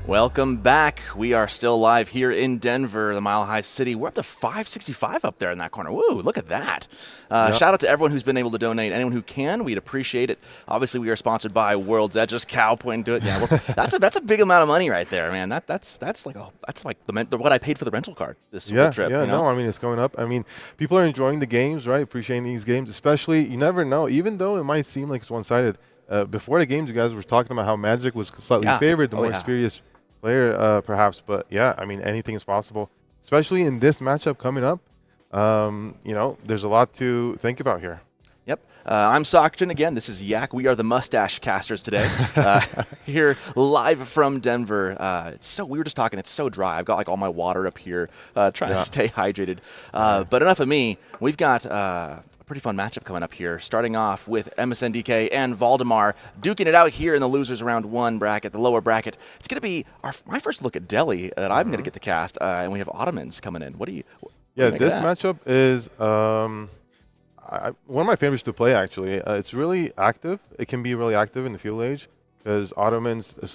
Welcome back. We are still live here in Denver, the Mile High City. We're up to 565 up there in that corner. Woo, look at that. Shout out to everyone who's been able to donate. Anyone who can, we'd appreciate it. Obviously, we are sponsored by World's Edge. Just Cal pointing to it. Yeah, that's a big amount of money right there, man. That's like what I paid for the rental card this trip. Yeah, you know? no, I mean, it's going up. I mean, people are enjoying the games, right? Appreciating these games, especially, you never know, even though it might seem like it's one-sided. Before the games, you guys were talking about how Magic was slightly favored, the more experienced player, perhaps. But yeah, I mean, anything is possible, especially in this matchup coming up. There's a lot to think about here. Yep. I'm Sockton again. This is Yak. We are the mustache casters today. Here live from Denver. We were just talking, it's so dry. I've got like all my water up here, trying to stay hydrated. But enough of me. We've got a pretty fun matchup coming up here, starting off with Msn.dk and Valdemar duking it out here in the losers round 1 bracket, the lower bracket. It's going to be my first look at Delhi that I'm going to get to cast, and we have Ottomans coming in. What do you this matchup is one of my favorites to play, actually. It's really active. It can be really active in the Feudal Age because Ottomans, the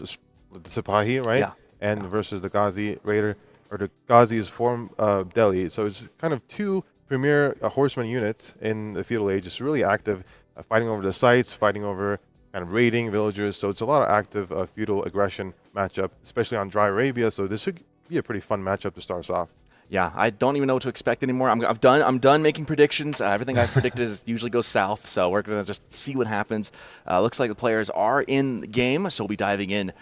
Sipahi, right? Yeah. And versus the Ghazi Raider, or the Ghazi is from Delhi. So it's kind of two premier horseman units in the Feudal Age. It's really active, fighting over the sites, fighting over kind of raiding villagers. So it's a lot of active feudal aggression matchup, especially on Dry Arabia. So this should be a pretty fun matchup to start us off. Yeah, I don't even know what to expect anymore. I'm done making predictions. Everything I've predicted usually goes south, so we're going to just see what happens. Looks like the players are in the game, so we'll be diving in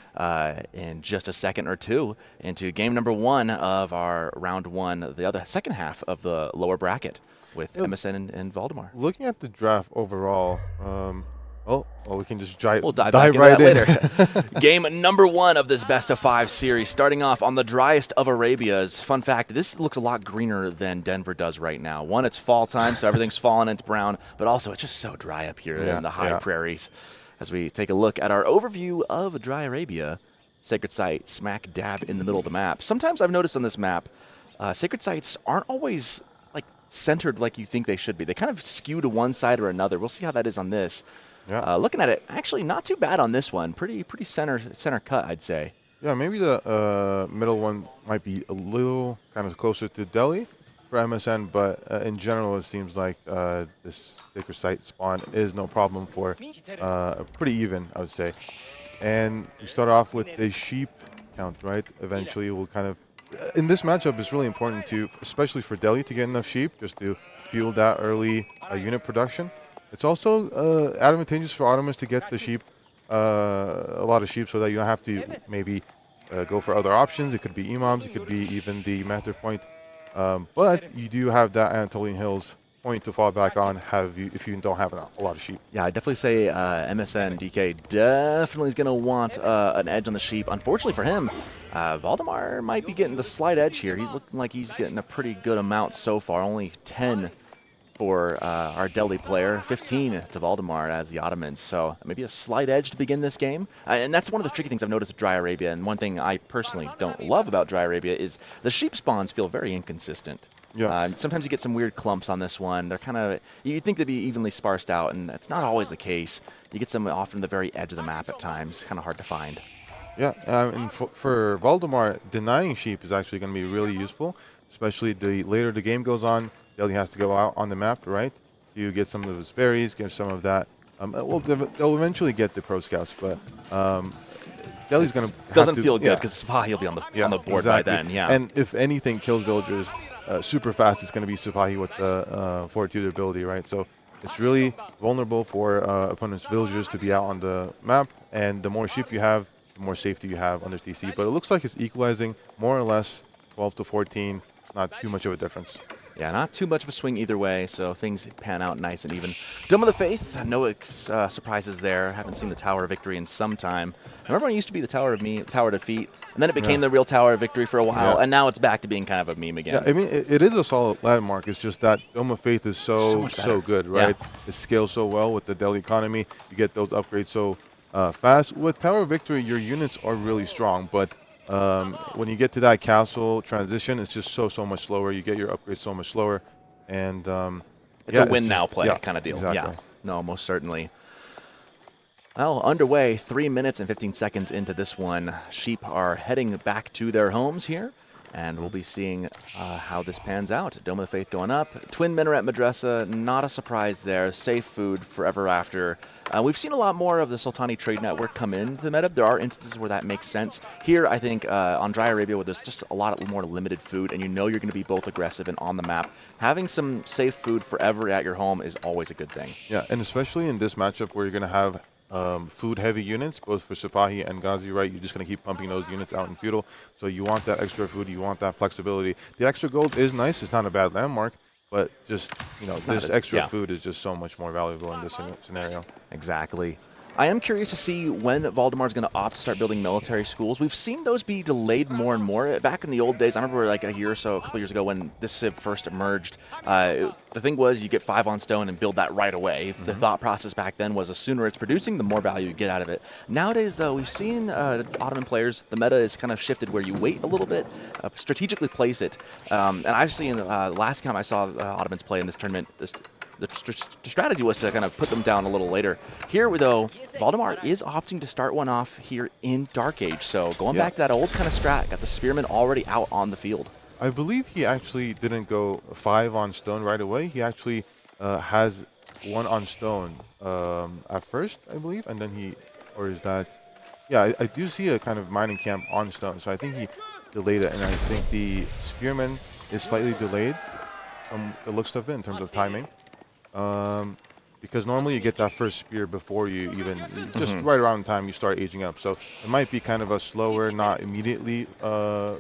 just a second or two into game number 1 of our round 1, the second half of the lower bracket with Msn and Valdemar. Looking at the draft overall, we can just we'll dive right into that in. later. Game number 1 of this best of 5 series, starting off on the driest of Arabias. Fun fact, this looks a lot greener than Denver does right now. One, it's fall time, so everything's fallen and it's brown, but also it's just so dry up here in the high prairies. As we take a look at our overview of Dry Arabia, sacred site smack dab in the middle of the map. Sometimes I've noticed on this map, sacred sites aren't always like centered like you think they should be. They kind of skew to one side or another. We'll see how that is on this. Yeah. Looking at it, actually not too bad on this one. Pretty center cut, I'd say. Yeah, maybe the middle one might be a little kind of closer to Delhi for MSN, but in general, it seems like this sacred site spawn is no problem for pretty even, I would say. And we start off with the sheep count, right? Eventually, we'll kind of in this matchup, it's really important to, especially for Delhi, to get enough sheep just to fuel that early unit production. It's also advantageous for Ottomans to get the sheep, a lot of sheep, so that you don't have to maybe go for other options. It could be imams, it could be even the Matter point. But you do have that Anatolian Hills point to fall back on if you don't have a lot of sheep. Yeah, I definitely say Msn.dk definitely is going to want an edge on the sheep. Unfortunately for him, Valdemar might be getting the slight edge here. He's looking like he's getting a pretty good amount so far, only 10 for our Delhi player, 15 to Valdemar as the Ottomans. So maybe a slight edge to begin this game. And that's one of the tricky things I've noticed with Dry Arabia. And one thing I personally don't love about Dry Arabia is the sheep spawns feel very inconsistent. Yeah. Sometimes you get some weird clumps on this one. They're kind of, you'd think they'd be evenly sparsed out, and that's not always the case. You get some often the very edge of the map at times. Kind of hard to find. Yeah, and for Valdemar, denying sheep is actually going to be really useful, especially the later the game goes on. Delhi has to go out on the map, right? You get some of his berries, get some of that. They'll eventually get the pro scouts, but Delhi's going to doesn't feel good because Sipahi will be on the board by then. Yeah, and if anything kills villagers super fast, it's going to be Sipahi with the fortitude ability, right? So it's really vulnerable for opponents' villagers to be out on the map, and the more sheep you have, the more safety you have under DC. But it looks like it's equalizing more or less 12 to 14. It's not too much of a difference. Yeah, not too much of a swing either way, so things pan out nice and even. Dome of the Faith, no surprises there. Haven't seen the Tower of Victory in some time. I remember when it used to be the Tower of Defeat, and then it became the real Tower of Victory for a while, and now it's back to being kind of a meme again. Yeah, I mean, it is a solid landmark. It's just that Dome of Faith is so good, right? Yeah. It scales so well with the Delhi economy. You get those upgrades so fast. With Tower of Victory, your units are really strong, but when you get to that castle transition, it's just so much slower. You get your upgrades so much slower, and it's a win now play kind of deal. Exactly. Yeah, no, most certainly. Well, underway, 3 minutes and 15 seconds into this one. Sheep are heading back to their homes here, and we'll be seeing how this pans out. Dome of the Faith going up. Twin Minaret Madrasa, not a surprise there. Safe food forever after. We've seen a lot more of the Sultanate trade network come into the meta. There are instances where that makes sense. Here, I think, on Dry Arabia, where there's just a lot more limited food, and you know you're going to be both aggressive and on the map, having some safe food forever at your home is always a good thing. Yeah, and especially in this matchup where you're going to have food-heavy units, both for Sipahi and Ghazi, right? You're just going to keep pumping those units out in feudal. So you want that extra food, you want that flexibility. The extra gold is nice. It's not a bad landmark, but just, you know, this extra food is just so much more valuable in this scenario. Exactly. I am curious to see when Valdemar is going to opt to start building military schools. We've seen those be delayed more and more. Back in the old days, I remember like a year or so, a couple years ago when this civ first emerged, the thing was you get 5 on stone and build that right away. The thought process back then was the sooner it's producing, the more value you get out of it. Nowadays, though, we've seen Ottoman players, the meta is kind of shifted where you wait a little bit, strategically place it. And I've seen last time I saw Ottomans play in this tournament, the strategy was to kind of put them down a little later. Here, though, Valdemar is opting to start one off here in Dark Age. So going back to that old kind of strat, got the Spearmen already out on the field. I believe he actually didn't go 5 on stone right away. He actually has 1 on stone at first, I believe, and then he, or is that, yeah, I do see a kind of mining camp on stone. So I think he delayed it, and I think the Spearman is slightly delayed from the looks of it in terms of timing. Because normally you get that first spear before you even, just right around the time you start aging up. So it might be kind of a slower, not immediately military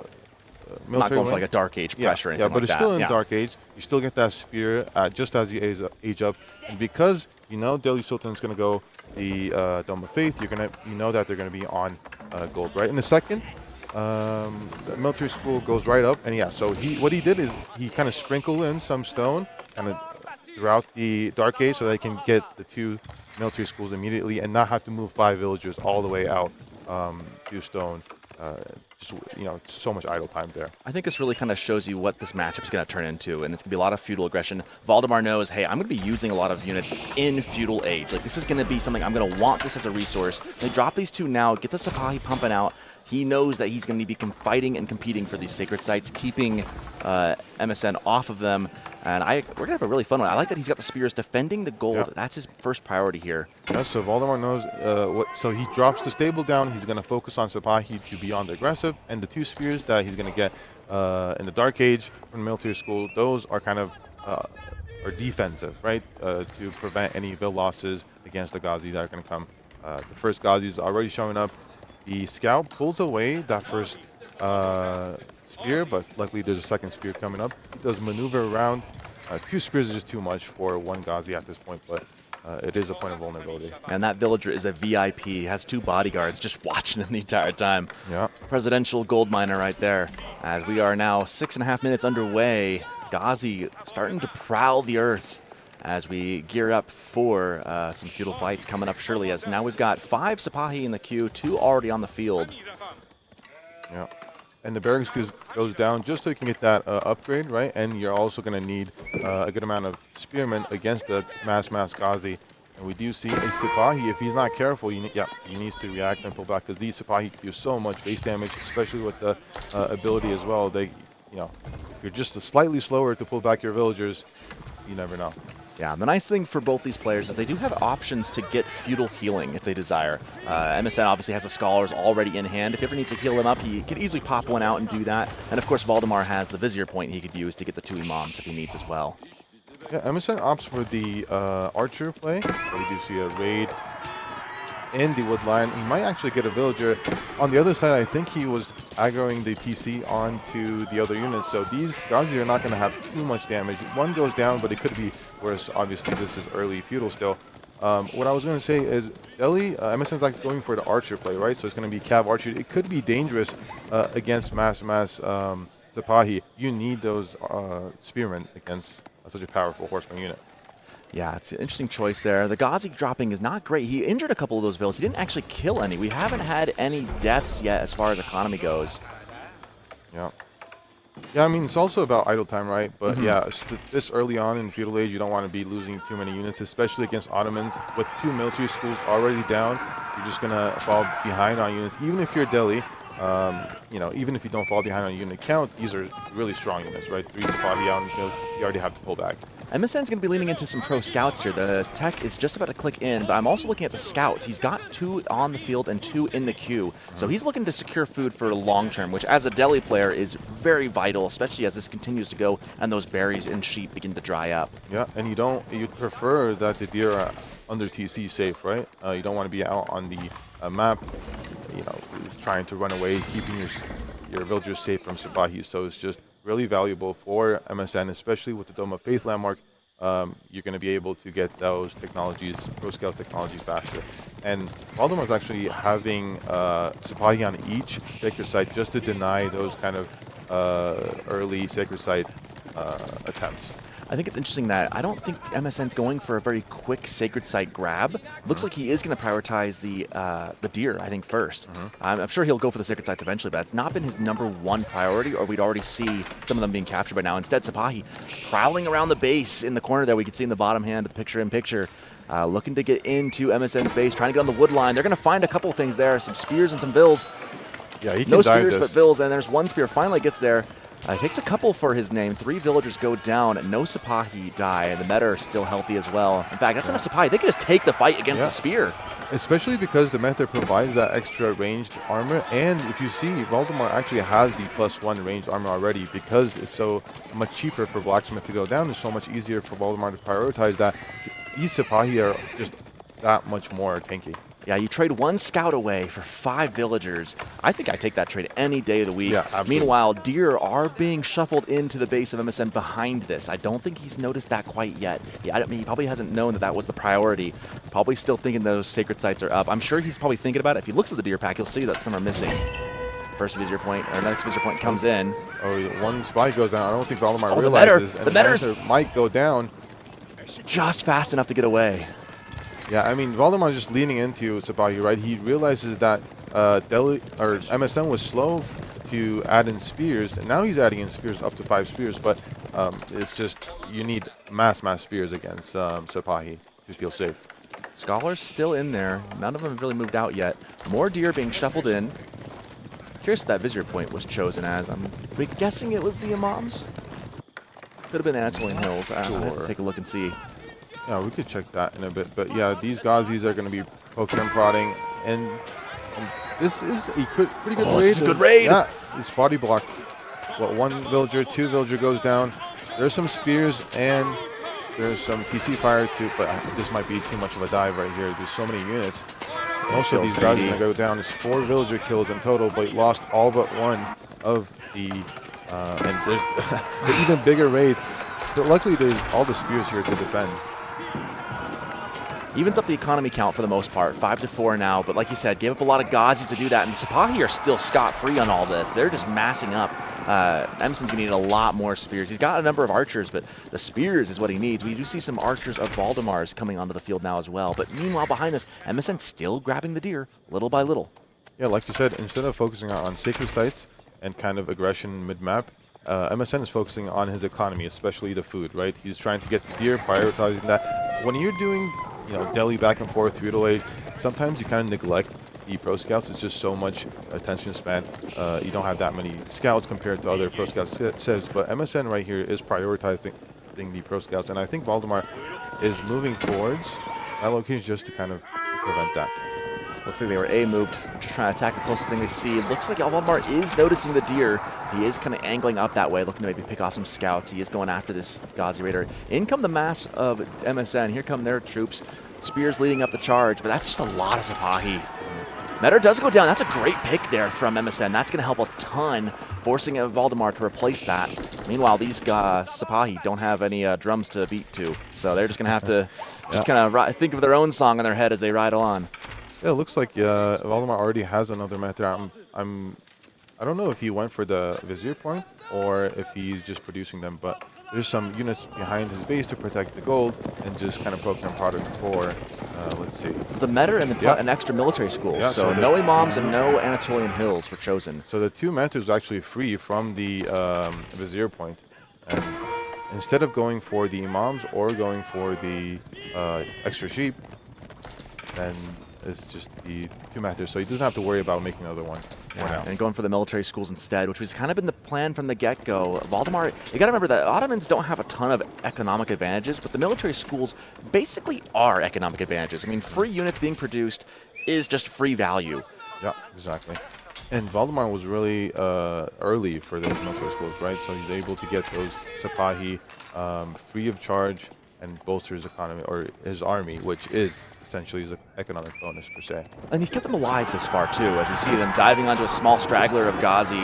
Not going for win. like a Dark Age pressure or anything but like it's that. still in Dark Age. You still get that spear just as you age up. And because you know Delhi Sultan's going to go the Dome of Faith, you know that they're going to be on gold, right? In the second, the military school goes right up. And yeah, so what he did is he kind of sprinkled in some stone kind of throughout the Dark Age so they can get the 2 military schools immediately and not have to move 5 villagers all the way out to stone. Just, you know, so much idle time there. I think this really kind of shows you what this matchup is going to turn into, and it's going to be a lot of feudal aggression. Valdemar knows, hey, I'm going to be using a lot of units in feudal age. Like, this is going to be something I'm going to want this as a resource. They drop these 2 now, get the Sipahi pumping out. He knows that he's going to be fighting and competing for these sacred sites, keeping MSN off of them. And we're going to have a really fun one. I like that he's got the spears defending the gold. Yep. That's his first priority here. Yeah, so Valdemar knows so he drops the stable down. He's going to focus on Sipahi to be on the aggressive. And the 2 spears that he's going to get in the Dark Age from the military school, those are kind of are defensive, right? To prevent any bill losses against the Ghazi that are going to come. The first Ghazi is already showing up. The scout pulls away that first spear, but luckily there's a second spear coming up. He does maneuver around. 2 spears is just too much for 1 Ghazi at this point, but it is a point of vulnerability. And that villager is a VIP. He has 2 bodyguards just watching him the entire time. Yeah. Presidential gold miner right there. As we are now 6.5 minutes underway, Ghazi starting to prowl the earth as we gear up for some feudal fights coming up surely, as now we've got 5 Sipahi in the queue, 2 already on the field. Yeah. And the barracks goes down just so you can get that upgrade, right? And you're also going to need a good amount of spearmen against the mass Ghazi. And we do see a Sipahi. If he's not careful, he needs to react and pull back, because these Sipahi do so much base damage, especially with the ability as well. They, you know, if you're just slightly slower to pull back your villagers, you never know. Yeah, the nice thing for both these players is they do have options to get feudal healing if they desire. MSN obviously has the Scholars already in hand. If he ever needs to heal them up, he could easily pop one out and do that. And of course, Valdemar has the Vizier point he could use to get the 2 Imams if he needs as well. Yeah, MSN opts for the Archer play. So we do see a raid in the wood line. He might actually get a villager. On the other side, I think he was aggroing the TC onto the other units. So these Ghazi are not going to have too much damage. 1 goes down, but it could be worse. Obviously, this is early feudal still. What I was going to say is Delhi, MSN's like going for the Archer play, right? So it's going to be Cav Archer. It could be dangerous against mass Sipahi. You need those spearmen against such a powerful horseman unit. Yeah, it's an interesting choice there. The Ghazi dropping is not great. He injured a couple of those villas. He didn't actually kill any. We haven't had any deaths yet as far as economy goes. Yeah. Yeah, I mean, it's also about idle time, right? But yeah, this early on in Feudal Age, you don't want to be losing too many units, especially against Ottomans. With 2 military schools already down, you're just going to fall behind on units. Even if you're Delhi, you know, even if you don't fall behind on unit count, these are really strong units, right? 3 Spotty out in the field, you already have to pull back. MSN's going to be leaning into some pro scouts here. The tech is just about to click in, but I'm also looking at the scouts. He's got 2 on the field and 2 in the queue. So he's looking to secure food for the long term, which as a Delhi player is very vital, especially as this continues to go and those berries and sheep begin to dry up. Yeah, and you'd prefer that the deer are under TC safe, right? You don't want to be out on the map, you know, trying to run away, keeping your villagers safe from Sipahi. So it's just really valuable for MSN, especially with the Dome of Faith landmark. You're going to be able to get those technologies, pro scale technology, faster. And Valdemar is actually having Sipahi on each sacred site just to deny those kind of early sacred site attempts. I think it's interesting that I don't think MSN's going for a very quick sacred site grab. Looks like he is going to prioritize the deer, I think, first. I'm sure he'll go for the sacred sites eventually, but it's not been his #1 priority, or we'd already see some of them being captured by now. Instead, Sipahi prowling around the base in the corner there. We can see in the bottom hand of the picture-in-picture. Looking to get into MSN's base, trying to get on the wood line. They're going to find a couple of things there, some spears and some vills. Yeah, he can No dive spears, but this. vills, and there's one spear finally gets there. It takes a couple for his name. 3 villagers go down. No Sipahi die, and the meta are still healthy as well. In fact, that's enough Sipahi. They can just take the fight against the spear. Especially because the meta provides that extra ranged armor, and if you see, Valdemar actually has the +1 ranged armor already because it's so much cheaper for Blacksmith to go down. It's so much easier for Valdemar to prioritize that. These Sipahi are just that much more tanky. Yeah, you trade 1 scout away for 5 villagers. I think I take that trade any day of the week. Yeah, absolutely. Meanwhile, deer are being shuffled into the base of MSN behind this. I don't think he's noticed that quite yet. Yeah, I mean, he probably hasn't known that that was the priority. Probably still thinking those sacred sites are up. I'm sure he's probably thinking about it. If he looks at the deer pack, he'll see that some are missing. First vizier point, or next vizier point comes in. Oh, yeah, 1 spy goes down. I don't think Valdemar the realizes. Metter! And The Metters! might go down. Just fast enough to get away. Yeah, I mean, Valdemar is just leaning into Sipahi, right? He realizes that Delhi or MSN was slow to add in spears, and now he's adding in spears up to 5 spears. But it's just you need mass spears against Sipahi to feel safe. Scholars still in there. None of them have really moved out yet. More deer being shuffled in. Curious what that vizier point was chosen as. I'm guessing it was the Imams. Could have been Anatolian Hills. I have to take a look and see. Yeah, we could check that in a bit. But yeah, these Ghazis are going to be poking and prodding. And this is a pretty good raid. This is a good raid. Yeah, he's spotty blocked. What, 1 villager, 2 villager goes down. There's some spears and there's some TC fire too. But this might be too much of a dive right here. There's so many units. Most of these guys are going to go down. It's 4 villager kills in total, but he lost all but 1 of the... and there's an even bigger raid. But luckily, there's all the spears here to defend. Evens up the economy count for the most part, 5-4 now. But like you said, gave up a lot of Ghazis to do that. And the Sipahi are still scot-free on all this. They're just massing up. Emerson's going to need a lot more spears. He's got a number of archers, but the spears is what he needs. We do see some archers of Valdemar's coming onto the field now as well. But meanwhile, behind us, Emerson's still grabbing the deer little by little. Yeah, like you said, instead of focusing on sacred sites and kind of aggression mid-map, MSN is focusing on his economy, especially the food, right? He's trying to get the deer, prioritizing that. When you're doing, you know, Delhi back and forth, feudal age, sometimes you kind of neglect the pro scouts. It's just so much attention span. You don't have that many scouts compared to other pro scouts says, but MSN right here is prioritizing the pro scouts, and I think Valdemar is moving towards that location just to kind of prevent that. Looks like they were A-moved, trying to attack the closest thing they see. Looks like Valdemar is noticing the deer. He is kind of angling up that way, looking to maybe pick off some scouts. He is going after this Ghazi Raider. In come the mass of MSN. Here come their troops. Spears leading up the charge, but that's just a lot of Sipahi. Metter does go down. That's a great pick there from MSN. That's going to help a ton, forcing Valdemar to replace that. Meanwhile, these Sipahi don't have any drums to beat to, so they're just going to have to just kind of think of their own song in their head as they ride on. Yeah, it looks like Valdemar already has another method. I don't know if he went for the Vizier point or if he's just producing them, but there's some units behind his base to protect the gold and just kind of poke them product for, let's see. The meta and an extra military schools. Yeah, so no imams and no Anatolian hills were chosen. So the 2 mentors were actually free from the vizier point. And instead of going for the imams or going for the extra sheep, then it's just the 2 mentors. So he doesn't have to worry about making another one for now. And going for the military schools instead, which was kind of been the plan from the get-go. Valdemar, you got to remember that Ottomans don't have a ton of economic advantages, but the military schools basically are economic advantages. I mean, free units being produced is just free value. Yeah, exactly. And Valdemar was really early for those military schools, right? So he's able to get those Sipahi free of charge and bolster his economy, or his army, which is essentially his economic bonus per se. And he's kept them alive this far too, as we see them diving onto a small straggler of Ghazi.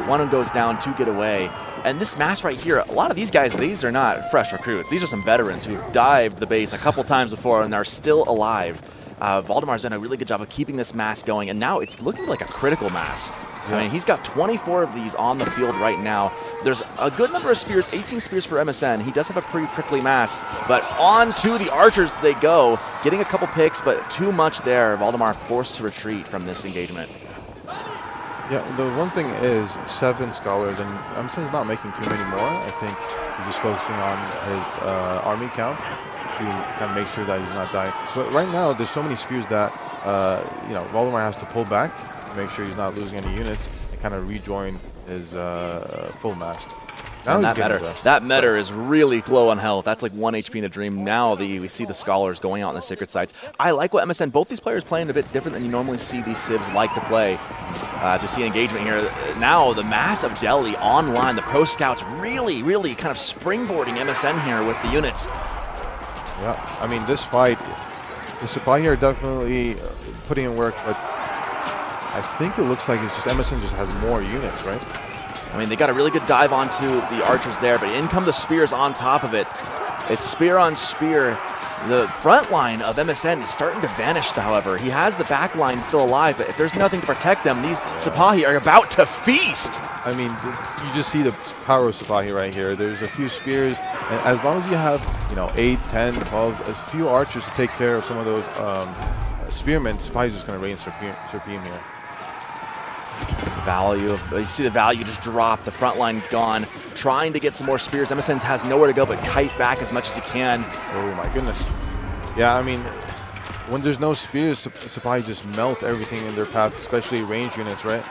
One of them goes down, 2 get away. And this mass right here, a lot of these guys, these are not fresh recruits. These are some veterans who've dived the base a couple times before and are still alive. Valdemar's done a really good job of keeping this mass going, and now it's looking like a critical mass. I mean, he's got 24 of these on the field right now. There's a good number of spears, 18 spears for MSN. He does have a pretty prickly mass, but on to the archers they go, getting a couple picks, but too much there. Valdemar forced to retreat from this engagement. Yeah, the one thing is 7 scholars, and MSN's not making too many more. I think he's just focusing on his army count to kind of make sure that he's not dying. But right now, there's so many spears that Valdemar has to pull back, make sure he's not losing any units, and kind of rejoin his full mast. Now that meta is really low on health. That's like 1 HP in a dream. Now we see the scholars going out in the sacred sites. I like what MSN, both these players playing a bit different than you normally see these civs like to play. As we see engagement here, now the mass of Delhi online, the pro scouts really, really kind of springboarding MSN here with the units. Yeah, I mean, this fight, the Sipahi are definitely putting in work, but I think it looks like it's just MSN just has more units, right? I mean, they got a really good dive onto the archers there, but in come the spears on top of it. It's spear on spear. The front line of MSN is starting to vanish, however. He has the back line still alive, but if there's nothing to protect them, these Sipahi are about to feast. I mean, you just see the power of Sipahi right here. There's a few spears, and as long as you have, 8, 10, 12, as few archers to take care of some of those spearmen, Sipahi's just going to reign supreme here. You see the value just drop, the front line gone, trying to get some more spears. MSN has nowhere to go but kite back as much as he can. Oh my goodness. Yeah, I mean, when there's no spears, Sipahi just melt everything in their path, especially range units, right?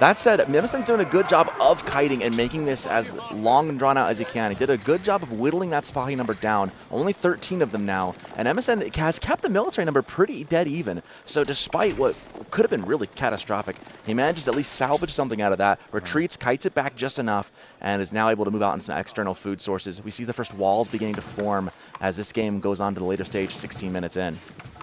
That said, MSN's doing a good job of kiting and making this as long and drawn out as he can. He did a good job of whittling that Sipahi number down. Only 13 of them now. And MSN has kept the military number pretty dead even. So despite what could have been really catastrophic, he manages to at least salvage something out of that. Retreats, kites it back just enough, and is now able to move out into some external food sources. We see the first walls beginning to form as this game goes on to the later stage, 16 minutes in.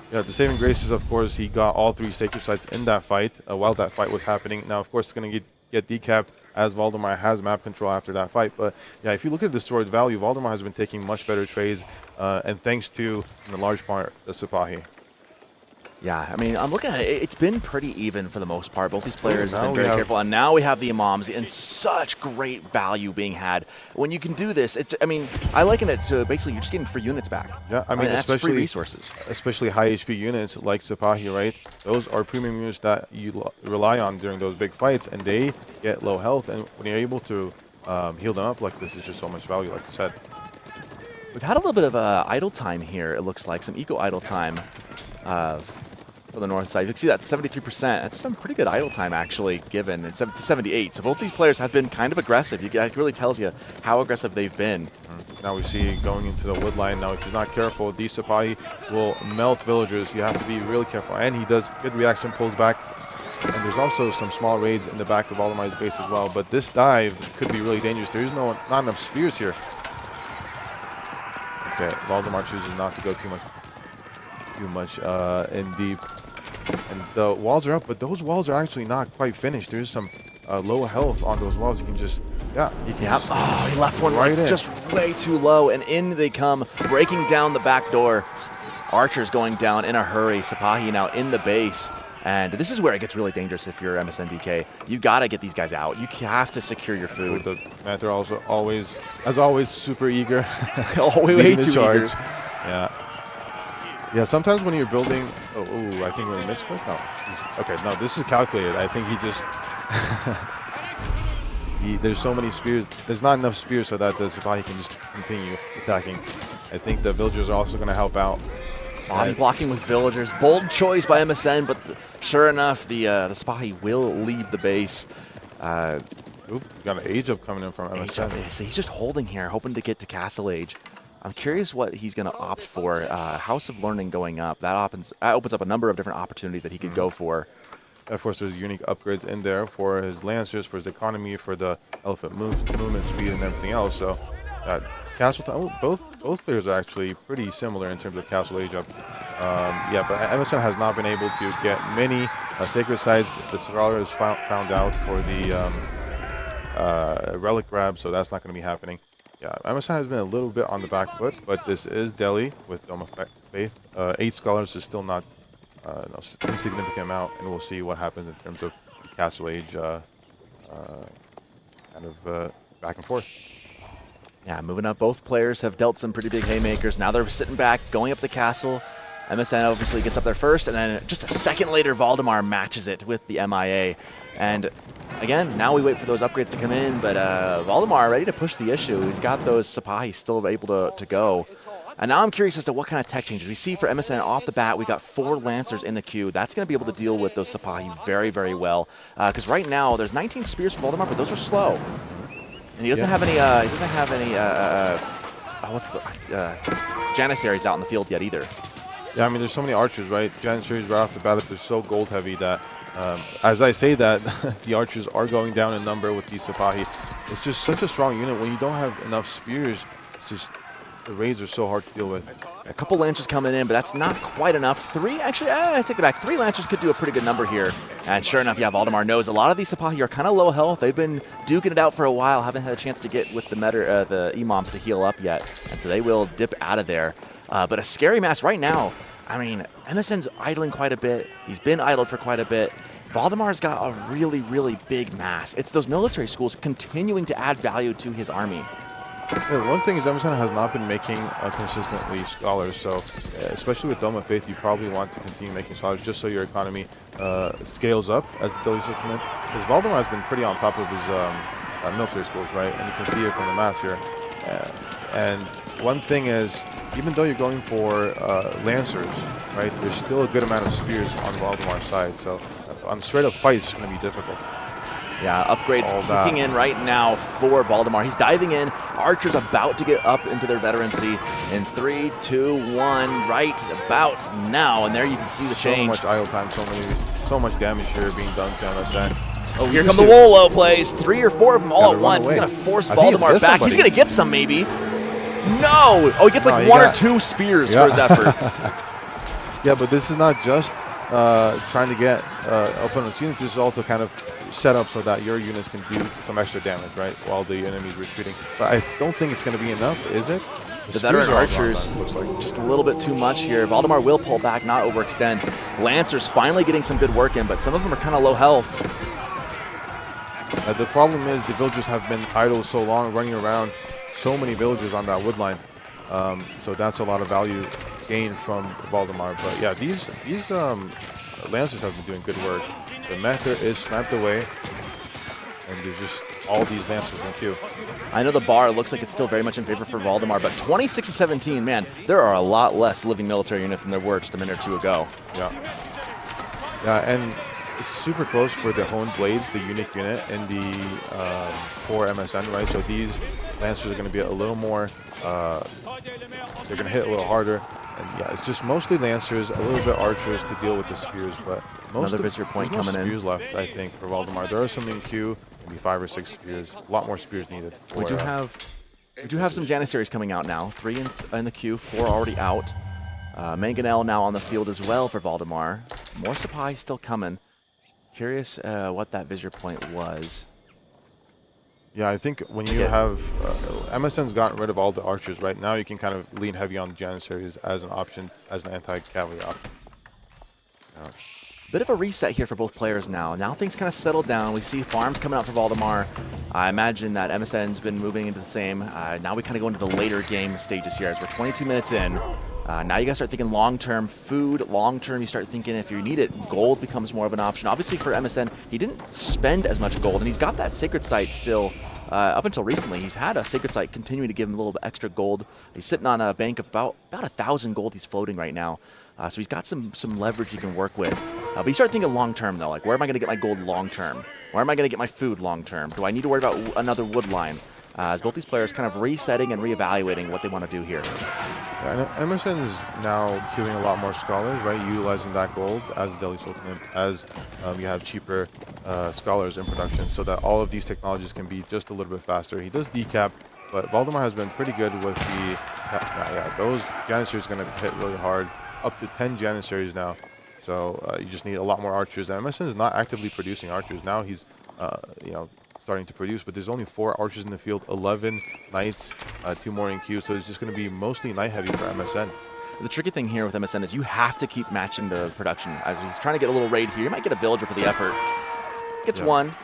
Yeah, the saving grace is, of course, he got all 3 sacred sites in that fight while that fight was happening. Now, of course, it's going to get decapped as Valdemar has map control after that fight. But, yeah, if you look at the sword value, Valdemar has been taking much better trades, and thanks to, in a large part, the Sipahi. Yeah, I mean, I'm looking at it. It's been pretty even for the most part. Both these players have been very careful, and now we have the imams and such great value being had. When you can do this, I liken it to basically you're just getting free units back. Yeah, I mean that's especially free resources. Especially high HP units like Sipahi, right? Those are premium units that you rely on during those big fights, and they get low health. And when you're able to heal them up like this, is just so much value, like you said. We've had a little bit of idle time here. It looks like some eco idle time. For the north side. You can see that 73%. That's some pretty good idle time actually given. It's 78. So both these players have been kind of aggressive. It really tells you how aggressive they've been. Now we see going into the wood line. Now if you're not careful, these Sipahi will melt villagers. You have to be really careful. And he does good reaction, pulls back. And there's also some small raids in the back of Valdemar's base as well. But this dive could be really dangerous. There's not enough spears here. Okay, Valdemar chooses not to go too much in deep. And the walls are up, but those walls are actually not quite finished. There's some low health on those walls. You can just, he left one right in. Just way too low, and in they come, breaking down the back door. Archers going down in a hurry. Sipahi now in the base, And this is where it gets really dangerous if you're Msn.dk. You got to get these guys out. You have to secure your food. The Manther also always, as always, super eager. Way too eager. Yeah. Yeah, sometimes when you're building... Oh, I think we're in misclick? No. Okay, no, this is calculated. I think he just... there's so many spears. There's not enough spears so that the Sipahi can just continue attacking. I think the villagers are also going to help out. Body blocking with villagers. Bold choice by MSN, but sure enough, the Sipahi will leave the base. Oop, got an age up coming in from MSN. So he's just holding here, hoping to get to Castle Age. I'm curious what he's going to opt for. House of Learning going up. That opens up a number of different opportunities that he could go for. Of course, there's unique upgrades in there for his Lancers, for his economy, for the elephant movement speed, and everything else. So, Castle Time, both players are actually pretty similar in terms of Castle Age up. Yeah, but MSN has not been able to get many sacred sites. The Scholar is found out for the relic grab, so that's not going to be happening. Yeah, MSN has been a little bit on the back foot, but this is Delhi with Dome of Faith. 8 Scholars is still not no insignificant amount, and we'll see what happens in terms of Castle Age kind of back and forth. Yeah, moving up. Both players have dealt some pretty big haymakers. Now they're sitting back, going up the castle. MSN obviously gets up there first, and then just a second later, Valdemar matches it with the MIA. And again, now we wait for those upgrades to come in, but Valdemar ready to push the issue. He's got those Sipahi still able to go. And now I'm curious as to what kind of tech changes. We see for MSN off the bat, we got 4 Lancers in the queue. That's going to be able to deal with those Sipahi very, very well. Because right now, there's 19 spears for Valdemar, but those are slow. And he doesn't have any, what's the, Janissaries out in the field yet either. Yeah, I mean, there's so many archers, right? Janissaries right off the bat, they're so gold heavy that, as I say that, the archers are going down in number with these Sipahi. It's just such a strong unit. When you don't have enough spears, it's just, the raids are so hard to deal with. A couple Lancers coming in, but that's not quite enough. 3, actually, I take it back. 3 Lancers could do a pretty good number here. And sure enough, yeah, Valdemar knows a lot of these Sipahi are kind of low health. They've been duking it out for a while, haven't had a chance to get with the Imams to heal up yet. And so they will dip out of there. But a scary mass right now. I mean, MSN's idling quite a bit. He's been idled for quite a bit. Valdemar's got a really, really big mass. It's those military schools continuing to add value to his army. Yeah, one thing is MSN has not been making consistently Scholars, so especially with Dome of Faith, you probably want to continue making Scholars just so your economy scales up as the Delhi Sultanate. Because Valdemar has been pretty on top of his military schools, right? And you can see it from the mass here. And one thing is, even though you're going for Lancers, right, there's still a good amount of spears on Valdemar's side, so on straight up fights, it's going to be difficult. Yeah, upgrades kicking in right now for Valdemar. He's diving in. Archer's about to get up into their veterancy in 3, 2, 1, right about now. And there you can see the change. So much idle time, so much damage here being done to MSN. Oh, here come the Wolo plays. 3 or 4 of them all at once. He's going to force Valdemar back. He's going to get some, maybe. No! Oh, he gets like 1 or 2 spears for his effort. Yeah, but this is not just trying to get opponent's units. This is also kind of set up so that your units can do some extra damage, right, while the enemy's retreating. But I don't think it's going to be enough, is it? The veteran archers, looks like just a little bit too much here. Valdemar will pull back, not overextend. Lancers finally getting some good work in, but some of them are kind of low health. The problem is the villagers have been idle so long, running around. So many villagers on that wood line. So that's a lot of value gained from Valdemar. But yeah, these Lancers have been doing good work. The Mecca is snapped away, and there's just all these Lancers in queue. I know the bar looks like it's still very much in favor for Valdemar, but 26-17, man, there are a lot less living military units than there were just a minute or 2 ago. Yeah. Yeah, and it's super close for the Honed Blades, the unique unit in the for MSN, right? So these Lancers are going to be a little more, they're going to hit a little harder. And yeah, it's just mostly Lancers, a little bit Archers to deal with the spears, but another Vizier point coming in. Spears left, I think, for Valdemar. There are some in queue, maybe 5 or 6 spears. A lot more spears needed. We do have some Janissaries coming out now. 3 in the queue, 4 already out. Mangonel now on the field as well for Valdemar. More Sipahi still coming. Curious what that Vizier point was. Yeah, I think when you have MSN's gotten rid of all the archers, right? Now you can kind of lean heavy on the Janissaries as an option, as an anti-cavalry option. Bit of a reset here for both players now. Now things kind of settle down. We see farms coming out for Valdemar. I imagine that MSN's been moving into the same. Now we kind of go into the later game stages here as we're 22 minutes in. Now you guys start thinking long-term food. Long-term, you start thinking if you need it, gold becomes more of an option. Obviously for MSN, he didn't spend as much gold, and he's got that sacred site still. Up until recently, he's had a sacred site continuing to give him a little bit extra gold. He's sitting on a bank of about 1,000 gold he's floating right now. So he's got some leverage he can work with. But you start thinking long-term, though. Like, where am I going to get my gold long-term? Where am I going to get my food long-term? Do I need to worry about another wood line? As both these players kind of resetting and reevaluating what they want to do here. Yeah, and MSN is now queuing a lot more scholars, right? Utilizing that gold as a Delhi Sultanate, as you have cheaper scholars in production, so that all of these technologies can be just a little bit faster. He does decap, but Valdemar has been pretty good with the... those Janissaries are going to hit really hard. Up to 10 Janissaries now. So you just need a lot more archers. And MSN is not actively producing archers. Now he's, starting to produce, but there's only 4 archers in the field, 11 knights, 2 more in queue. So it's just going to be mostly knight heavy for MSN. The tricky thing here with MSN is you have to keep matching the production. As he's trying to get a little raid here, you might get a villager for the effort. Gets one.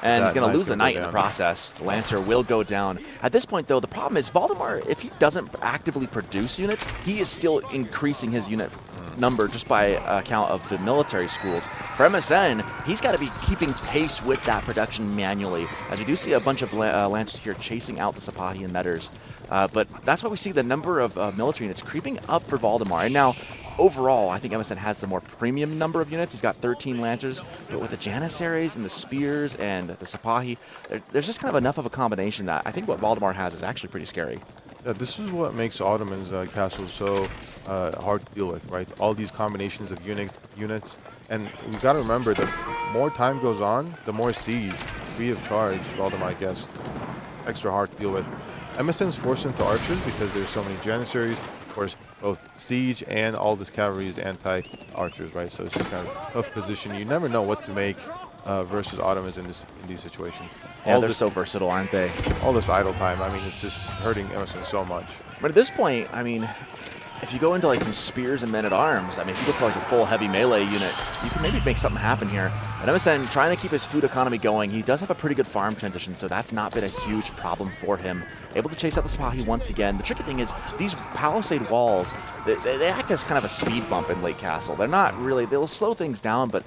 And he's going to lose the knight in the process. The Lancer will go down. At this point, though, the problem is Valdemar, if he doesn't actively produce units, he is still increasing his unit number just by account of the military schools. For MSN, he's got to be keeping pace with that production manually, as we do see a bunch of Lancers here chasing out the Sipahi and Medders. But that's why we see the number of military units creeping up for Valdemar. And now, overall, I think MSN has the more premium number of units. He's got 13 Lancers, but with the Janissaries and the Spears and the Sipahi, there's just kind of enough of a combination that I think what Valdemar has is actually pretty scary. Yeah, this is what makes Ottomans castles so hard to deal with, right? All these combinations of units, and we've got to remember that more time goes on, the more siege, free of charge, Valdemar gets extra hard to deal with. MSN's forced into archers because there's so many Janissaries. Of course, both siege and all this cavalry is anti-archers, right? So it's just kind of a tough position. You never know what to make versus Ottomans in these situations. Yeah, they're so versatile, aren't they? All this idle time, I mean, it's just hurting MSN so much. But at this point, I mean, if you go into like some spears and men-at-arms, I mean, if you go for like a full heavy melee unit, you can maybe make something happen here. And MSN trying to keep his food economy going, he does have a pretty good farm transition, so that's not been a huge problem for him. Able to chase out the Sipahi once again. The tricky thing is these palisade walls, they act as kind of a speed bump in late castle. They're not really, they'll slow things down, but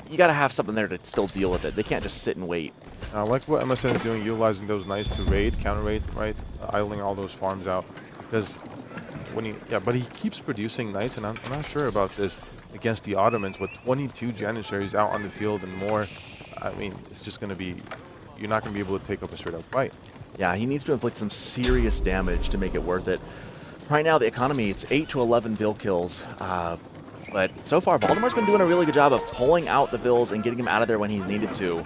you got to have something there to still deal with it. They can't just sit and wait. I like what MSN is doing, utilizing those knights to raid, counter-raid, right? Idling all those farms out. Because when but he keeps producing knights, and I'm not sure about this against the Ottomans with 22 Janissaries out on the field and more. I mean, it's just going to be, you're not going to be able to take up a straight-up fight. Yeah, he needs to inflict some serious damage to make it worth it. Right now, the economy, it's 8 to 11 Vil kills. But so far, Valdemar's been doing a really good job of pulling out the Vils and getting him out of there when he's needed to.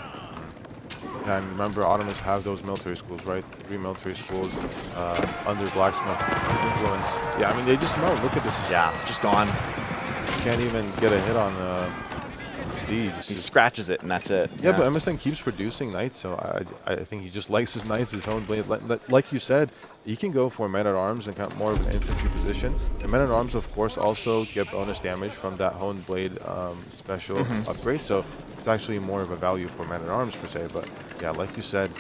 Yeah, and remember, Ottomans have those military schools, right? 3 military schools under blacksmith influence. Yeah, I mean, they just know. Look at this. Yeah, just gone. Can't even get a hit on siege. He scratches it, and that's it. Yeah, but MSN keeps producing knights, so I think he just likes his knights, his own blade. Like you said, he can go for men-at-arms and kind of more of an infantry position. And men-at-arms, of course, also get bonus damage from that honed blade special upgrade, so it's actually more of a value for men-at-arms per se. But yeah, like you said,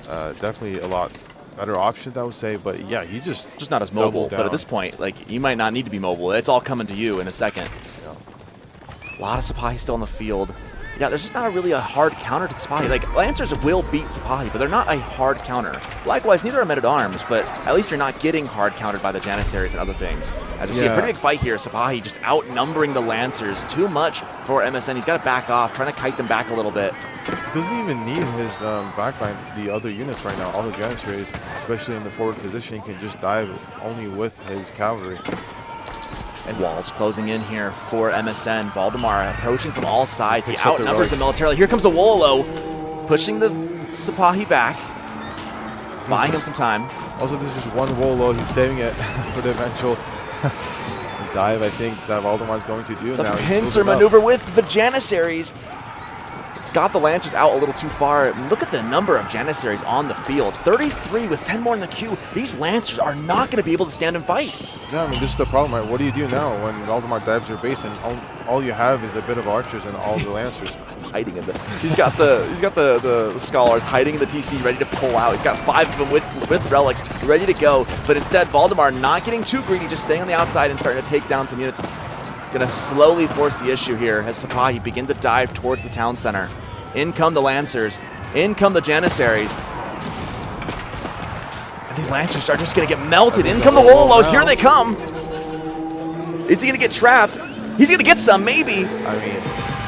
definitely a lot better option, I would say. But yeah, he just not as mobile. But at this point, like, you might not need to be mobile. It's all coming to you in a second. Yeah. A lot of Sipahi still on the field. Yeah, there's just not really a hard counter to the Sipahi. Like, Lancers will beat Sipahi, but they're not a hard counter. Likewise, neither are men-at-arms, but at least you're not getting hard countered by the Janissaries and other things. As you see a pretty big fight here, Sipahi just outnumbering the Lancers too much for MSN. He's got to back off, trying to kite them back a little bit. Doesn't even need his backline, the other units right now. All the Janissaries, especially in the forward position, he can just dive only with his cavalry. And walls closing in here for MSN. Valdemar approaching from all sides. He outnumbers them militarily. Here comes a Wolo, pushing the Sipahi back, buying him some time. Also, this is just one Wolo. He's saving it for the eventual dive, I think, that Valdemar's going to do. The pincer maneuver with the Janissaries. got the Lancers out a little too far. Look at the number of Janissaries on the field. 33 with 10 more in the queue. These Lancers are not going to be able to stand and fight. Yeah, I mean, this is the problem, right? What do you do now when Valdemar dives your base and all you have is a bit of archers and all the Lancers? Hiding in the, he's got the scholars hiding in the TC, ready to pull out. He's got 5 of them with relics, ready to go. But instead, Valdemar not getting too greedy, just staying on the outside and starting to take down some units. Gonna slowly force the issue here as Sipahi begin to dive towards the town center. In come the Lancers, in come the Janissaries. And these Lancers are just gonna get melted. In come the Wollos, here they come. Is he gonna get trapped? He's gonna get some, maybe. I mean,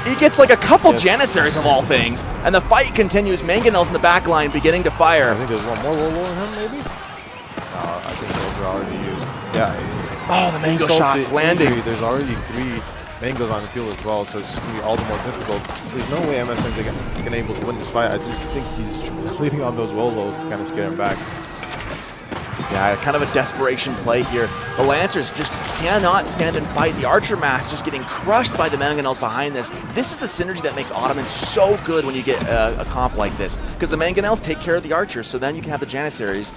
he gets like a couple Janissaries of all things. And the fight continues. Mangonel's in the back line beginning to fire. I think there's one more Wollo in him, maybe? No, I think those are already used. Yeah. Oh, the mango shots landing. There's already 3 mangoes on the field as well, so it's just going to be all the more difficult. There's no way MSN's going to able to win this fight. I just think he's leading on those Wollos to kind of scare him back. Yeah, kind of a desperation play here. The Lancers just cannot stand and fight. The Archer mass just getting crushed by the Mangonels behind this. This is the synergy that makes Ottomans so good when you get a comp like this. Because the Mangonels take care of the Archers, so then you can have the Janissaries.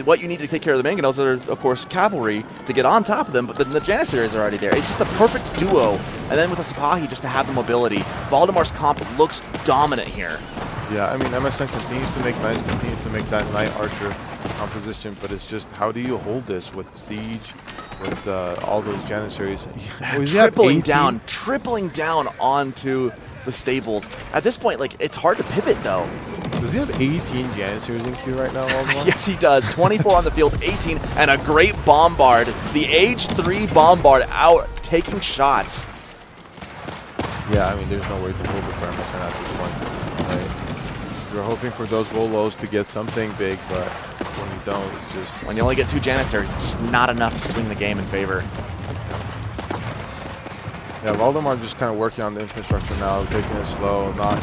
What you need to take care of the Mangonels are, of course, cavalry to get on top of them, but then the Janissaries are already there. It's just a perfect duo. And then with the Sipahi just to have the mobility. Valdemar's comp looks dominant here. Yeah, I mean, MSN continues to make knights, continues to make that Knight Archer composition, but it's just, how do you hold this with Siege, with all those Janissaries? Tripling down onto the stables. At this point, like, it's hard to pivot, though. Does he have 18 Janissaries in queue right now, Valdemar? Yes, he does. 24 on the field, 18, and a great bombard. The age 3 bombard out, taking shots. Yeah, I mean, there's no way to hold it for MSN at this point. Right? You're hoping for those Wollos to get something big, but when you don't, it's just... When you only get 2 Janissaries, it's just not enough to swing the game in favor. Yeah, Valdemar just kind of working on the infrastructure now, taking it slow, not,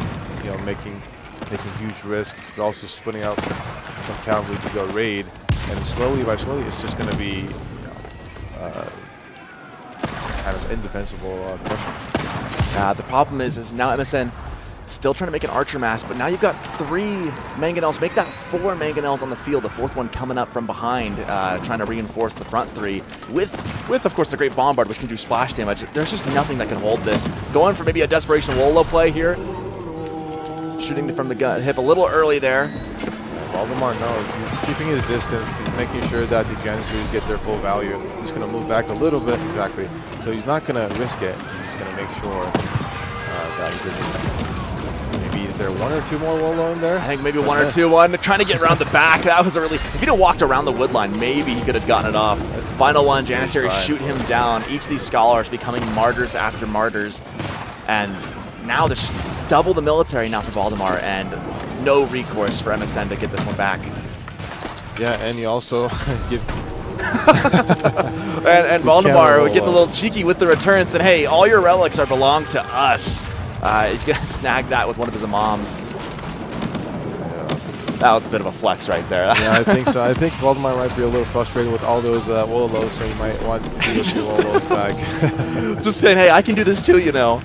making huge risks. Also splitting out some cavalry to go raid, and slowly by slowly, it's just going to be kind of indefensible pressure. The problem is now MSN still trying to make an Archer mass, but now you've got 3 Mangonels. Make that 4 Mangonels on the field. The 4th one coming up from behind, trying to reinforce the front 3 with of course the great bombard, which can do splash damage. There's just nothing that can hold this. Going for maybe a desperation Wollo play here. Shooting from the hip a little early there. Valdemar knows. He's keeping his distance. He's making sure that the Janissaries get their full value. He's going to move back a little bit, exactly. So he's not going to risk it. He's going to make sure that he doesn't. Maybe is there 1 or 2 more Wollo in there? I think maybe 1 or 2. One trying to get around the back. That was a really. If he'd have walked around the wood line, maybe he could have gotten it off. Final one, Janissaries shoot him down. Each of these scholars becoming martyrs after martyrs, and now there's just double the military now for Valdemar, and no recourse for MSN to get this one back. Yeah, and he also give. and Valdemar getting a little cheeky with the returns, and hey, all your relics are belong to us. He's gonna snag that with one of his imams. Yeah. That was a bit of a flex right there. Yeah, I think so. I think Valdemar might be a little frustrated with all those Wollos, so he might want to do those Wollos back. Just saying, hey, I can do this too, Yeah.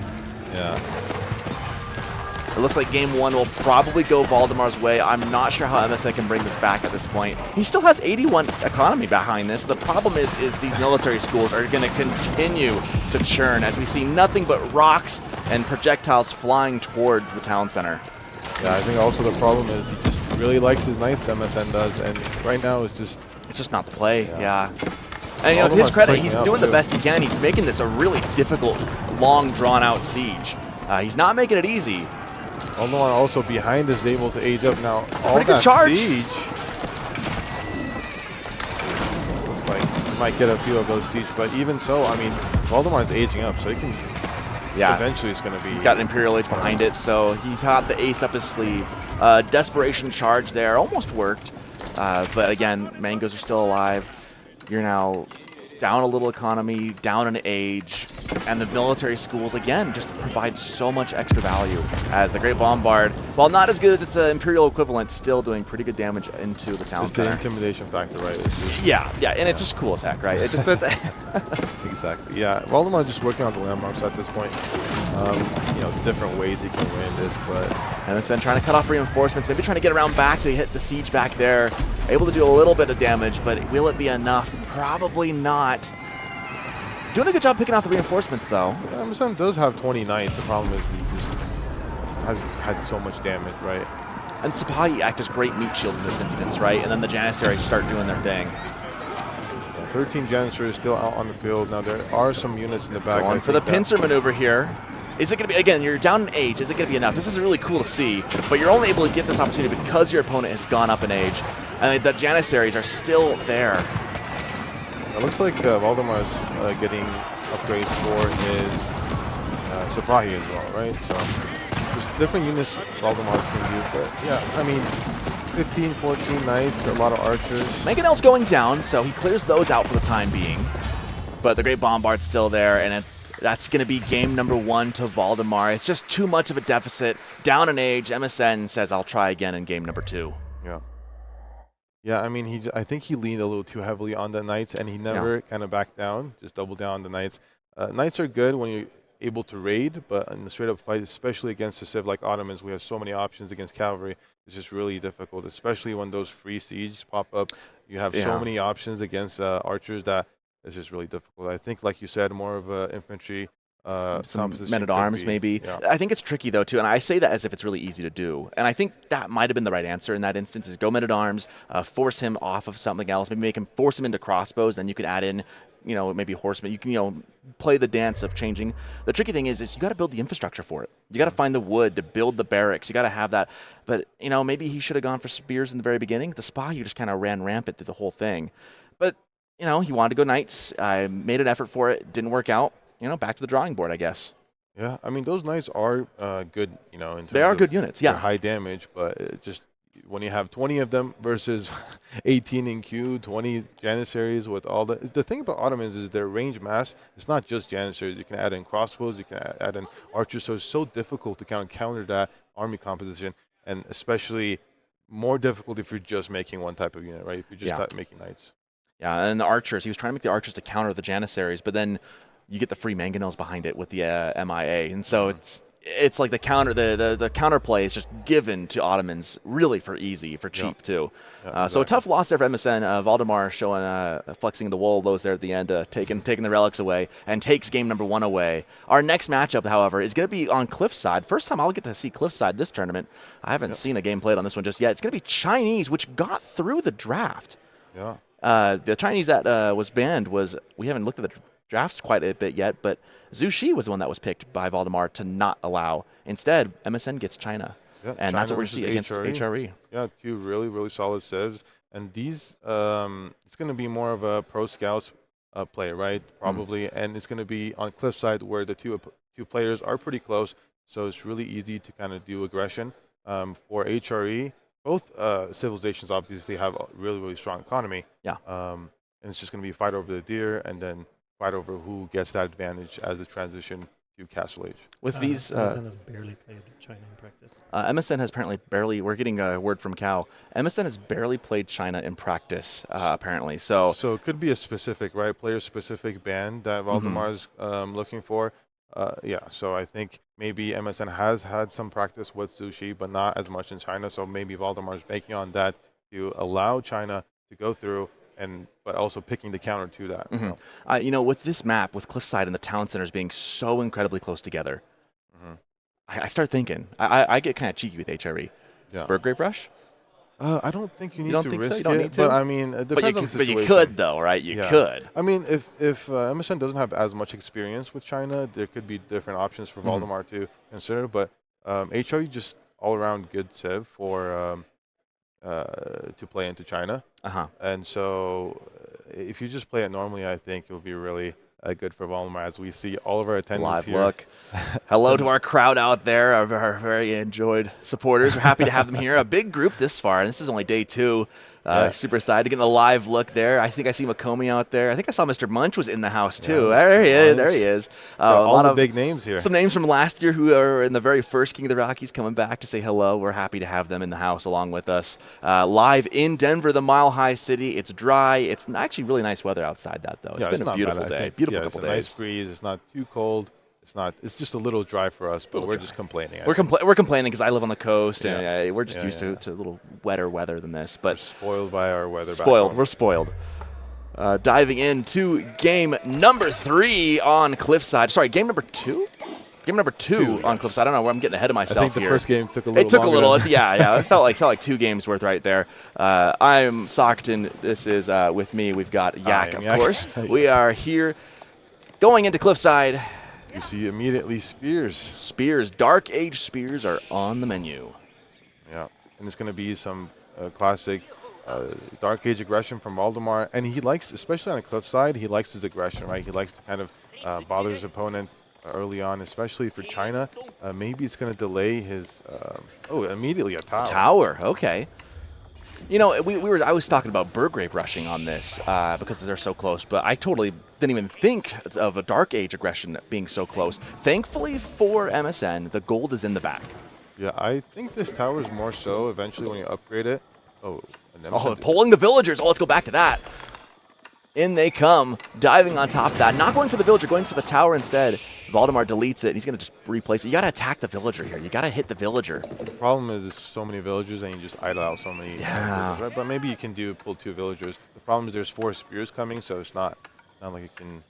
It looks like game 1 will probably go Valdemar's way. I'm not sure how MSN can bring this back at this point. He still has 81 economy behind this. The problem is these military schools are going to continue to churn as we see nothing but rocks and projectiles flying towards the town center. Yeah, I think also the problem is he just really likes his knights, MSN does, and right now it's just not the play, yeah. And to his credit, he's doing the best he can. He's making this a really difficult, long, drawn-out siege. He's not making it easy. Valdemar also behind is able to age up now. It's a pretty good charge. Siege. Looks like he might get a few of those siege, but even so, I mean, Valdemar is aging up, so he can. Yeah. Eventually, it's going to be. He's got an Imperial Age behind it, so he's got the ace up his sleeve. Desperation charge there, almost worked, but again, Mangoes are still alive. You're now down a little economy, down an age. And the military schools, again, just provide so much extra value, as the Great Bombard, while not as good as its Imperial equivalent, still doing pretty good damage into the town Just center. the intimidation factor, right? Yeah, and it's just cool as heck, right? It just Exactly. Yeah, Valdemar just working on the landmarks at this point. Different ways he can win this, but MSN trying to cut off reinforcements, maybe trying to get around back to hit the siege back there. Able to do a little bit of damage, but will it be enough? Probably not. Doing a good job picking off the reinforcements, though. Yeah, MSN does have 20 knights. The problem is he just has had so much damage, right? And Sipahi act as great meat shields in this instance, right? And then the Janissaries start doing their thing. 13 Janissaries still out on the field. Now, there are some units in the back. Going for the pincer maneuver here. Is it going to be, again, you're down in age. Is it going to be enough? This is really cool to see, but you're only able to get this opportunity because your opponent has gone up in age. And the Janissaries are still there. It looks like Valdemar's getting upgrades for his Sipahi as well, right? So there's different units Valdemar can use, but yeah, I mean, 15, 14 knights, a lot of archers. Mangonel's going down, so he clears those out for the time being. But the Great Bombard's still there, and that's going to be game number 1 to Valdemar. It's just too much of a deficit. Down in age, MSN says, I'll try again in game number 2. Yeah. Yeah, I mean, I think he leaned a little too heavily on the knights, and he never kind of backed down, just doubled down on the knights. Knights are good when you're able to raid, but in the straight-up fight, especially against a civ like Ottomans, we have so many options against cavalry. It's just really difficult, especially when those free siege pop up. You have so many options against archers that it's just really difficult. I think, like you said, more of an infantry some men-at-arms maybe. Yeah. I think it's tricky though too, and I say that as if it's really easy to do. And I think that might have been the right answer in that instance: is go men-at-arms, force him off of something else, maybe make him force him into crossbows. Then you could add in, maybe horsemen. You can, play the dance of changing. The tricky thing is you got to build the infrastructure for it. You got to find the wood to build the barracks. You got to have that. But maybe he should have gone for spears in the very beginning. The Spa, you just kind of ran rampant through the whole thing. But he wanted to go knights. I made an effort for it. Didn't work out. Back to the drawing board, I guess. Yeah, I mean, those knights are good, in terms they are of good units, yeah. High damage, but it just when you have 20 of them versus 18 in queue, 20 Janissaries with all the thing about Ottomans is their range mass. It's not just Janissaries. You can add in crossbows, you can add in archers, so it's so difficult to kind of counter that army composition, and especially more difficult if you're just making one type of unit, right? If you're just making knights. Yeah, and the archers, he was trying to make the archers to counter the Janissaries, but then you get the free mangonels behind it with the MIA, and so it's like the counterplay is just given to Ottomans really for cheap too. Yeah, exactly. So a tough loss there for MSN. Valdemar showing flexing the wolos there at the end, taking the relics away, and takes game number 1 away. Our next matchup, however, is going to be on Cliffside. First time I'll get to see Cliffside this tournament. I haven't seen a game played on this one just yet. It's going to be Chinese, which got through the draft. Yeah. The Chinese that was banned we haven't looked at the drafts quite a bit yet, but Zhu Shi was the one that was picked by Valdemar to not allow. Instead, MSN gets China, and China that's what we're seeing against HRE. Yeah, 2 really, really solid civs, and these it's going to be more of a pro scouts play, right? Probably, and it's going to be on Cliffside where the two players are pretty close, so it's really easy to kind of do aggression. For HRE, both civilizations obviously have a really, really strong economy. Yeah. And it's just going to be a fight over the deer, and then fight over who gets that advantage as the transition to Castle Age. With these, MSN has barely played China in practice. MSN has apparently barely. We're getting a word from Cal. MSN has barely played China in practice, apparently. So it could be a specific, right, player-specific ban that Valdemar's looking for. So I think maybe MSN has had some practice with Zhu Shi, but not as much in China. So maybe Valdemar's banking on that to allow China to go through, but also picking the counter to that. With this map, with Cliffside and the town centers being so incredibly close together, I start thinking. I get kind of cheeky with HRE. Yeah. Burgrave Rush? I don't think you need to risk so? You don't need to? But I mean, it depends on the situation. But you could, though, right? You could. I mean, if MSN doesn't have as much experience with China, there could be different options for Valdemar to consider. But HRE just all-around good civ for to play into China. And so if you just play it normally, I think it will be really good for Valdemar as we see all of our attendance Live here. look. Hello to our crowd out there, our very enjoyed supporters. We're happy to have them here. A big group this far, and this is only day 2. Super excited to get a live look there. I think I see Makomi out there. I think I saw Mr. Munch was in the house too. There he is. There he is. All the big names here. Some names from last year who are in the very first King of the Rockies coming back to say hello. We're happy to have them in the house along with us. Live in Denver, the Mile High City. It's dry. It's actually really nice weather outside that though. It's been a beautiful day. Beautiful couple days. Nice breeze. It's not too cold. It's just a little dry for us, but we're just complaining. We're complaining because I live on the coast, and we're just used to a little wetter weather than this. But we're spoiled by our weather. We're spoiled. Diving into game number 3 on Cliffside. Sorry, game number 2? Game number 2 on Cliffside. I don't know where I'm getting ahead of myself here. I think the first game took a little It took longer a little. Yeah. It felt like 2 games worth right there. I'm Sockton. This is with me. We've got Yak, of course. We are here going into Cliffside. You see immediately Spears. Dark Age Spears are on the menu. Yeah, and it's going to be some classic Dark Age aggression from Valdemar. And he likes, especially on the Cliffside, he likes his aggression, right? He likes to kind of bother his opponent early on, especially for China. Maybe it's going to delay his... immediately a tower. Tower, okay. You know, I was talking about Burgrave rushing on this because they're so close, but I totally didn't even think of a Dark Age aggression being so close. Thankfully for MSN, the gold is in the back. Yeah, I think this tower is more so eventually when you upgrade it. Pulling the villagers. Let's go back to that. In they come, diving on top of that. Not going for the villager, going for the tower instead. Valdemar deletes it. He's going to just replace it. You got to attack the villager here. You got to hit the villager. The problem is there's so many villagers and you just idle out so many villagers, right? But maybe you can pull 2 villagers. The problem is there's 4 spears coming, so it's not like you can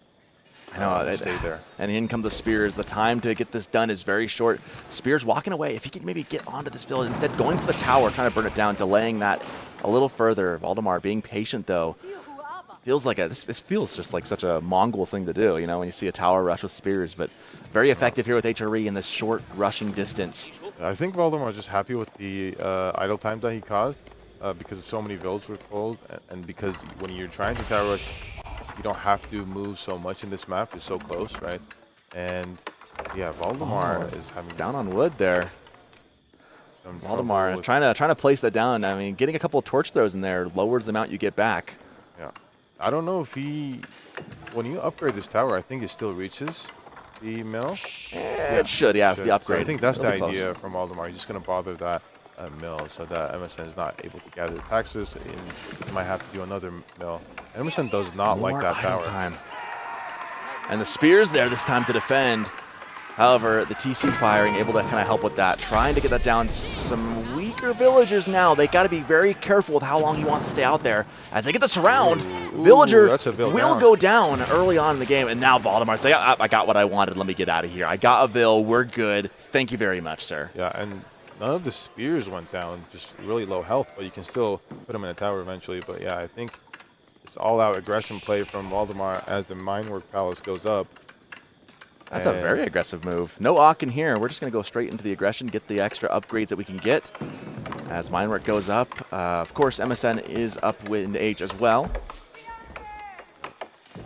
stay there. And in come the spears. The time to get this done is very short. Spears walking away. If he could maybe get onto this village, instead going for the tower, trying to burn it down, delaying that a little further. Valdemar being patient, though. Feels like this feels just like such a Mongol thing to do, you know, when you see a tower rush with spears, but very effective here with HRE in this short rushing distance. I think Valdemar is just happy with the idle time that he caused because so many villages were pulled, and because when you're trying to tower rush, you don't have to move so much in this map. It's so close, right? And yeah, Valdemar is having down on wood there. Valdemar trying to place that down. I mean, getting a couple of torch throws in there lowers the amount you get back. Yeah. I don't know if when you upgrade this tower, I think it still reaches the mill. It should, if you upgrade. So I think that's the idea from Valdemar. You're just going to bother that mill so that MSN is not able to gather the taxes, and you might have to do another mill. MSN does not like that tower. Time. And the spears there this time to defend. However, the TC firing able to kind of help with that, trying to get that down. Some weaker villagers now. They got to be very careful with how long he wants to stay out there. As they get the surround, villager will go down early on in the game. And now Valdemar say, I got what I wanted. Let me get out of here. I got a vill. We're good. Thank you very much, sir. Yeah, and none of the spears went down. Just really low health, but you can still put them in a tower eventually. But yeah, I think it's all-out aggression play from Valdemar as the Minework Palace goes up. That's a very aggressive move. No Ock in here. We're just going to go straight into the aggression, get the extra upgrades that we can get. As Minework goes up, of course, MSN is up in age as well.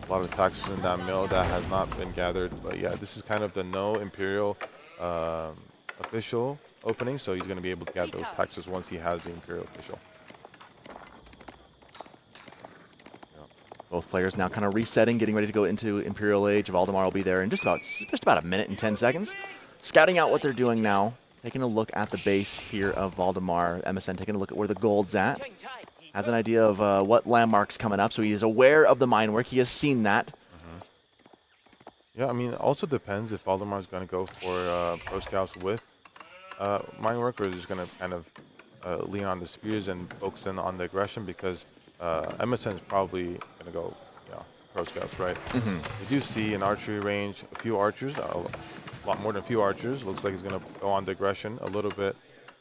A lot of taxes in that mill that has not been gathered. But yeah, this is kind of the no Imperial official opening, so he's going to be able to gather those taxes once he has the Imperial official. Both players now kind of resetting, getting ready to go into Imperial Age. Valdemar will be there in just about a minute and 10 seconds. Scouting out what they're doing now. Taking a look at the base here of Valdemar. MSN taking a look at where the gold's at. Has an idea of what landmark's coming up, so he is aware of the Minework. He has seen that. Yeah, I mean, it also depends if Valdemar's going to go for Pro Scouts with Minework, or is just going to kind of lean on the spears and focus in on the aggression, because MSN is probably going to go, Pro Scouts, right? We do see in archery range a few archers, a lot more than a few archers. Looks like he's going to go on the aggression a little bit.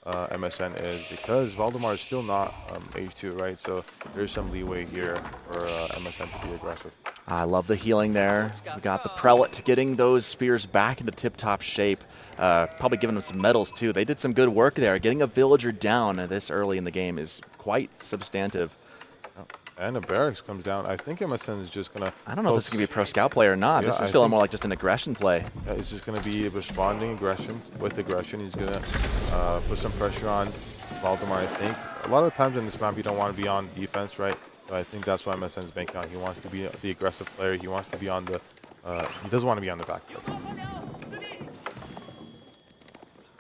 MSN is, because Valdemar is still not age 2, right? So there's some leeway here for MSN to be aggressive. I love the healing there. We got the Prelate getting those spears back into tip-top shape. Probably giving them some medals, too. They did some good work there. Getting a villager down this early in the game is quite substantive. And a barracks comes down. I think MSN is just going to... I don't know if this is going to be a pro scout play or not. Yeah, this is feeling more like just an aggression play. Yeah, it's just going to be responding aggression with aggression. He's going to put some pressure on Valdemar, I think. A lot of times in this map, you don't want to be on defense, right? So I think that's what MSN is banking on. He wants to be the aggressive player. He wants to be on the... he doesn't want to be on the back foot.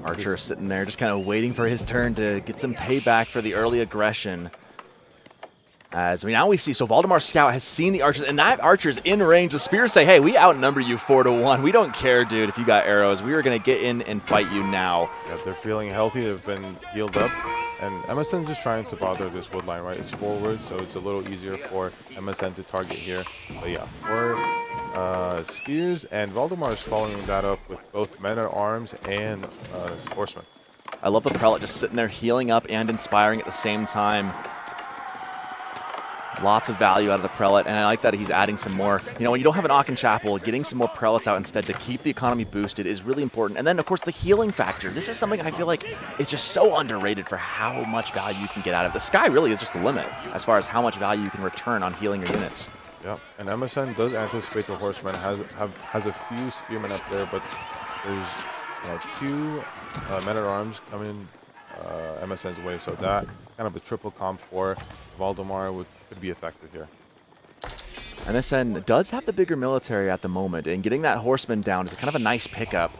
Archer sitting there just kind of waiting for his turn to get some payback for the early aggression. As now we see, so Valdemar's scout has seen the archers, and that archer's in range. The spears say, hey, we outnumber you 4-1. We don't care, dude, if you got arrows. We are going to get in and fight you now. Yeah, they're feeling healthy. They've been healed up. And MSN's just trying to bother this wood line, right? It's forward, so it's a little easier for MSN to target here. But yeah, 4 spears, and Valdemar is following that up with both men-at-arms and horsemen. I love the prelate just sitting there healing up and inspiring at the same time. Lots of value out of the prelate, and I like that he's adding some more. You know, when you don't have an Aachen Chapel, getting some more prelates out instead to keep the economy boosted is really important. And then, of course, the healing factor. This is something I feel like is just so underrated for how much value you can get out of it. The sky really is just the limit as far as how much value you can return on healing your units. Yeah, and MSN does anticipate the horseman, has a few spearmen up there, but there's 2 men-at-arms coming MSN's way, so that kind of a triple comp for Valdemar could be effective here. MSN does have the bigger military at the moment, and getting that horseman down is kind of a nice pickup.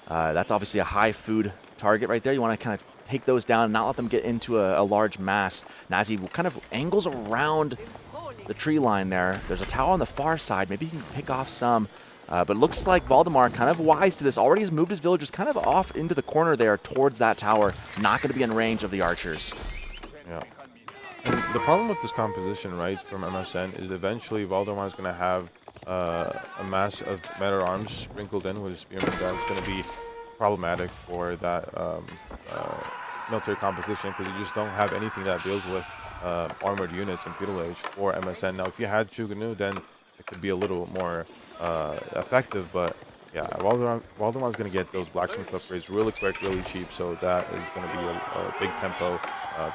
That's obviously a high food target right there. You want to kind of take those down and not let them get into a large mass. And as he kind of angles around the tree line there, there's a tower on the far side. Maybe he can pick off some. But it looks like Valdemar, kind of wise to this, already has moved his villagers kind of off into the corner there towards that tower. Not going to be in range of the archers. Yeah. And the problem with this composition, right, from MSN is eventually Valdemar is going to have a mass of men-at-arms sprinkled in with his spearmen. That's going to be problematic for that military composition because you just don't have anything that deals with armored units in feudal age for MSN. Now, if you had Chuganu, then it could be a little more effective, but yeah, Valdemar's going to get those blacksmith upgrades really quick, really cheap, so that is going to be a big tempo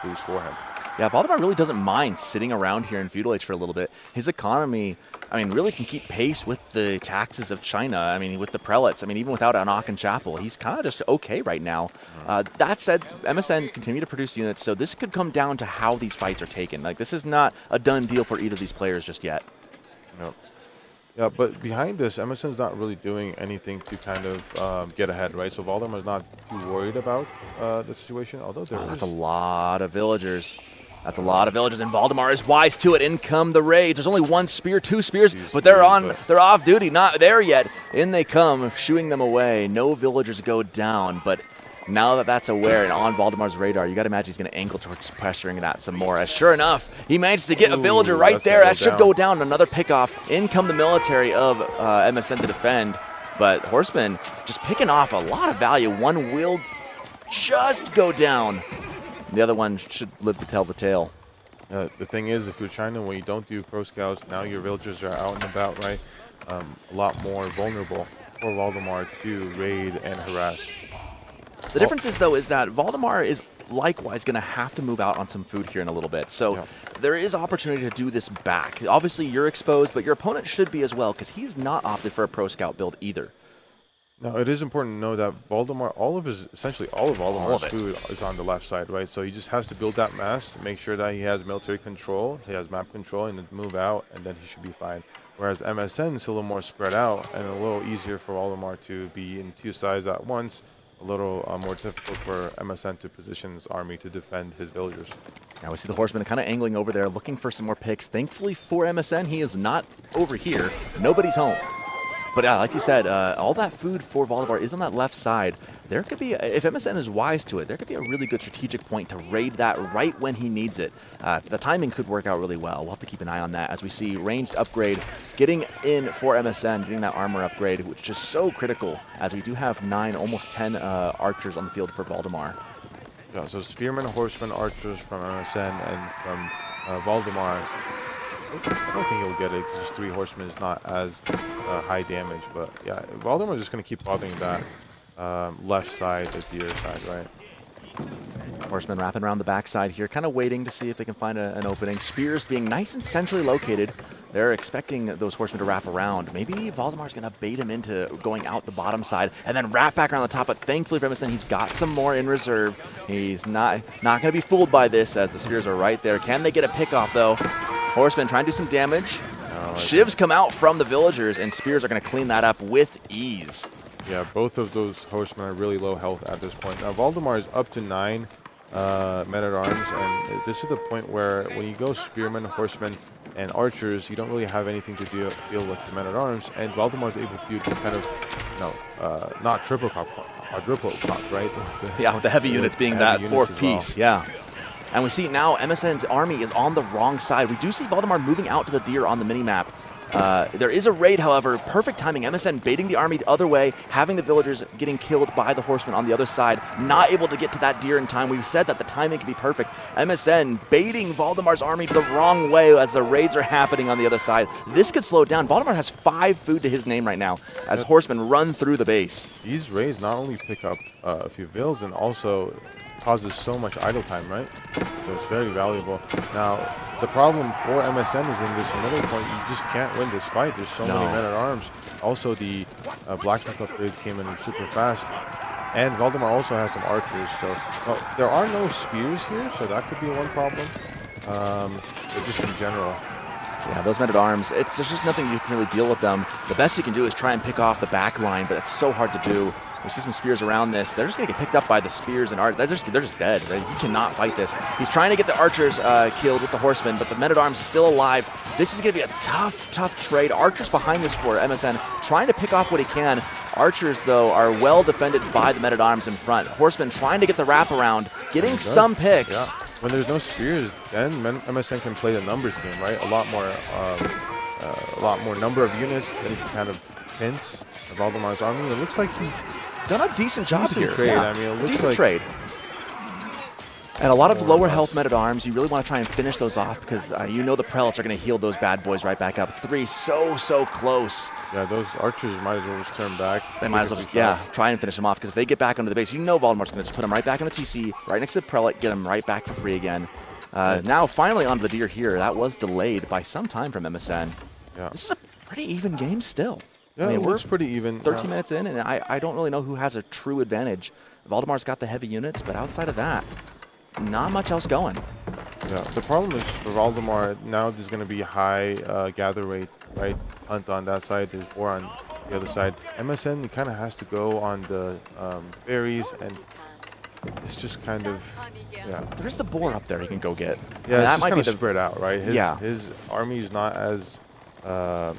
boost for him. Yeah, Valdemar really doesn't mind sitting around here in feudal age for a little bit. His economy, I mean, really can keep pace with the taxes of China. I mean, with the prelates. I mean, even without an Aachen Chapel, he's kind of just okay right now. That said, MSN continue to produce units, so this could come down to how these fights are taken. Like, this is not a done deal for either of these players just yet. No. Yeah, but behind this, Emerson's not really doing anything to kind of get ahead, right? So Valdemar's not too worried about the situation, although that's a lot of villagers. That's a lot of villagers, and Valdemar is wise to it. In come the raids. There's only 1 spear, 2 spears, but they're off duty, not there yet. In they come, shooing them away. No villagers go down, but now that that's aware and on Valdemar's radar, you got to imagine he's going to angle towards pressuring that some more. As sure enough, he managed to get a villager right there. That should go down. Another pickoff. In come the military of MSN to defend, but Horseman just picking off a lot of value. One will just go down. The other one should live to tell the tale. The thing is, if you're China, when you don't do pro scouts, now your villagers are out and about, right? A lot more vulnerable for Valdemar to raid and harass. The difference is, though, is that Valdemar is likewise going to have to move out on some food here in a little bit. So there is opportunity to do this back. Obviously, you're exposed, but your opponent should be as well, because he's not opted for a pro scout build either. Now, it is important to know that Valdemar, essentially all of Valdemar's food is on the left side, right? So he just has to build that mass, make sure that he has military control, he has map control, and then move out, and then he should be fine. Whereas MSN is a little more spread out and a little easier for Valdemar to be in 2 sides at once, a little more difficult for MSN to position his army to defend his villagers. Now we see the horseman kind of angling over there, looking for some more picks. Thankfully for MSN, he is not over here. Nobody's home. But like you said, all that food for Valdemar is on that left side. There could be, if MSN is wise to it, there could be a really good strategic point to raid that right when he needs it. The timing could work out really well. We'll have to keep an eye on that as we see ranged upgrade getting in for MSN, getting that armor upgrade, which is so critical as we do have 9, almost 10 archers on the field for Valdemar. Yeah, so spearmen, horsemen, archers from MSN and from Valdemar. I don't think he'll get it because just 3 horsemen is not as high damage. But yeah, Valdemar's just going to keep bothering that left side, the deer side, right? Horsemen wrapping around the backside here, kind of waiting to see if they can find an opening. Spears being nice and centrally located. They're expecting those horsemen to wrap around. Maybe Valdemar's going to bait him into going out the bottom side and then wrap back around the top. But thankfully for Msn, he's got some more in reserve. He's not going to be fooled by this as the spears are right there. Can they get a pick off, though? Horsemen trying to do some damage. Shivs come out from the villagers, and spears are going to clean that up with ease. Yeah, both of those horsemen are really low health at this point. Now, Valdemar is up to 9 men-at-arms, and this is the point where when you go spearmen, horsemen, and archers, you don't really have anything to deal with the men-at-arms, and Valdemar is able to do this kind of, not triple cop, quadruple cop, right? With the heavy units being that fourth piece, yeah. And we see now Msn's army is on the wrong side. We do see Valdemar moving out to the deer on the minimap. There is a raid, however. Perfect timing. Msn baiting the army the other way, having the villagers getting killed by the horsemen on the other side. Not able to get to that deer in time. We've said that the timing can be perfect. Msn baiting Valdemar's army the wrong way as the raids are happening on the other side. This could slow it down. Valdemar has 5 food to his name right now as horsemen run through the base. These raids not only pick up a few vills and also causes so much idle time, right? So it's very valuable. Now, the problem for Msn is in this middle point, you just can't win this fight. There's so many men-at-arms. Also, the blacksmith upgrades came in super fast. And Valdemar also has some archers. So, there are no spears here, so that could be one problem. But just in general. Yeah, those men-at-arms, there's just nothing you can really deal with them. The best you can do is try and pick off the back line, but it's so hard to do. We see some spears around this. They're just going to get picked up by the spears and archers. They're just dead. He cannot fight this. He's trying to get the archers killed with the horsemen, but the men-at-arms still alive. This is going to be a tough trade. Archers behind this for Msn, trying to pick off what he can. Archers, though, are well defended by the men-at-arms in front. Horsemen trying to get the wraparound, getting some picks. Yeah. When there's no spears, then Msn can play the numbers game, right? A lot more number of units that he can kind of pinch Valdemar's army. It looks like he's done a decent job here. Trade. Yeah. I mean, it looks decent like trade. And a lot of lower health men-at-arms, you really want to try and finish those off because you know the prelates are going to heal those bad boys right back up. 3 so close. Yeah, those archers might as well just turn back. They might as well just, try and finish them off because if they get back onto the base, you know Valdemar's going to just put them right back on the TC, right next to the prelate, get them right back for free again. Now, finally onto the deer here. That was delayed by some time from Msn. Yeah. This is a pretty even game still. Yeah, it looks pretty even. 13 minutes in, and I don't really know who has a true advantage. Valdemar's got the heavy units, but outside of that, not much else going. Yeah, the problem is for Valdemar, now there's going to be high gather rate, right? Hunt on that side, there's boar on the other side. Msn kind of has to go on the berries, and it's just kind of, There's the boar up there he can go get. Yeah, that it's might kind be of spread out, right? His army is not as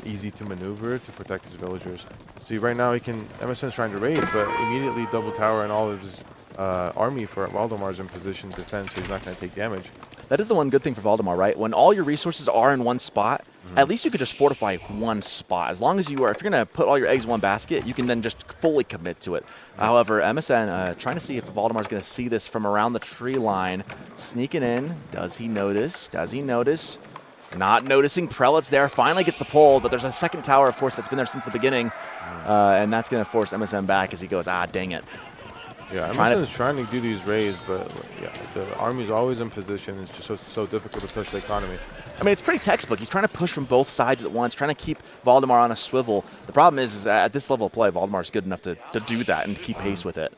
easy to maneuver to protect his villagers. See, right now Msn's trying to raid, but immediately double tower and all of his army for Valdemar's in position to defend, so he's not going to take damage. That is the one good thing for Valdemar, right? When all your resources are in one spot, at least you could just fortify one spot. As long as if you're going to put all your eggs in one basket, you can then just fully commit to it. However, Msn trying to see if Valdemar's going to see this from around the tree line. Sneaking in. Does he notice? Not noticing. Prelates there. Finally gets the pull, but there's a second tower, of course, that's been there since the beginning. And that's going to force Msn back as he goes, dang it. Yeah, Msn is trying to do these raids, but the army's always in position. It's just so difficult to push the economy. I mean, it's pretty textbook. He's trying to push from both sides at once, trying to keep Valdemar on a swivel. The problem is at this level of play, Valdemar's good enough to do that and keep pace with it.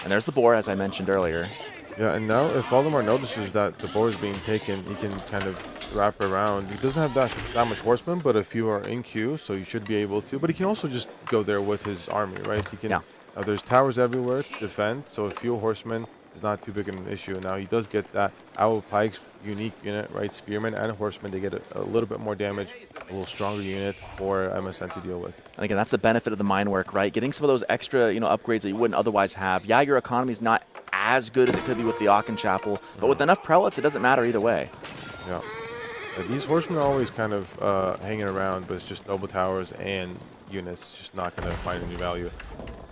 And there's the boar, as I mentioned earlier. Yeah, and now if Valdemar notices that the boar is being taken, he can kind of wrap around. He doesn't have that much horsemen, but a few are in queue, so you should be able to. But he can also just go there with his army, right? He can. There's towers everywhere to defend, so a few horsemen is not too big of an issue. Now, he does get that Owl Pike's unique unit, right? Spearmen and horsemen, they get a little bit more damage, a little stronger unit for Msn to deal with. And again, that's the benefit of the mine work, right? Getting some of those extra, upgrades that you wouldn't otherwise have. Yeah, your economy's not as good as it could be with the Aachen Chapel, but with enough prelates, it doesn't matter either way. Yeah. These horsemen are always kind of hanging around, but it's just noble towers and units, just not going to find any value.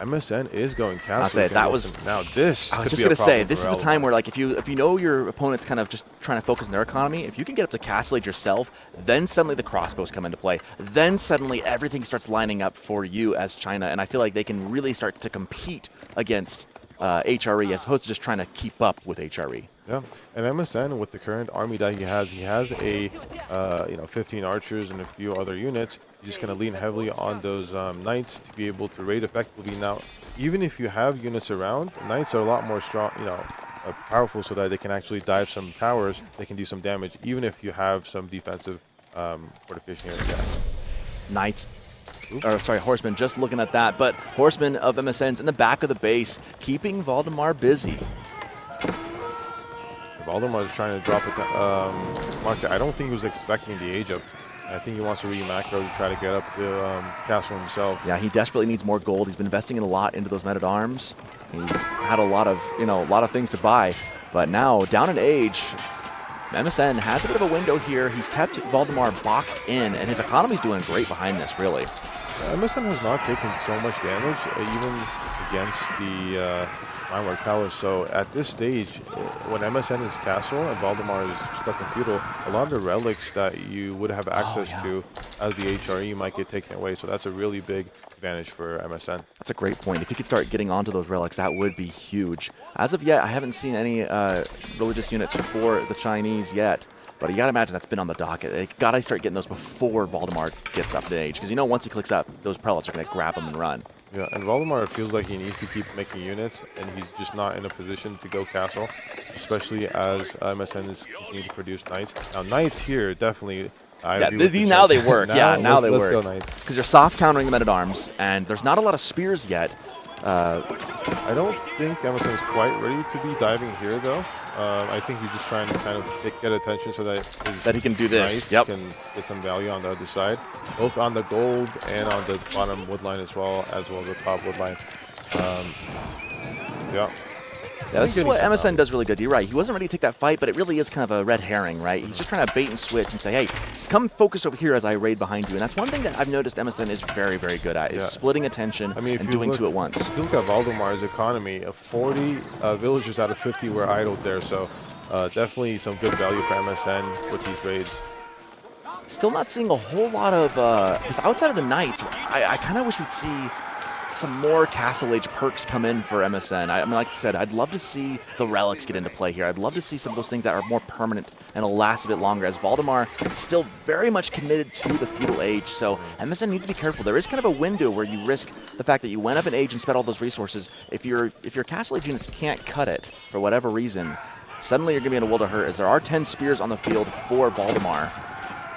Msn is going castle. I'll say that was now. This I was just gonna say this is the time where if you know your opponent's kind of just trying to focus on their economy, if you can get up to castle age yourself, then suddenly the crossbows come into play. Then suddenly everything starts lining up for you as China, and I feel like they can really start to compete against HRE as opposed to just trying to keep up with HRE. Yeah, and MSN with the current army that he has a 15 archers and a few other units. He's just going to lean heavily on those knights to be able to raid effectively. Now, even if you have units around, knights are a lot more strong, powerful, so that they can actually dive some towers. They can do some damage, even if you have some defensive fortification here. Yeah. Knights. Or sorry, Horsemen, just looking at that. But Horsemen of MSN's in the back of the base, keeping Valdemar busy. Valdemar is trying to drop it market. I don't think he was expecting the age up. I think he wants to re-macro to try to get up the castle himself. Yeah, he desperately needs more gold. He's been investing a lot into those men-at-arms. He's had a lot of things to buy. But now, down in age, MSN has a bit of a window here. He's kept Valdemar boxed in, and his economy's doing great behind this, really. MSN has not taken so much damage, even against the Minework Palace. So at this stage, when MSN is castle and Valdemar is stuck in feudal, a lot of the relics that you would have access to as the HRE might get taken away. So that's a really big advantage for MSN. That's a great point. If he could start getting onto those relics, that would be huge. As of yet, I haven't seen any religious units for the Chinese yet. But you got to imagine that's been on the docket. They got to start getting those before Valdemar gets up in age. Because once he clicks up, those prelates are going to grab him and run. Yeah, and Valdemar feels like he needs to keep making units, and he's just not in a position to go castle, especially as MSN is continuing to produce knights. Now, knights here, definitely... now they work. Now they work. Let's go knights. Because you're soft countering the men-at-arms, and there's not a lot of spears yet. I don't think Emerson is quite ready to be diving here, though. I think he's just trying to kind of get attention so that he can do this. Can get some value on the other side, both on the gold and on the bottom wood line as well as the top wood line. Yeah, this is what MSN does really good. You're right. He wasn't ready to take that fight, but it really is kind of a red herring, right? He's just trying to bait and switch and say, hey, come focus over here as I raid behind you. And that's one thing that I've noticed MSN is very, very good at, is splitting attention and doing two at once. If you look at Valdemar's economy, 40 villagers out of 50 were idled there, so definitely some good value for MSN with these raids. Still not seeing a whole lot of, because outside of the Knights, I kind of wish we'd see some more Castle Age perks come in for MSN. I mean, like you said, I'd love to see the relics get into play here. I'd love to see some of those things that are more permanent and will last a bit longer, as Valdemar is still very much committed to the feudal age. So MSN needs to be careful. There is kind of a window where you risk the fact that you went up in age and spent all those resources. If your Castle Age units can't cut it for whatever reason, suddenly you're going to be in a world of hurt, as there are 10 spears on the field for Valdemar.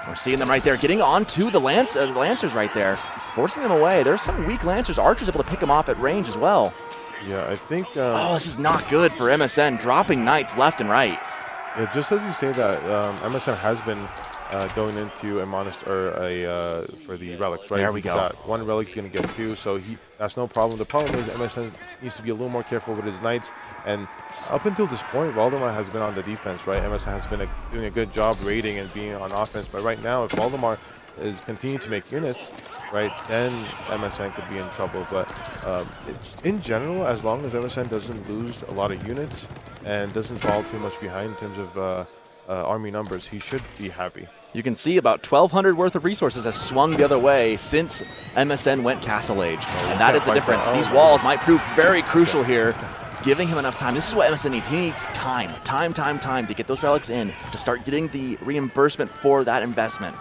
We're seeing them right there, getting onto the Lancers right there, forcing them away. There's some weak Lancers. Archer's able to pick them off at range as well. Yeah, I think... oh, this is not good for MSN, dropping Knights left and right. Yeah, just as you say that, MSN has been going into a monastery for the relics, right? There we go. Got one relic's going to get two, so that's no problem. The problem is MSN needs to be a little more careful with his Knights, and up until this point, Valdemar has been on the defense, right? MSN has been doing a good job raiding and being on offense, but right now, if Valdemar is continuing to make units, right, then MSN could be in trouble. But in general, as long as MSN doesn't lose a lot of units and doesn't fall too much behind in terms of army numbers, he should be happy. You can see about 1,200 worth of resources has swung the other way since MSN went Castle Age, and that is the difference. These walls might prove very crucial here, giving him enough time. This is what MSN needs. He needs time to get those relics in, to start getting the reimbursement for that investment.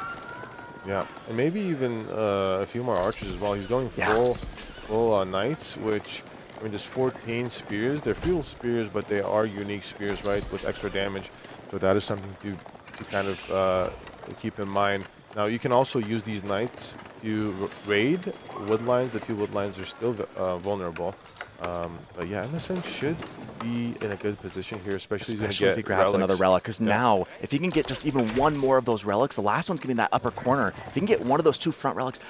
Yeah, and maybe even a few more archers as well. He's going full Knights, which, I mean, there's 14 spears. They're feudal spears, but they are unique spears, right, with extra damage. So that is something to kind of keep in mind. Now, you can also use these Knights to raid woodlines. The two woodlines are still vulnerable. But yeah, MSN should be in a good position here, especially if he grabs another relic. Because now, if he can get just even one more of those relics, the last one's going to be in that upper corner. If he can get one of those two front relics,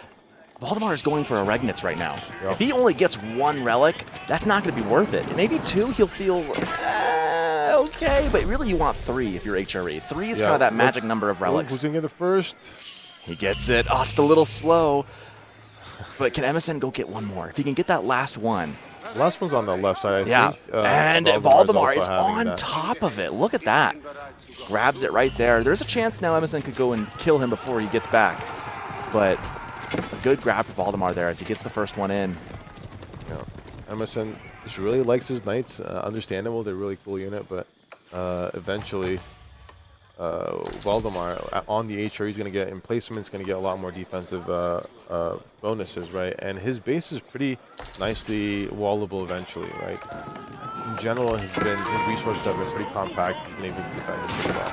Valdemar is going for a Regnitz right now. Yep. If he only gets one relic, that's not going to be worth it. Maybe two, he'll feel okay, but really you want three if you're HRE. Three is kind of that magic number of relics. Who's going to get it first? He gets it. Oh, it's a little slow. But can MSN go get one more? If he can get that last one. The last one's on the left side, I think. And Valdemar is on top of it. Look at that. Grabs it right there. There's a chance now MSN could go and kill him before he gets back. But a good grab for Valdemar there as he gets the first one in. Yeah. MSN just really likes his knights. Understandable, they're a really cool unit, but eventually Valdemar on the HR, he's going to get in placements, going to get a lot more defensive bonuses, right? And his base is pretty nicely wallable eventually, right? In general, his resources have been pretty compact. He's been able to defend it pretty well.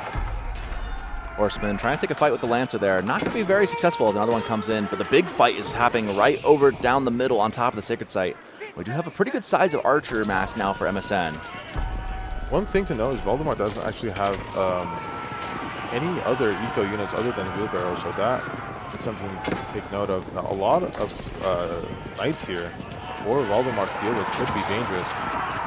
Horseman trying to take a fight with the Lancer there. Not going to be very successful as another one comes in, but the big fight is happening right over down the middle on top of the Sacred Site. We do have a pretty good size of archer mass now for MSN. One thing to note is Valdemar doesn't actually have any other eco units other than wheelbarrows, so that is something to take note of. Now, a lot of knights here for Valdemar to deal with could be dangerous.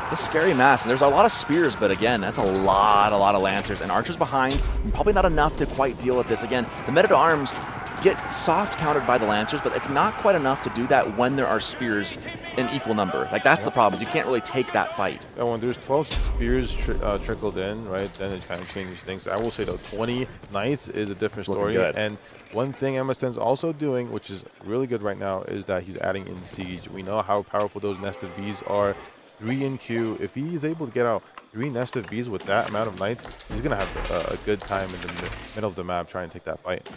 It's a scary mass, and there's a lot of spears, but again, that's a lot of lancers. And archers behind, probably not enough to quite deal with this. Again, the men-at-arms get soft countered by the lancers, but it's not quite enough to do that when there are spears in equal number. Like, that's the problem, is you can't really take that fight. And when there's 12 spears trickled in, right, then it kind of changes things. I will say, though, 20 knights is a different story. Good. And one thing MSN's also doing, which is really good right now, is that he's adding in siege. We know how powerful those nested bees are. 3 in queue. If he's able to get out 3 nested bees with that amount of knights, he's going to have a good time in the middle of the map trying to take that fight.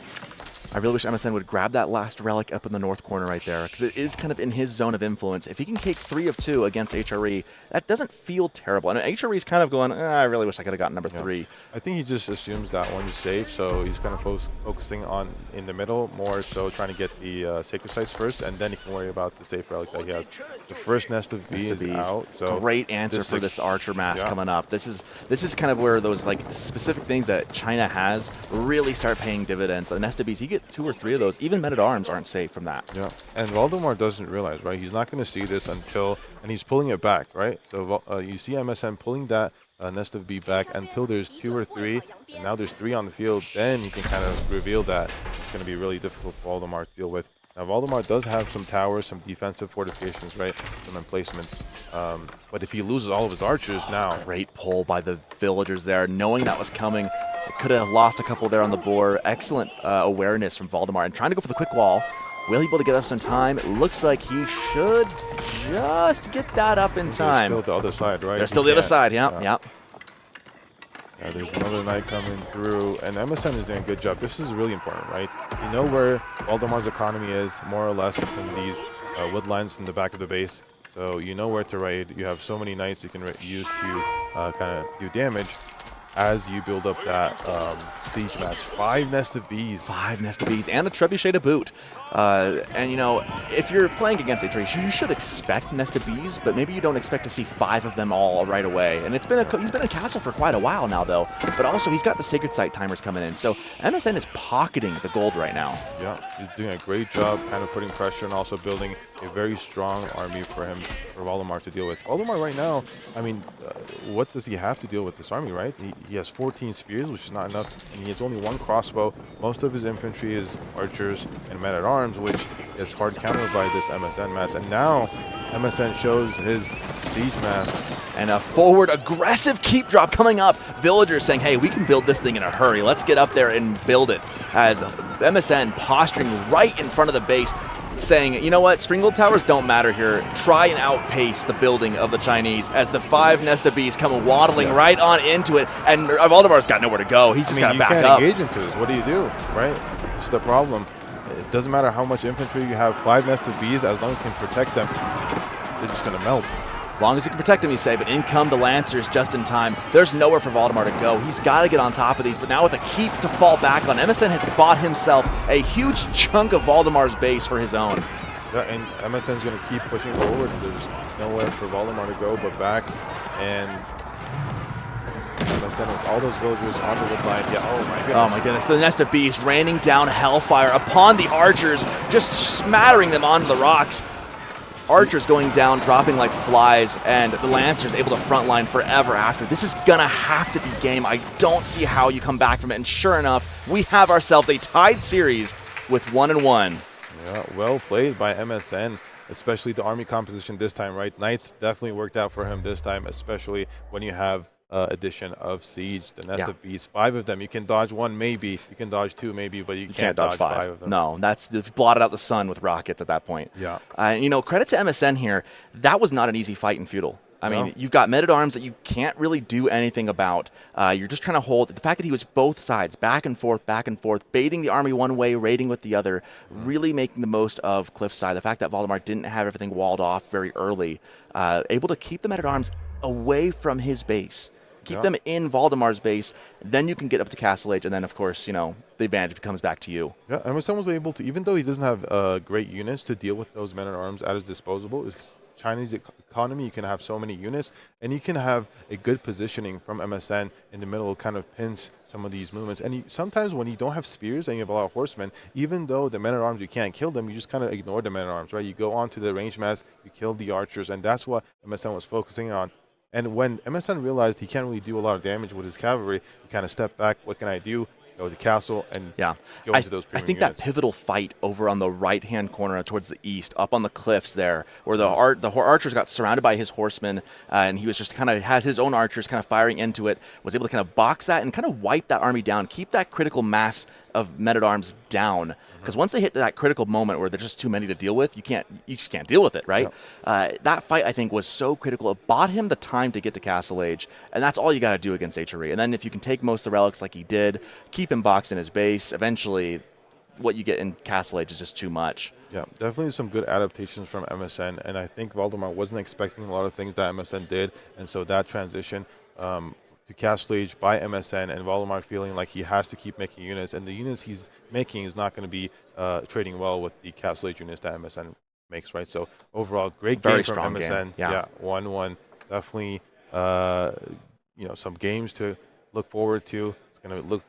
I really wish MSN would grab that last relic up in the north corner right there, because it is kind of in his zone of influence. If he can take 3 of 2 against HRE, that doesn't feel terrible. And HRE is kind of going, I really wish I could have gotten number 3. I think he just assumes that one is safe, so he's kind of focusing on in the middle, more so trying to get the sacred sites first, and then he can worry about the safe relic that he has. The first nest of bees is out. So great answer for this archer mass coming up. This is kind of where those like specific things that China has really start paying dividends. The nest of bees, you get 2 or 3 of those. Even men-at-arms aren't safe from that. Yeah, and Valdemar doesn't realize, right? He's not going to see this until, and he's pulling it back, right? So you see MSN pulling that nest of bee back until there's 2 or 3, and now there's 3 on the field. Then he can kind of reveal that it's going to be really difficult for Valdemar to deal with. Now, Valdemar does have some towers, some defensive fortifications, right? Some emplacements. But if he loses all of his archers now... Great pull by the villagers there, knowing that was coming. Could have lost a couple there on the board. Excellent awareness from Valdemar. And trying to go for the quick wall. Will he be able to get up some time? It looks like he should just get that up in time. There's still the other side, right? There's still the other side, yeah. Yeah, there's another knight coming through, and MSN is doing a good job. This is really important, right? You know where Valdemar's economy is, more or less. It's in these wood lines in the back of the base. So you know where to raid. You have so many knights you can use to kind of do damage as you build up that siege match. 5 nested bees. 5 nested bees and a trebuchet to boot. And, you know, if you're playing against HRE, you should expect nested bees, but maybe you don't expect to see 5 of them all right away. And he's been in castle for quite a while now, though. But also, he's got the sacred site timers coming in. So MSN is pocketing the gold right now. Yeah, he's doing a great job kind of putting pressure and also building a very strong army for Valdemar to deal with. Valdemar right now, I mean, what does he have to deal with this army, right? He has 14 spears, which is not enough, and he has only 1 crossbow. Most of his infantry is archers and men-at-arms, which is hard countered by this MSN mass. And now MSN shows his siege mass. And a forward aggressive keep drop coming up. Villagers saying, hey, we can build this thing in a hurry. Let's get up there and build it. As MSN posturing right in front of the base, saying, you know what, Springgold Towers don't matter here. Try and outpace the building of the Chinese as the 5 nested bees come waddling right on into it. And Valdemar's got nowhere to go. He's just got to back up. You can't engage into this. What do you do, right? It's the problem. It doesn't matter how much infantry you have. 5 nested bees, as long as you can protect them, they're just going to melt. As long as you can protect him, you say, but in come the Lancers just in time. There's nowhere for Valdemar to go. He's got to get on top of these, but now with a keep to fall back on, MSN has bought himself a huge chunk of Valdemar's base for his own. Yeah, and MSN's going to keep pushing forward. There's nowhere for Valdemar to go but back, and MSN with all those villagers on the wood line. Yeah, oh my goodness. Oh my goodness, the nest of bees raining down hellfire upon the archers, just smattering them onto the rocks. Archers going down, dropping like flies, and the Lancers able to frontline forever after. This is gonna have to be game. I don't see how you come back from it, and sure enough, we have ourselves a tied series with 1-1. Yeah, well played by MSN, especially the army composition this time, right? Knights definitely worked out for him this time, especially when you have edition of Siege, the Nest of Beasts. 5 of them. You can dodge 1 maybe, you can dodge 2 maybe, but you can't dodge 5 of them. No, they've blotted out the sun with rockets at that point. Yeah. Credit to MSN here. That was not an easy fight in Feudal. I mean, you've got men-at-arms that you can't really do anything about. You're just trying to hold. The fact that he was both sides, back and forth, baiting the army one way, raiding with the other, really making the most of Cliffside. The fact that Valdemar didn't have everything walled off very early, able to keep the men-at-arms away from his base. Keep them in Valdemar's base, then you can get up to Castle Age, and then, of course, the advantage comes back to you. Yeah, MSN was able to, even though he doesn't have great units to deal with those men-at-arms at his disposal, Chinese economy, you can have so many units, and you can have a good positioning from MSN in the middle, kind of pins some of these movements. And sometimes when you don't have spears and you have a lot of horsemen, even though the men-at-arms, you can't kill them, you just kind of ignore the men-at-arms, right? You go on to the ranged mass, you kill the archers, and that's what MSN was focusing on. And when MSN realized he can't really do a lot of damage with his cavalry, he kind of stepped back. What can I do? Go to the castle and go into those premium units. That pivotal fight over on the right-hand corner towards the east, up on the cliffs there, where the archers got surrounded by his horsemen, and he was just kind of has his own archers kind of firing into it, was able to kind of box that and kind of wipe that army down, keep that critical mass of men-at-arms down. Because once they hit that critical moment where there's just too many to deal with, you just can't deal with it, right? Yep. That fight, I think, was so critical. It bought him the time to get to Castle Age, and that's all you got to do against HRE. And then if you can take most of the relics like he did, keep him boxed in his base, eventually what you get in Castle Age is just too much. Yeah, definitely some good adaptations from MSN, and I think Valdemar wasn't expecting a lot of things that MSN did, and so that transition to Castle Age by MSN, and Valdemar feeling like he has to keep making units, and the units he's making is not going to be trading well with the Castle Age units that MSN makes, right? So overall, great Very game from strong MSN. Game. Yeah, 1-1. Definitely, some games to look forward to.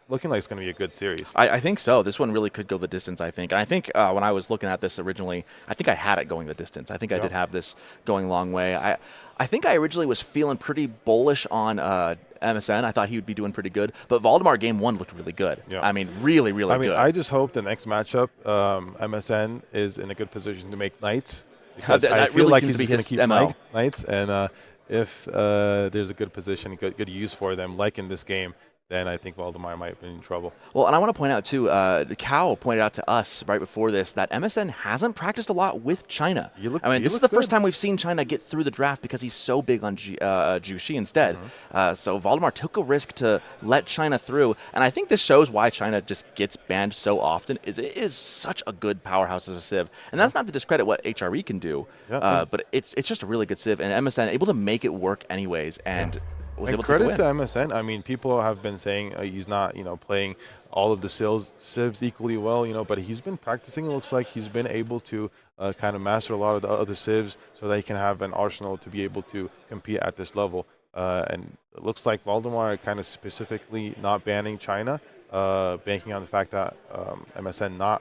Looking like it's going to be a good series. I think so. This one really could go the distance, I think. And I think when I was looking at this originally, I think I had it going the distance. I think I did have this going a long way. I think I originally was feeling pretty bullish on MSN. I thought he would be doing pretty good. But Valdemar game 1 looked really good. Yeah. I mean, really, really good. I just hope the next matchup, MSN is in a good position to make knights. Because I feel really like seems he's to be going to his keep MO. knights. And if there's a good position, good use for them, like in this game, then I think Valdemar might be in trouble. Well, and I want to point out, too, the Cow pointed out to us right before this that MSN hasn't practiced a lot with China. This is the first time we've seen China get through the draft because he's so big on Jushi instead. So Valdemar took a risk to let China through, and I think this shows why China just gets banned so often. It is such a good powerhouse of a Civ, and that's not to discredit what HRE can do, but it's just a really good Civ, and MSN able to make it work anyways, and was able credit to MSN. I mean, people have been saying he's not, playing all of the civs equally well, but he's been practicing. It looks like he's been able to kind of master a lot of the other civs so that he can have an arsenal to be able to compete at this level. And it looks like Valdemar kind of specifically not banning China, banking on the fact that MSN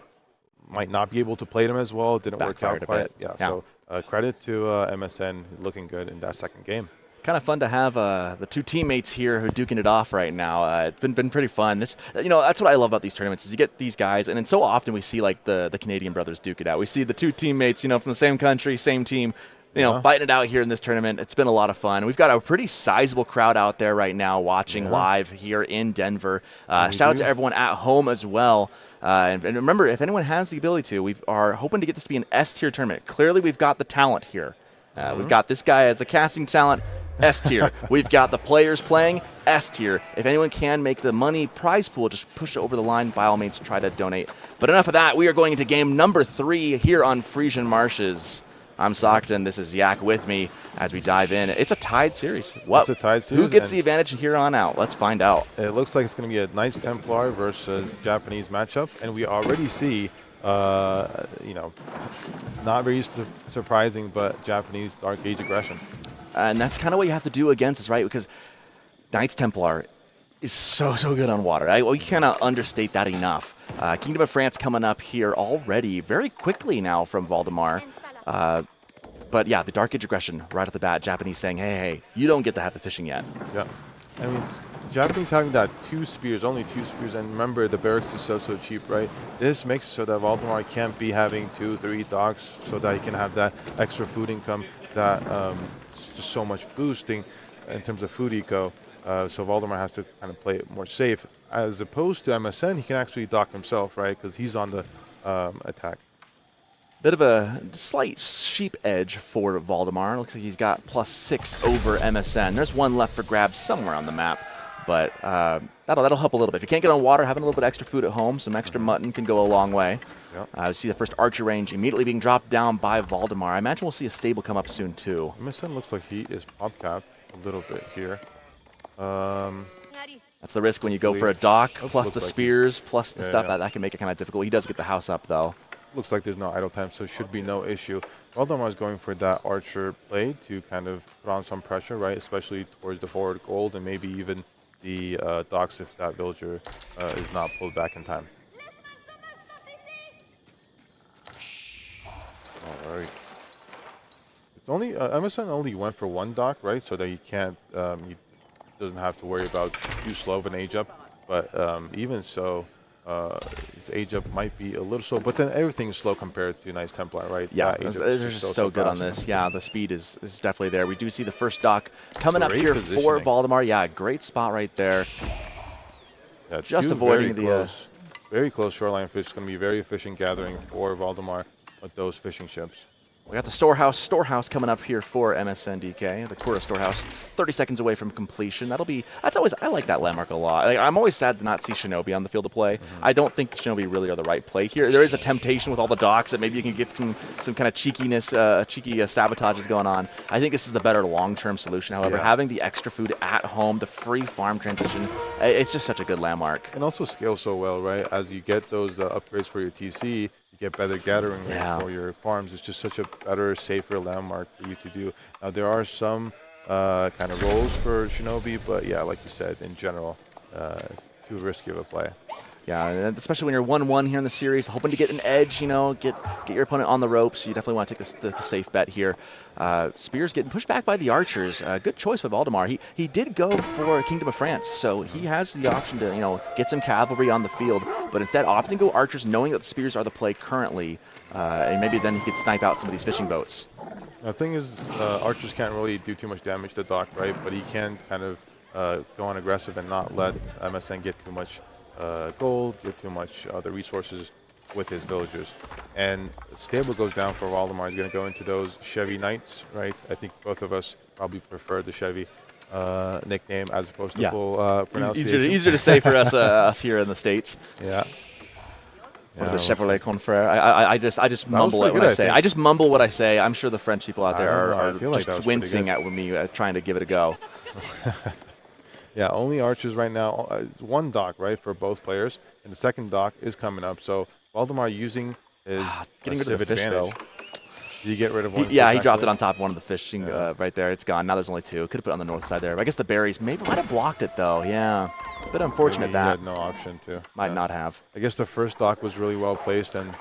might not be able to play them as well. It didn't work out quite. So credit to MSN looking good in that second game. Kind of fun to have the two teammates here who are duking it off right now. It's been pretty fun. This, that's what I love about these tournaments is you get these guys, and then so often we see like the Canadian brothers duke it out. We see the two teammates, from the same country, same team, fighting it out here in this tournament. It's been a lot of fun. We've got a pretty sizable crowd out there right now watching live here in Denver. Shout out to everyone at home as well. And remember, if anyone has the ability to, we are hoping to get this to be an S-tier tournament. Clearly, we've got the talent here. We've got this guy as a casting talent. S-tier. We've got the players playing S-tier. If anyone can make the money prize pool, just push it over the line. By all means, try to donate. But enough of that. We are going into game number 3 here on Frisian I'm Sockton. This is Yak with me as we dive in. It's a tied series. It's a tied series. Who gets the advantage here on out? Let's find out. It looks like it's going to be a Knights Templar versus Japanese matchup, and we already see, not very surprising, but Japanese Dark Age aggression. And that's kind of what you have to do against us, right? Because Knights Templar is so good on water. We cannot understate that enough. Kingdom of France coming up here already very quickly now from Valdemar. But yeah, the Dark Age aggression right off the bat. Japanese saying, hey, you don't get to have the fishing yet. Yeah. I mean, Japanese having that only two spears, and remember the barracks is so cheap, right? This makes it so that Valdemar can't be having 2-3 docks so that he can have that extra food income that just so much boosting in terms of food eco. So Valdemar has to kind of play it more safe. As opposed to MSN, he can actually dock himself, right? Because he's on the attack. Bit of a slight sheep edge for Valdemar. Looks like he's got +6 over MSN. There's one left for grabs somewhere on the map, but that'll help a little bit. If you can't get on water, having a little bit extra food at home, some extra mutton can go a long way. Yep. See the first archer range immediately being dropped down by Valdemar. I imagine we'll see a stable come up soon too. MSN looks like he is pop capped a little bit here. That's the risk when you go for a dock, plus the spears, plus the stuff. That can make it kind of difficult. He does get the house up though. Looks like there's no idle time, so should be no issue. Valdemar is going for that archer play to kind of put on some pressure, right? Especially towards the forward gold and maybe even the docks if that villager is not pulled back in time. All right. It's only MSN only went for one dock, right? So that he can't, he doesn't have to worry about too slow of an age up. But even so, his age up might be a little slow, but then everything is slow compared to Nice Templar, right? Yeah, they're just so good on this. Yeah, the speed is definitely there. We do see the first dock coming up here for Valdemar. Yeah, great spot right there. Yeah, just avoiding the very close shoreline fish. It's going to be very efficient gathering for Valdemar with those fishing ships. We got the storehouse coming up here for Msn.dk. The Kura storehouse, 30 seconds away from completion. I like that landmark a lot. I'm always sad to not see Shinobi on the field of play. I don't think Shinobi really are the right play here. There is a temptation with all the docks that maybe you can get some kind of cheekiness, cheeky sabotages going on. I think this is the better long-term solution. However, having the extra food at home, the free farm transition, it's just such a good landmark. And also scales so well, right? As you get those upgrades for your TC, get better gathering rate for your farms. It's just such a better, safer landmark for you to do. Now, there are some kind of roles for Shinobi, but yeah, like you said, in general, it's too risky of a play. Yeah, and especially when you're 1-1 here in the series, hoping to get an edge, get your opponent on the ropes. You definitely want to take the safe bet here. Spears getting pushed back by the archers. Good choice with Valdemar. He did go for Kingdom of France, so he has the option to get some cavalry on the field, but instead opting to go archers, knowing that the spears are the play currently, and maybe then he could snipe out some of these fishing boats. The thing is, archers can't really do too much damage to dock, right? But he can kind of go on aggressive and not let MSN get too much gold, get too much other resources with his villagers. And stable goes down for Valdemar. He's going to go into those Chevy Knights, right? I think both of us probably prefer the Chevy nickname as opposed to full pronunciation. Easier to say for us here in the States. Yeah. What is the Chevrolet Confrere? I just mumble it when I say. I just mumble what I say. I'm sure the French people out there are just wincing at me trying to give it a go. Yeah, only archers right now. It's one dock, right, for both players, and the second dock is coming up. So Valdemar using his getting rid of the fish advantage. though. Did you get rid of one? Yeah, he dropped it on top of one of the fishing right there. It's gone. Now there's only two. Could have put it on the north side there. But I guess the berries might have blocked it though. Yeah, a bit unfortunate that. He had no option to. Might not have. I guess the first dock was really well placed, and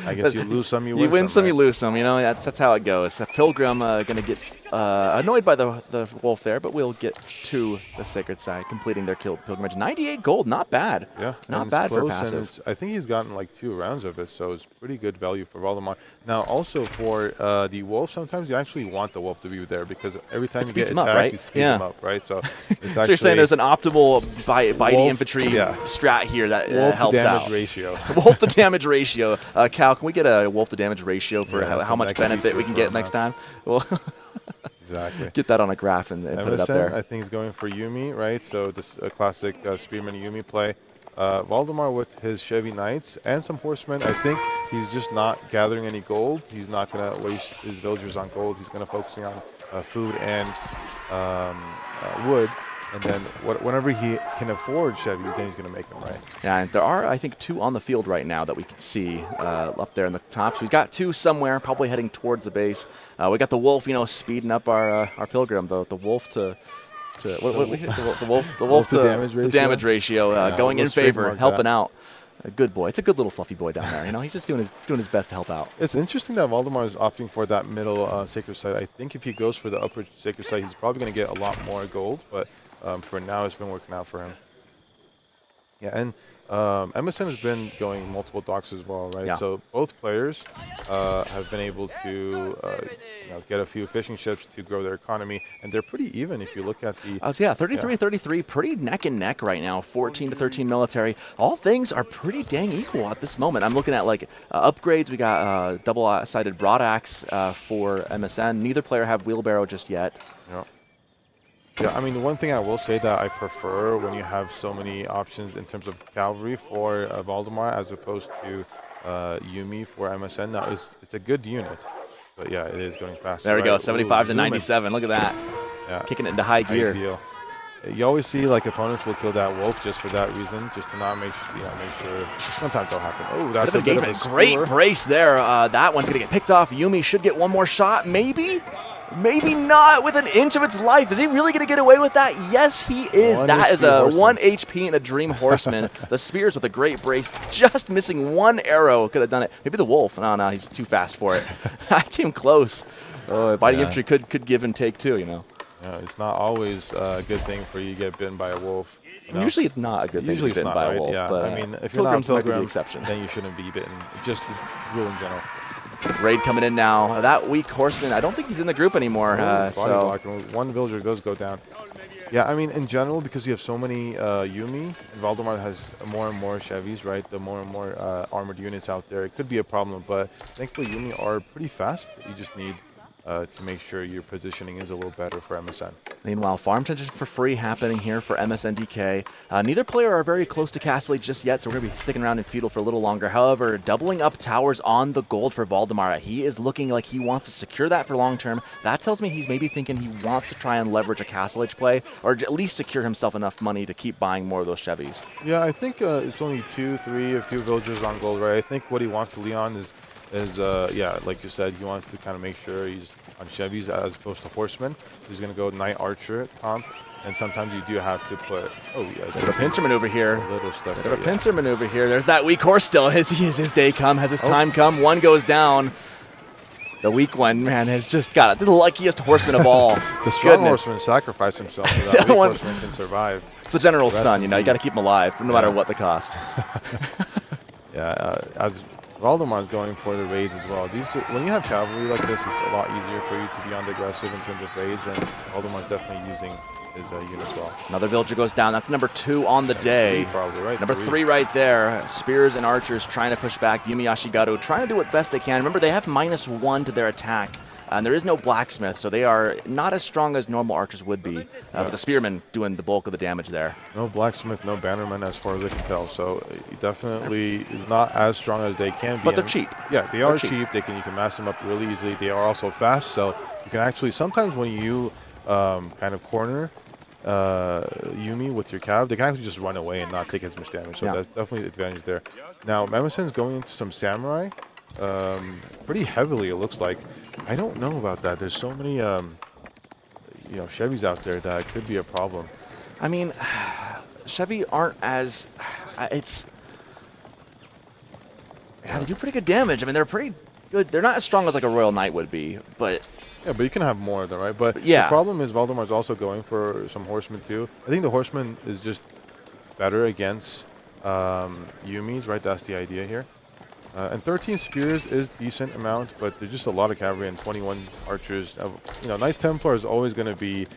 I guess you lose some, you win some, right? you lose some. That's how it goes. The Pilgrim going to get annoyed by the wolf there, but we'll get to the sacred side, completing their pilgrimage. 98 gold, not bad. Yeah, not bad for passive. I think he's gotten like 2 rounds of it, so it's pretty good value for Valdemar. Now, also for the wolf, sometimes you actually want the wolf to be there because every time you get attacked, it speeds him up, right? So, it's so you're saying there's an optimal bitey infantry strat here that helps out. Wolf to damage ratio. Wolf to damage ratio. Cal, can we get a wolf to damage ratio for how much benefit we can get next time? Well, exactly. Get that on a graph and put it up there. I think he's going for Yumi, right? So this classic Spearman Yumi play. Valdemar with his Chevy Knights and some horsemen. I think he's just not gathering any gold. He's not going to waste his villagers on gold. He's going to focusing on food and wood. And then whenever he can afford Chevys, then he's going to make them, right? Yeah, and there are, I think, 2 on the field right now that we can see up there in the top. So we've got 2 somewhere, probably heading towards the base. We got the wolf, speeding up our pilgrim. The wolf to the wolf to damage ratio going in favor, helping out. A good boy. It's a good little fluffy boy down there. He's just doing his best to help out. It's interesting that Valdemar is opting for that middle sacred site. I think if he goes for the upper sacred site, he's probably going to get a lot more gold. But for now, it's been working out for him. Yeah, and MSN has been going multiple docks as well, right? Yeah. So both players have been able to get a few fishing ships to grow their economy, and they're pretty even if you look at the. Yeah, 33-33, pretty neck and neck right now. 14-13 military. All things are pretty dang equal at this moment. I'm looking at like upgrades. We got double-sided broadaxe for MSN. Neither player have wheelbarrow just yet. Yeah. Yeah, I mean, the one thing I will say that I prefer when you have so many options in terms of cavalry for Valdemar as opposed to Yumi for MSN. Now, it's a good unit, but yeah, it is going faster. There we go, right? 75-97. Look at that. Yeah. Kicking it into high gear. Ideal. You always see like opponents will kill that wolf just for that reason, just to not make sure. Sometimes that'll happen. Oh, that's a bit of a great skewer. brace there. That one's gonna get picked off. Yumi should get one more shot, maybe. Maybe not with an inch of its life. Is he really going to get away with that? Yes, he is. That is a 1 HP and a Dream Horseman. The Spears with a great brace, just missing one arrow. Could have done it. Maybe the Wolf. No, he's too fast for it. I came close. Biting Infantry could give and take too, you know. Yeah, it's not always a good thing for you to get bitten by a wolf. You know? Usually it's not a good thing Usually to be bitten it's by not, a right? wolf. Yeah, But, I mean, if you're not Pilgrims might be the Pilgrim, exception. then you shouldn't be bitten. Just the rule in general. Raid coming in now. That weak horseman, I don't think he's in the group anymore. Body So blocking. One villager does go down. Yeah, I mean, in general, because you have so many Yumi, Valdemar has more and more Chevys, right? The more and more armored units out there, it could be a problem. But thankfully, Yumi are pretty fast. You just need to make sure your positioning is a little better for MSN. Meanwhile, farm transition for free happening here for Msn.dk. Neither player are very close to Castle Age just yet, so we're going to be sticking around in feudal for a little longer. However, doubling up towers on the gold for Valdemar. He is looking like he wants to secure that for long term. That tells me he's maybe thinking he wants to try and leverage a Castle Age play, or at least secure himself enough money to keep buying more of those Chevys. Yeah, I think it's only 2, 3, a few villagers on gold, right? I think what he wants to lean on is like you said, he wants to kind of make sure he's on Chevys as opposed to horsemen. He's going to go Knight Archer comp, and sometimes you do have to put. Oh yeah, Bit of a pincer maneuver here. little stuff. Bit of a pincer maneuver here. There's that weak horse still. Has his day come? Has his time come? One goes down. The weak one, man, has just got it. The luckiest horseman of all. The strong Goodness. horseman sacrificed himself so that weak horseman can survive. It's the general's Rest son, in you know. You got to peace. keep him alive, no matter what the cost. Yeah, as Valdemar's going for the raids as well. When you have cavalry like this, it's a lot easier for you to be on the aggressive in terms of raids, and Valdemar's definitely using his unit as well. Another villager goes down. That's number 2 on the day. Probably, right? Number 3 right there. Spears and archers trying to push back. Yumi Ashigaru trying to do what best they can. Remember, they have -1 to their attack. And there is no blacksmith, so they are not as strong as normal archers would be. But the spearmen doing the bulk of the damage there. No blacksmith, no bannerman as far as I can tell. So he definitely is not as strong as they can be. But they're And cheap. Yeah, they are cheap. You can mass them up really easily. They are also fast, so you can actually sometimes when you kind of corner Yumi with your cav, they can actually just run away and not take as much damage. So that's definitely the advantage there. Now Memisen's going into some samurai pretty heavily. It looks like. I don't know about that. There's so many Chevys out there that could be a problem. I mean, Chevy aren't as... they do pretty good damage. I mean, they're pretty good. They're not as strong as like a Royal Knight would be, but... Yeah, but you can have more of them, right? But yeah. The problem is Valdemar's also going for some horsemen too. I think the horseman is just better against Yumis, right? That's the idea here. And 13 spears is decent amount, but there's just a lot of cavalry and 21 archers. Knights Templar is always going to be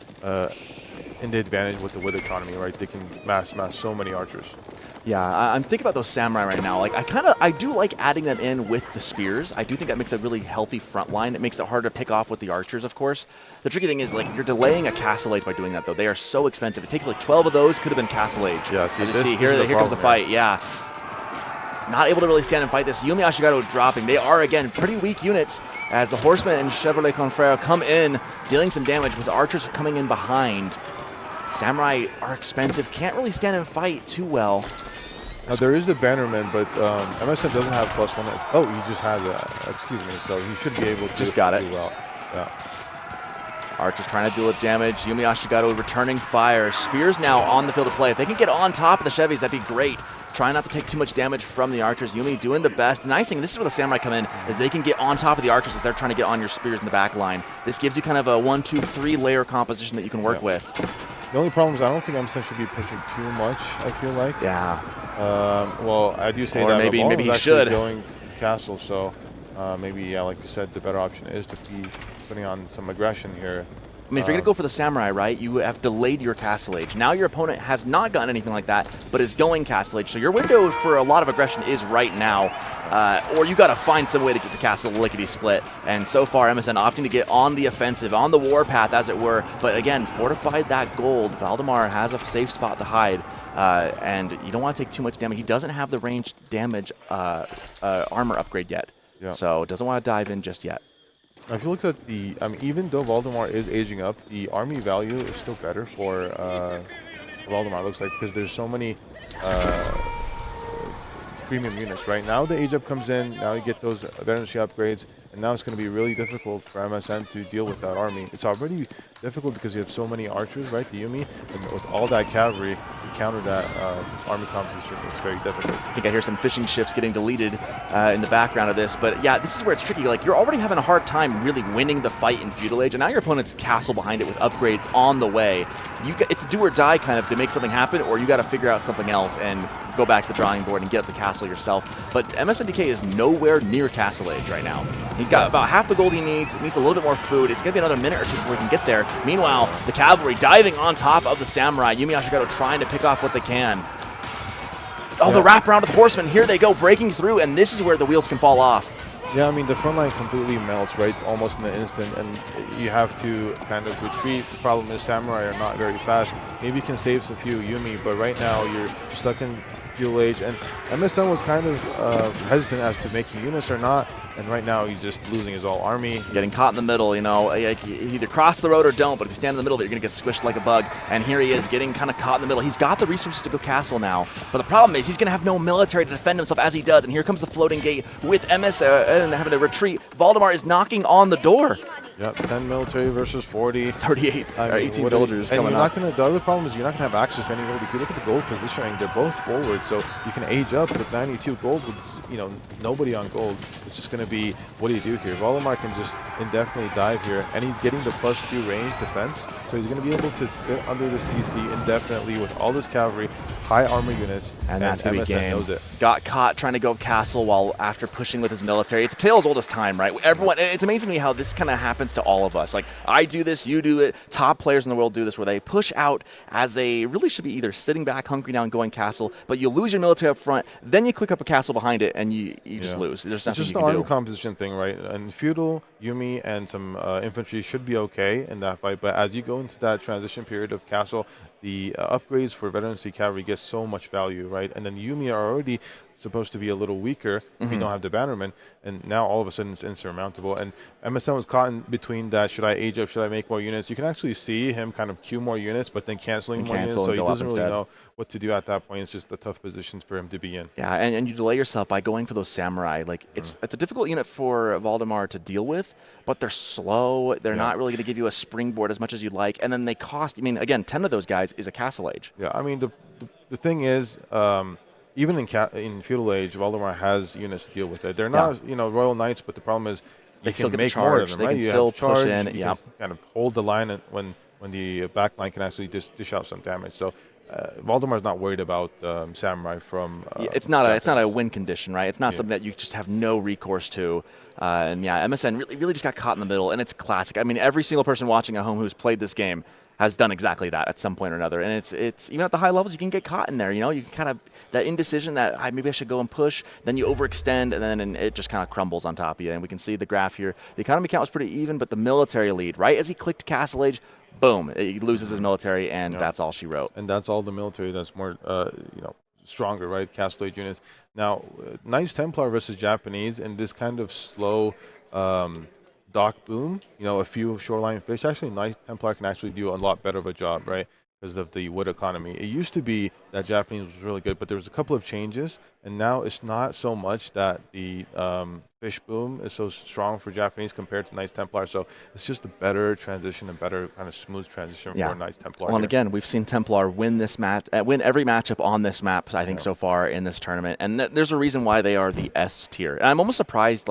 in the advantage with the wood economy, right? They can mass so many archers. Yeah, I'm thinking about those samurai right now. Like, I do like adding them in with the spears. I do think that makes a really healthy front line. It makes it harder to pick off with the archers, of course. The tricky thing is, like, you're delaying a Castle Age by doing that, though. They are so expensive. It takes like 12 of those. Could have been Castle Age. Yeah, see, here comes the fight. Yeah. Not able to really stand and fight this. Yumi Ashigaru dropping. They are, again, pretty weak units as the Horsemen and Chevrolet Confrere come in, dealing some damage with the archers coming in behind. Samurai are expensive. Can't really stand and fight too well. Now, there is the bannerman, but MSN doesn't have +1. Oh, he just has that. Excuse me. So he should be able to just got it. do well. Yeah. Archers trying to deal with damage. Yumi Ashigaru returning fire. Spears now on the field of play. If they can get on top of the Chevys, that'd be great. Trying not to take too much damage from the archers. Yumi doing the best. The nice thing, this is where the samurai come in, is they can get on top of the archers as they're trying to get on your spears in the back line. This gives you kind of a 1, 2, 3 layer composition that you can work with. The only problem is I don't think Msn should be pushing too much, I feel like. Yeah. Well, I do say Or that, maybe but he actually should. going castle, so maybe, yeah, like you said, the better option is to be putting on some aggression here. I mean, if you're going to go for the samurai, right, you have delayed your castle age. Now your opponent has not gotten anything like that, but is going castle age. So your window for a lot of aggression is right now, or you got to find some way to get the castle lickety-split. And so far, Msn opting to get on the offensive, on the warpath, as it were. But again, fortified that gold. Valdemar has a safe spot to hide. And you don't want to take too much damage. He doesn't have the ranged damage armor upgrade yet. Yeah. So doesn't want to dive in just yet. Now, if you look at the, even though Valdemar is aging up, the army value is still better for Valdemar, it looks like, because there's so many premium units. Right now, the age up comes in, now you get those veterancy upgrades, and now it's going to be really difficult for Msn to deal with that army. It's already difficult because you have so many archers, right, the Yuumi, and with all that cavalry to counter that army composition, it's very difficult. I think I hear some fishing ships getting deleted in the background of this, but yeah, this is where it's tricky. Like, you're already having a hard time really winning the fight in Feudal Age, and now your opponent's castle behind it with upgrades on the way. It's do or die kind of to make something happen, or you got to figure out something else and go back to the drawing board and get up the castle yourself. But Msn.dk is nowhere near castle age right now. He's got about half the gold he needs a little bit more food. It's going to be another minute or two before he can get there. Meanwhile, the cavalry diving on top of the samurai. Yumi Ashigado trying to pick off what they can. Oh, the wraparound with the horsemen. Here they go, breaking through, and this is where the wheels can fall off. Yeah, I mean, the front line completely melts, right, almost in an instant, and you have to kind of retreat. The problem is samurai are not very fast. Maybe you can save a few Yuumi, but right now you're stuck in Feudal Age, and Msn was kind of hesitant as to making units or not, and right now he's just losing his all army. Getting caught in the middle, you know, like, you either cross the road or don't, but if you stand in the middle, you're going to get squished like a bug, and here he is getting kind of caught in the middle. He's got the resources to go castle now, but the problem is he's going to have no military to defend himself as he does, and here comes the floating gate with Msn having to retreat. Valdemar is knocking on the door. Yep, 10 military versus 40. 38, or 18 villagers coming up. up. The other problem is you're not going to have access to any gold. If you look at the gold positioning, they're both forward, so you can age up with 92 gold with, you know, nobody on gold. It's just going to be, what do you do here? Valdemar can just indefinitely dive here, and he's getting the +2 range defense, so he's going to be able to sit under this TC indefinitely with all this cavalry, high armor units, and that's going to be game. Knows it. Got caught trying to go castle while after pushing with his military. It's tale as old as time, right? Everyone, it's amazing to me how this kind of happens to all of us. Like, I do this, you do it, top players in the world do this, where they push out as they really should be either sitting back, hunkering down, going castle, but you lose your military up front, then you click up a castle behind it, and you just lose. There's nothing you can do. It's just the army composition thing, right? And feudal, Yuumi, and some infantry should be okay in that fight, but as you go into that transition period of castle, the upgrades for veterancy cavalry get so much value, right? And then Yuumi are already supposed to be a little weaker if you don't have the bannerman, and now all of a sudden it's insurmountable. And Msn was caught in between that, should I age up, should I make more units? You can actually see him kind of queue more units, but then canceling more units, so he doesn't really know what to do at that point. It's just a tough position for him to be in. Yeah, and you delay yourself by going for those samurai. Like, it's a difficult unit for Valdemar to deal with, but they're slow. They're not really going to give you a springboard as much as you'd like, and then they cost, I mean, again, 10 of those guys is a castle age. Yeah, I mean, the thing is, even in Feudal Age, Valdemar has units to deal with it. They're not, you know, Royal Knights, but the problem is they can make more of them, they right? can you still have charge, push in. You can kind of hold the line when the back line can actually dish out some damage. So Valdemar's not worried about samurai from. It's not a win condition, right? It's not something that you just have no recourse to. And yeah, Msn really just got caught in the middle, and it's classic. I mean, every single person watching at home who's played this game has done exactly that at some point or another. And it's even at the high levels, you can get caught in there. You know, you can kind of, that indecision that maybe I should go and push, then you overextend, and then it just kind of crumbles on top of you. And we can see the graph here. The economy count was pretty even, but the military lead, right as he clicked Castle Age, boom, he loses his military, and that's all she wrote. And that's all the military that's more, stronger, right? Castle Age units. Now, Knights Templar versus Japanese in this kind of slow dock boom, a few shoreline fish. Actually, Knights Templar can actually do a lot better of a job, right? Because of the wood economy. It used to be that Japanese was really good, but there was a couple of changes, and now it's not so much that the fish boom is so strong for Japanese compared to Knights Templar. So it's just a better transition, a better kind of smooth transition for Knights Templar. Well, and again, we've seen Templar win this match, win every matchup on this map, I think, so far in this tournament, and there's a reason why they are the S tier. And I'm almost surprised,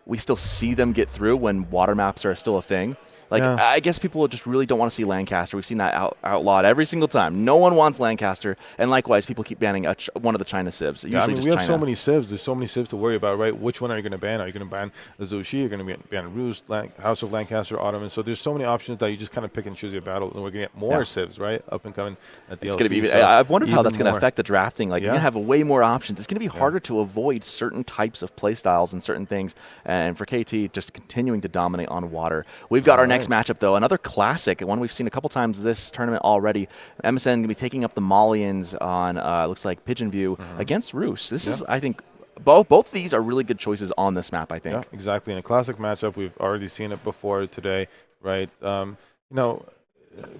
we still see them get through when water maps are still a thing. Like, Yeah. I guess people just really don't want to see Lancaster. We've seen that outlawed every single time. No one wants Lancaster, and likewise, people keep banning one of the China civs. Yeah, I Usually mean, just we have China. so many civs. There's so many civs to worry about, right? Which one are you going to ban? Are you going to ban the Zushi? You're going to ban Rus, House of Lancaster, Ottomans. So there's so many options that you just kind of pick and choose your battle, and we're going to get more civs, right? Up and coming at the It's LC. going to be. So I've wondered how that's going to more. affect the drafting. Like, you're going to have way more options. It's going to be harder to avoid certain types of play styles and certain things. And for KT, just continuing to dominate on water. We've got our next matchup, though, another classic, one we've seen a couple times this tournament already. MSN going to be taking up the Malians on, looks like Pigeon View against Rus. This is, I think, both of these are really good choices on this map, I think. Yeah, exactly. In a classic matchup, we've already seen it before today, right? You know,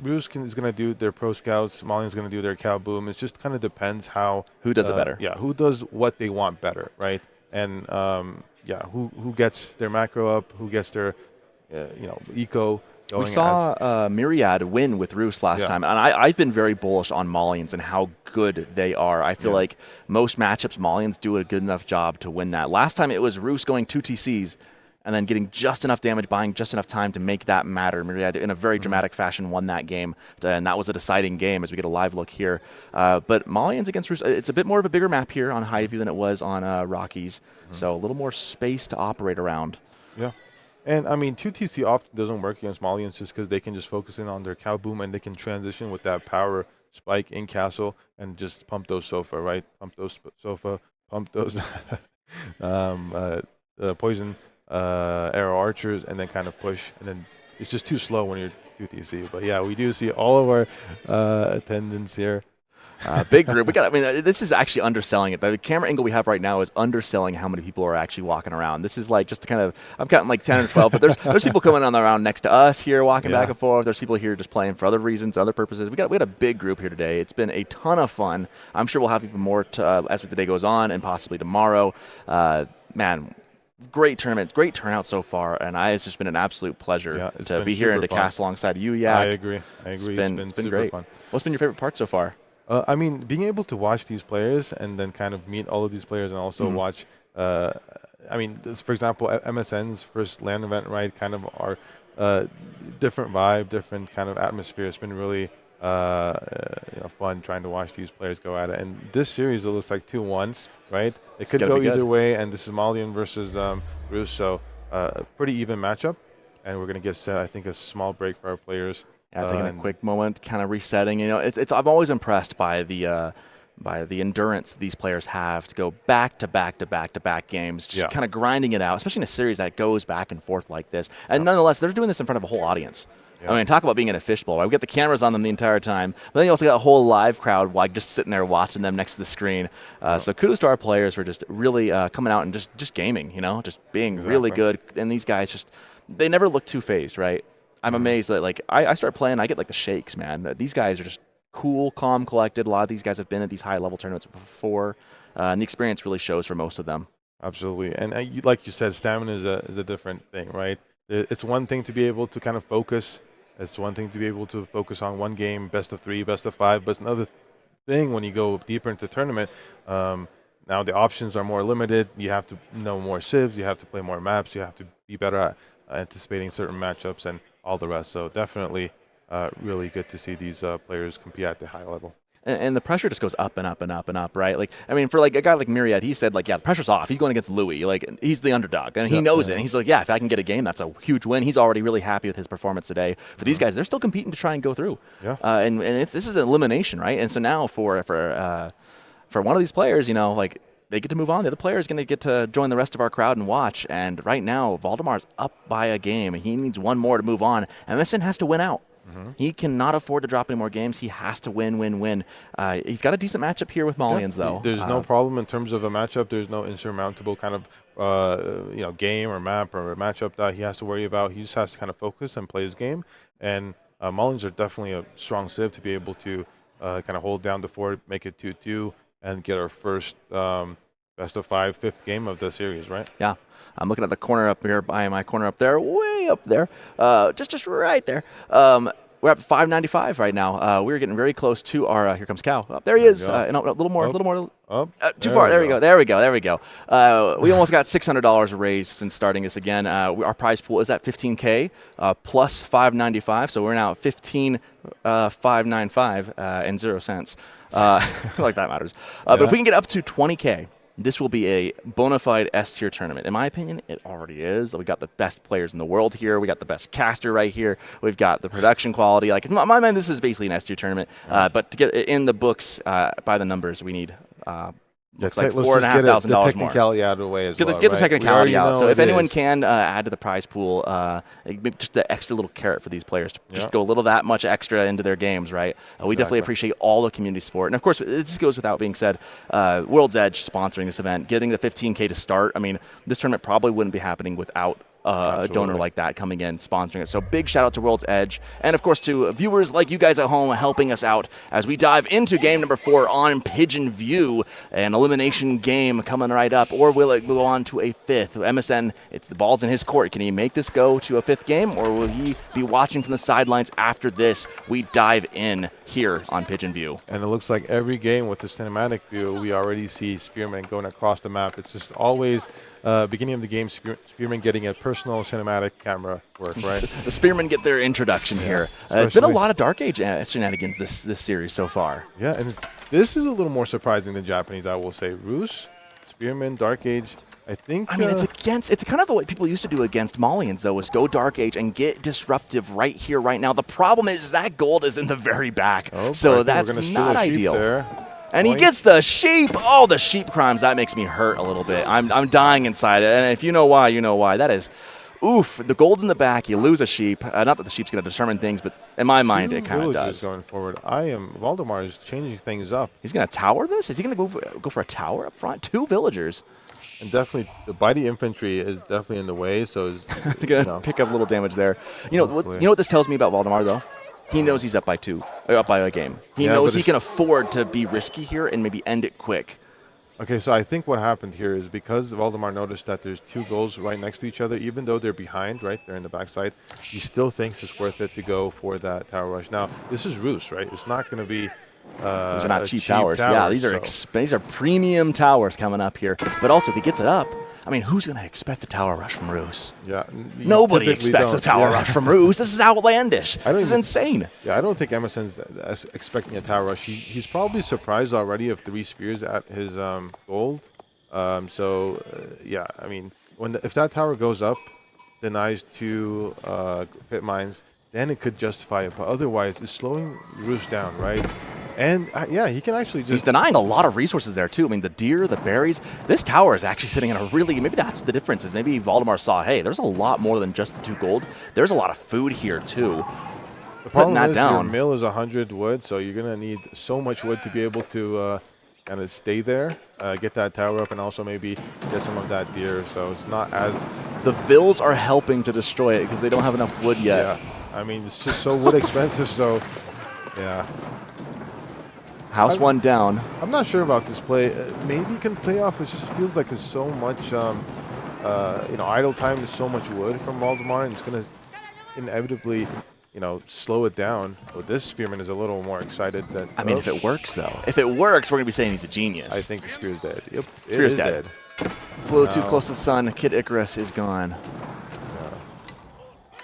Rus is going to do their pro scouts. Malian's going to do their cow boom. It just kind of depends how who does it better. Yeah, who does what they want better, right? And yeah, who gets their macro up, who gets their eco. We saw Myriad win with Rus last time, and I've been very bullish on Malians and how good they are. I feel like most matchups, Malians do a good enough job to win that. Last time it was Rus going 2 TCs and then getting just enough damage, buying just enough time to make that matter. Myriad, in a very dramatic fashion, won that game, and that was a deciding game as we get a live look here. But Malians against Rus, it's a bit more of a bigger map here on Highview than it was on Rockies, so a little more space to operate around. Yeah. And, I mean, 2TC often doesn't work against Malians just because they can just focus in on their cow boom and they can transition with that power spike in castle and just pump those Sofa, right? Pump those Sofa, pump those poison arrow archers, and then kind of push. And then it's just too slow when you're 2TC. But, yeah, we do see all of our attendants here. Big group. This is actually underselling it. The camera angle we have right now is underselling how many people are actually walking around. This is like just kind of, I'm counting like 10 or 12, but there's people coming on around next to us here, walking back and forth. There's people here just playing for other reasons, other purposes. We had a big group here today. It's been a ton of fun. I'm sure we'll have even more as the day goes on and possibly tomorrow. Man, great tournament, great turnout so far, and it's just been an absolute pleasure to be here and to cast alongside you, I agree. It's been super great. Fun. What's been your favorite part so far? I mean, being able to watch these players and then kind of meet all of these players and also watch, I mean, for example, MSN's first LAN event, right, kind of our different vibe, different kind of atmosphere. It's been really fun trying to watch these players go at it. And this series, it looks like 2-1, right? It could go either way, and this is Malian versus Rus, so a pretty even matchup. And we're going to get set, I think, a small break for our players. Yeah, taking a quick moment, kind of resetting. I'm always impressed by the endurance these players have to go back to back to back to back games, just kind of grinding it out, especially in a series that goes back and forth like this. And nonetheless, they're doing this in front of a whole audience. I mean, talk about being in a fishbowl. Right? We got the cameras on them the entire time, but then you also got a whole live crowd like just sitting there watching them next to the screen. So kudos to our players for just really coming out and just gaming, just being really good. And these guys they never look too phased, right? I'm amazed that I start playing, I get the shakes, man. These guys are just cool, calm, collected. A lot of these guys have been at these high level tournaments before, and the experience really shows for most of them. Absolutely, and like you said, stamina is a different thing, right? It's one thing to be able to kind of focus. It's one thing to be able to focus on one game, best of 3, best of 5, but it's another thing when you go deeper into tournament. Now the options are more limited. You have to know more civs. You have to play more maps. You have to be better at anticipating certain matchups and all the rest. So definitely really good to see these players compete at the high level. And the pressure just goes up and up and up and up, right? For a guy like Myriad, he said, the pressure's off. He's going against Louis. He's the underdog, and he knows it. And he's like, if I can get a game, that's a huge win. He's already really happy with his performance today. For these guys, they're still competing to try and go through. Yeah. And this is an elimination, right? And so now for one of these players, they get to move on. The other player is going to get to join the rest of our crowd and watch. And right now, Valdemar's up by a game. He needs one more to move on. Msn has to win out. He cannot afford to drop any more games. He has to win. He's got a decent matchup here with Malians, though. There's no problem in terms of a matchup. There's no insurmountable kind of game or map or a matchup that he has to worry about. He just has to kind of focus and play his game. And Malians are definitely a strong civ to be able to kind of hold down the fort, make it 2-2, and get our first best of 5 fifth game of the series, right? Yeah. I'm looking at the corner up here, by my corner up there, way up there, just right there. we're at 595 right now. We're getting very close to our. Here comes Cow. Oh, there he is. No, a little more. A little more. Too far. There we go. There we go. There we go. We almost got $600 raised since starting this again. Our prize pool is at 15K plus 595. So we're now at 15,595 and 0 cents. Like that matters. But if we can get up to 20K. This will be a bona fide S-tier tournament. In my opinion, it already is. We got the best players in the world here. We got the best caster right here. We've got the production quality. Like in my mind, this is basically an S-tier tournament. But to get it in the books by the numbers, we need like $4,500 more. Get the technicality out of the way as well. Get the technicality out. So if anyone is. can add to the prize pool, just the extra little carrot for these players to just go a little that much extra into their games, right? We definitely appreciate all the community support. And of course, this goes without being said, World's Edge sponsoring this event, getting the 15K to start. I mean, this tournament probably wouldn't be happening without a donor like that coming in, sponsoring it. So big shout out to World's Edge. And of course to viewers like you guys at home helping us out as we dive into game number 4 on Pigeon View, an elimination game coming right up. Or will it go on to a 5th? MSN, it's the ball's in his court. Can he make this go to a 5th game, or will he be watching from the sidelines after this? We dive in here on Pigeon View. And it looks like every game with the cinematic view, we already see Spearman going across the map. It's just always beginning of the game, Spearman getting a personal cinematic camera work, right? The Spearmen get their introduction here. It's been a lot of Dark Age shenanigans this series so far. Yeah, and this is a little more surprising than Japanese, I will say. Roos, Spearman, Dark Age. I mean, it's kind of what people used to do against Malians, though, is go Dark Age and get disruptive right here, right now. The problem is that gold is in the very back, so that's not ideal. And he gets the sheep. Oh, the sheep crimes. That makes me hurt a little bit. I'm dying inside it. And if you know why, you know why. That is, oof. The gold's in the back. You lose a sheep. Not that the sheep's going to determine things, but in my mind, it kind of does. Going forward, Valdemar is changing things up. He's going to tower this? Is he going to go for a tower up front? 2 villagers. And definitely, the Bitey infantry is definitely in the way. So they're going to pick up a little damage there. You know what this tells me about Valdemar, though? He knows he's up by 2, or up by a game. He knows he can afford to be risky here and maybe end it quick. Okay, so I think what happened here is because Valdemar noticed that there's 2 goals right next to each other, even though they're behind, right? They're in the backside. He still thinks it's worth it to go for that tower rush. Now, this is Roos, right? It's not going to be these are not cheap towers. Yeah, these are premium towers coming up here. But also, if he gets it up, I mean, who's going to expect a tower rush from Roos? Yeah, nobody expects a tower rush from Roos. This is outlandish. This is insane. Yeah, I don't think Emerson's expecting a tower rush. He's probably surprised already of 3 spears at his gold. Yeah, I mean, if that tower goes up, denies 2 pit mines, then it could justify it. But otherwise, it's slowing Roos down, right? And, yeah, he can actually just... He's denying a lot of resources there, too. I mean, the deer, the berries. This tower is actually sitting in a really... Maybe that's the difference. Is maybe Valdemar saw, hey, there's a lot more than just the 2 gold. There's a lot of food here, too. The problem is your mill is 100 wood, so you're going to need so much wood to be able to kind of stay there, get that tower up, and also maybe get some of that deer. So it's not as... The vills are helping to destroy it because they don't have enough wood yet. Yeah. I mean, it's just so wood expensive, so... Yeah. House 1 down. I'm not sure about this play. Maybe he can play off. It just feels like there's so much, idle time. There's so much wood from Valdemar, and it's going to inevitably, slow it down. But this Spearman is a little more excited than... I mean, if it works, though. If it works, we're going to be saying he's a genius. I think the Spear's dead. Yep, Spear's dead. Flew too close to the sun. Kid Icarus is gone.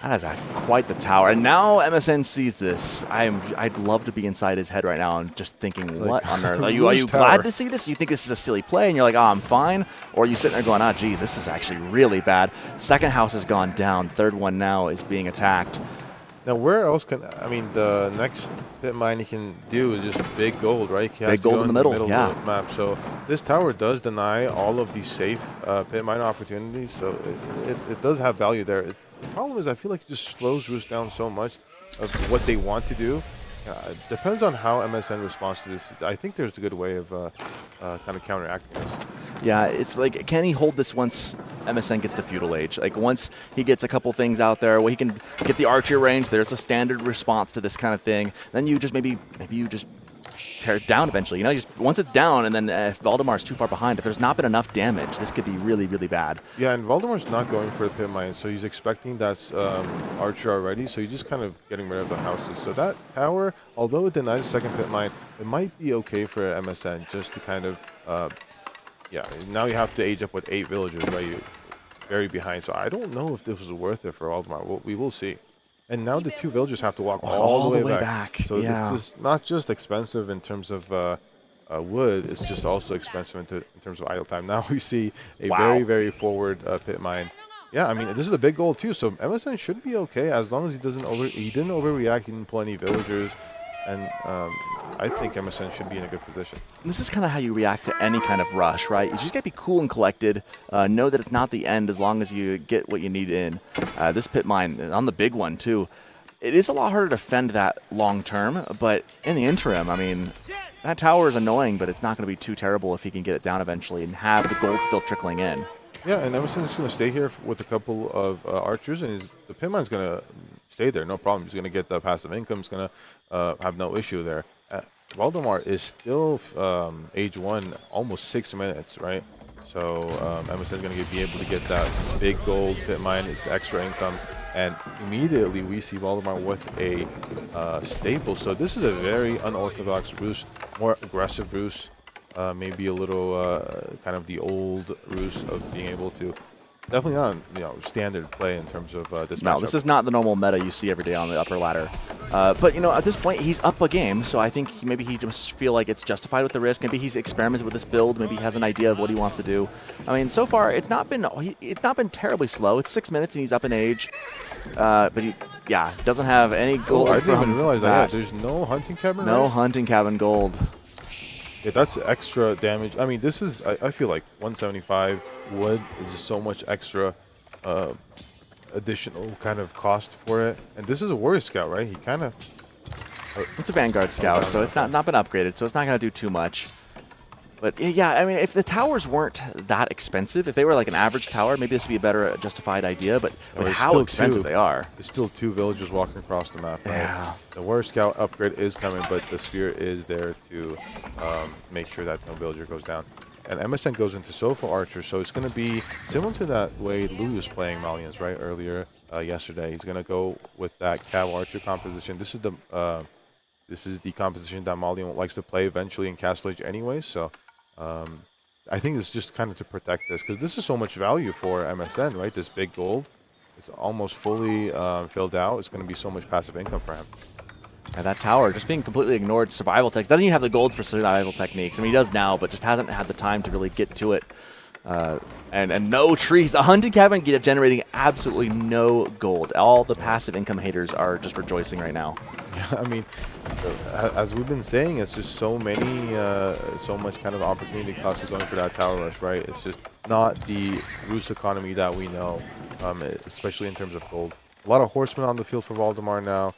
That is quite the tower. And now MSN sees this. I'd love to be inside his head right now and just thinking, what on earth? Are you glad to see this? You think this is a silly play and you're like, oh, I'm fine? Or are you sitting there going, oh, geez, this is actually really bad. Second house has gone down. Third one now is being attacked. Now, where else the next pit mine he can do is just big gold, right? Big gold in the middle, yeah. Of the map. So this tower does deny all of these safe pit mine opportunities. So it does have value there. The problem is I feel like it just slows Roos down so much of what they want to do. It depends on how MSN responds to this. I think there's a good way of kind of counteracting this. Yeah, it's like, can he hold this once MSN gets to Feudal Age? Like, once he gets a couple things out there where he can get the archer range, there's a standard response to this kind of thing. Then you just maybe you just tear it down eventually. You know, just once it's down, and then if Valdemar's too far behind, if there's not been enough damage, this could be really, really bad. Yeah, and Valdemar's not going for the pit mine, so he's expecting that's Archer already, so he's just kind of getting rid of the houses. So that tower, although it denies the second pit mine, it might be okay for MSN just to kind of, yeah, now you have to age up with 8 villagers, right? You're very behind, so I don't know if this was worth it for Valdemar. We will see. And now the 2 villagers have to walk all the way back. So yeah. this is not just expensive in terms of wood, it's just also expensive in terms of idle time. Now we see a very, very forward pit mine. Yeah, I mean, this is a big goal too, so MSN should be okay as long as he didn't overreact, he didn't pull any villagers, and I think MSN should be in a good position. This is kind of how you react to any kind of rush, right? You just got to be cool and collected. Know that it's not the end as long as you get what you need in. This pit mine, on the big one too, it is a lot harder to defend that long term, but in the interim, I mean, that tower is annoying, but it's not going to be too terrible if he can get it down eventually and have the gold still trickling in. Yeah, and Emerson's going to stay here with a couple of archers, and the pit mine's going to stay there, no problem. He's going to get the passive income. He's going to have no issue there. Valdemar is still age 1, almost 6 minutes, right? So Emerson's going to be able to get that big gold pit mine. It's the extra income. And immediately we see Valdemar with a staple. So this is a very unorthodox roost, more aggressive roost. Maybe a little kind of the old roost of being able to definitely not standard play in terms of this matchup. No, this is not the normal meta you see every day on the upper ladder. But at this point he's up a game, so I think maybe he just feel like it's justified with the risk. Maybe he's experimented with this build. Maybe he has an idea of what he wants to do. I mean, so far it's not been terribly slow. It's 6 minutes and he's up in age. But he doesn't have any gold. I didn't even realize that. Yeah, there's no hunting cabin. No hunting cabin gold. Yeah, that's extra damage. I mean, this is, I feel like 175 wood is just so much extra additional kind of cost for it. And this is a warrior scout, right? He kind of... It's a Vanguard scout, so it's not been upgraded, so it's not going to do too much. But yeah, I mean, if the towers weren't that expensive, if they were like an average tower, maybe this would be a better justified idea, but with how expensive they are. There's still 2 villagers walking across the map, right? Yeah. The warrior scout upgrade is coming, but the sphere is there to make sure that no villager goes down. And MSN goes into Sofa Archer, so it's going to be similar to that way Louis was playing Malians, right, earlier yesterday. He's going to go with that Cav Archer composition. This is the composition that Malian likes to play eventually in Castle Age anyway, so I think it's just kind of to protect this, because this is so much value for MSN, right? This big gold, it's almost fully filled out. It's going to be so much passive income for him. And that tower just being completely ignored. Survival techs doesn't even have the gold for survival techniques. I mean, he does now, but just hasn't had the time to really get to it. And no trees. A hunting cabin generating absolutely no gold. All the passive income haters are just rejoicing right now. Yeah, I mean, as we've been saying, it's just so much kind of opportunity cost of going for that tower rush, right? It's just not the roost economy that we know, especially in terms of gold. A lot of horsemen on the field for Valdemar now,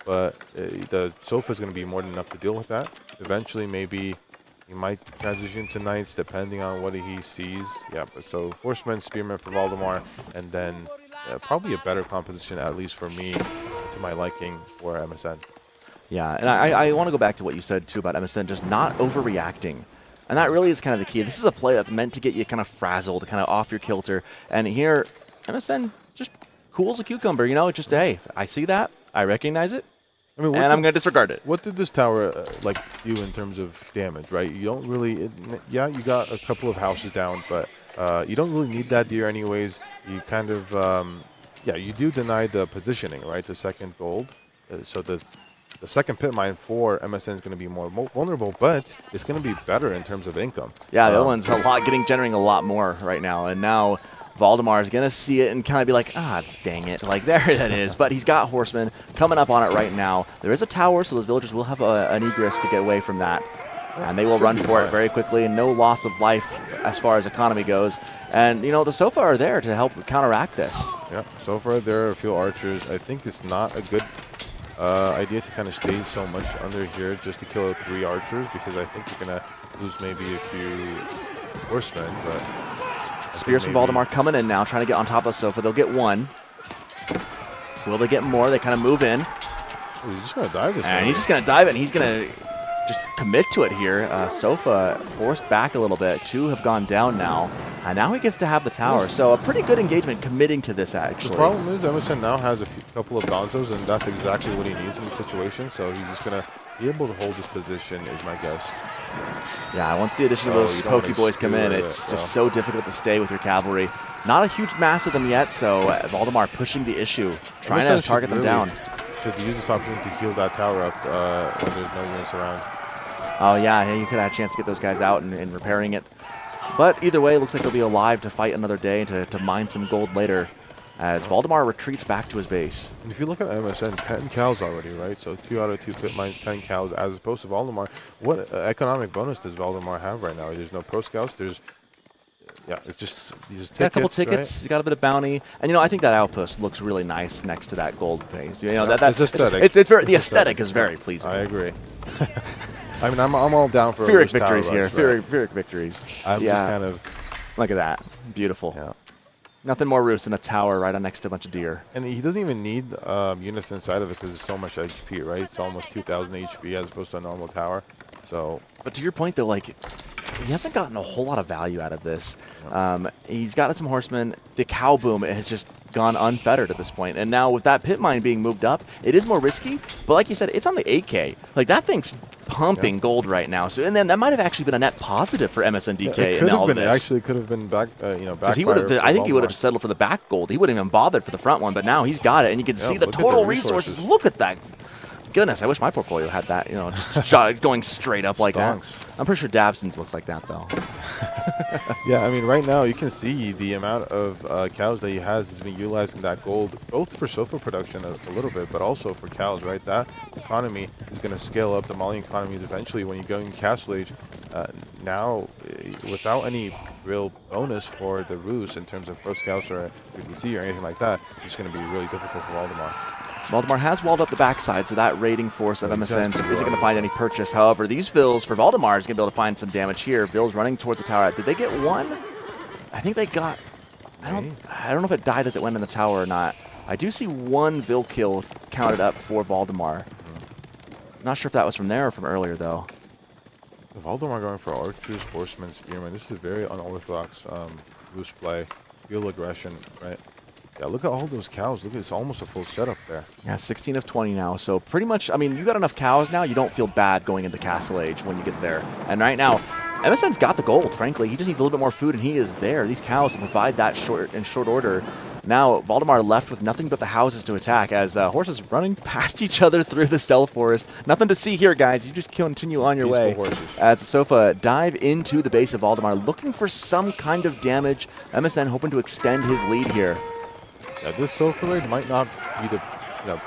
but the Sofa is going to be more than enough to deal with that. Eventually, maybe he might transition to knights depending on what he sees. Yeah, but so horsemen, spearmen for Valdemar, and then probably a better composition, at least for me, to my liking, for MSN. Yeah, and I want to go back to what you said, too, about MSN just not overreacting. And that really is kind of the key. This is a play that's meant to get you kind of frazzled, kind of off your kilter. And here, MSN just cool as a cucumber, just, hey, I see that, I recognize it, I mean, and I'm going to disregard it. What did this tower do in terms of damage, right? You don't really, you got a couple of houses down, but you don't really need that deer anyways. You kind of, you do deny the positioning, right? The second gold. So the second pit mine for MSN is going to be more vulnerable, but it's going to be better in terms of income. Yeah, the other one's generating a lot more right now, and now Valdemar is going to see it and kind of be like, dang it, like there that is. But he's got horsemen coming up on it right now. There is a tower, so those villagers will have an egress to get away from that. And they will run for it very quickly, and no loss of life as far as economy goes. And, the Sofa are there to help counteract this. Yeah, Sofa, there are a few archers. I think it's not a good idea to kind of stay so much under here just to kill 3 archers, because I think you're going to lose maybe a few horsemen, but... Spears from Valdemar coming in now, trying to get on top of the Sofa. They'll get 1. Will they get more? They kind of move in. Oh, he's just going to dive this And he's just going to dive it, and he's going to just commit to it here. Sofa forced back a little bit. 2 have gone down now. And now he gets to have the tower. So a pretty good engagement committing to this, actually. The problem is Msn now has a couple of Donzos, and that's exactly what he needs in the situation. So he's just going to be able to hold this position, is my guess. Yeah, once the addition of those pokey boys come in, it's just so difficult to stay with your cavalry. Not a huge mass of them yet, so Valdemar pushing the issue, trying to target them down. Should use this opportunity to heal that tower up when there's no units around. Oh, yeah, you could have a chance to get those guys out and repairing it. But either way, it looks like they'll be alive to fight another day and to mine some gold later as Valdemar retreats back to his base. And if you look at Msn, 10 cows already, right? So 2 out of 2 pit mines, 10 cows, as opposed to Valdemar. What economic bonus does Valdemar have right now? There's no pro scouts. There's, it's just these tickets. Got a couple tickets. Right? He's got a bit of bounty, and I think that outpost looks really nice next to that gold base. It's aesthetic. It's very, the aesthetic is very pleasing. I agree. I mean, I'm all down for Pyrrhic victories rush, here. right? Pyrrhic victories. I'm just kind of. Look at that. Beautiful. Yeah. Nothing more roofs than a tower right on next to a bunch of deer. And he doesn't even need units inside of it because it's so much HP, right? It's almost 2,000 HP as opposed to a normal tower. So. But to your point, though, like, he hasn't gotten a whole lot of value out of this. He's gotten some horsemen. The cow boom has just gone unfettered at this point. And now with that pit mine being moved up, it is more risky. But like you said, it's on the 8K. Like, that thing's pumping gold right now. So, and then that might have actually been a net positive for Msn.dk in all of this. It actually could have been backfire. I think he would have settled for the back gold. He wouldn't even bothered for the front one. But now he's got it, and you can see the total resources. Look at that. Goodness, I wish my portfolio had that, just shot going straight up like that. I'm pretty sure Dabson's looks like that, though. Yeah, I mean, right now you can see the amount of cows that he has been utilizing that gold, both for sofa production a little bit, but also for cows, right? That economy is going to scale up. The Malian economies eventually when you go in Castle Age. Now, without any real bonus for the Rus in terms of pro scouts or PTC or anything like that, it's going to be really difficult for Valdemar. Valdemar has walled up the backside, so that raiding force of MSN isn't going to find any purchase. However, these Vills for Valdemar is going to be able to find some damage here. Vills running towards the tower. Did they get one? I think they got... I don't know if it died as it went in the tower or not. I do see one Vill kill counted up for Valdemar. Not sure if that was from there or from earlier, though. Valdemar going for archers, horsemen, spearmen. This is a very unorthodox Rus play. Field aggression, right? Yeah, look at all those cows. Look, it's almost a full setup there. Yeah, 16 of 20 now. So pretty much, I mean, you got enough cows now. You don't feel bad going into Castle Age when you get there. And right now, MSN's got the gold, frankly. He just needs a little bit more food, and he is there. These cows provide that in short order. Now, Valdemar left with nothing but the houses to attack as horses running past each other through the stealth forest. Nothing to see here, guys. You just continue on your way. As Sofa dive into the base of Valdemar, looking for some kind of damage. MSN hoping to extend his lead here. Yeah, this Sofa raid might not be the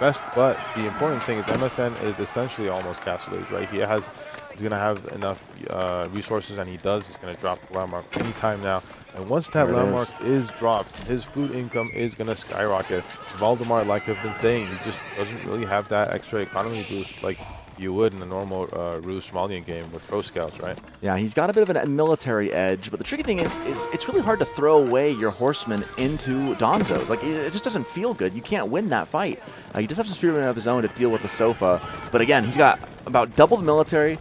best, but the important thing is MSN is essentially almost Castle Age, right? He's going to have enough resources, and he does. He's going to drop the landmark anytime now. And once that landmark is dropped, his food income is going to skyrocket. Valdemar, like I've been saying, he just doesn't really have that extra economy boost like you would in a normal Rus Malian game with pro scouts, right? Yeah, he's got a bit of a military edge, but the tricky thing is it's really hard to throw away your horsemen into Donzos. Like, it just doesn't feel good. You can't win that fight. He does have some spearmen of his own to deal with the Sofa, but again, he's got about double the military,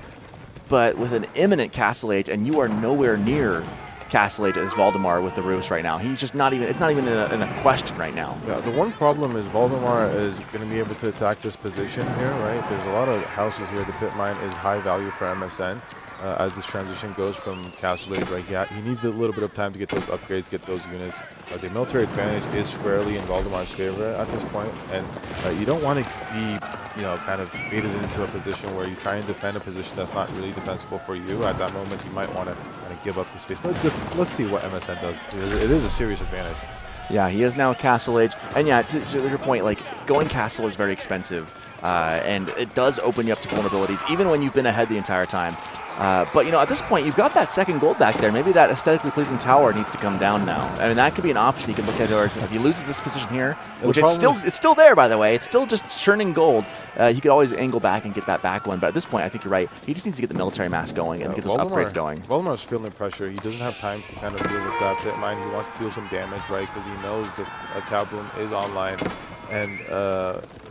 but with an imminent Castle Age, and you are nowhere near Castle Age as Valdemar with the Rus right now. He's just not even, it's not even in a question right now. Yeah, the one problem is Valdemar is going to be able to attack this position here, right? There's a lot of houses here. The pit mine is high value for MSN as this transition goes from Castle Age, right? He needs a little bit of time to get those upgrades, get those units. The military advantage is squarely in Valdemar's favor at this point, and you don't want to be, kind of baited into a position where you try and defend a position that's not really defensible for you. At that moment, you might want to kind of give up the space. But let's see what MSN does. It is a serious advantage. Yeah, he is now Castle Age. And yeah, to your point, like, going Castle is very expensive. And it does open you up to vulnerabilities, even when you've been ahead the entire time. But, at this point, you've got that second gold back there. Maybe that aesthetically pleasing tower needs to come down now. I mean, that could be an option he could look at. Or if he loses this position here, which it's still there, by the way. It's still just churning gold. He could always angle back and get that back one. But at this point, I think you're right. He just needs to get the military mass going and get those upgrades going. Valdemar's feeling pressure. He doesn't have time to kind of deal with that pit mine. He wants to deal some damage, right? Because he knows the cow boom is online. And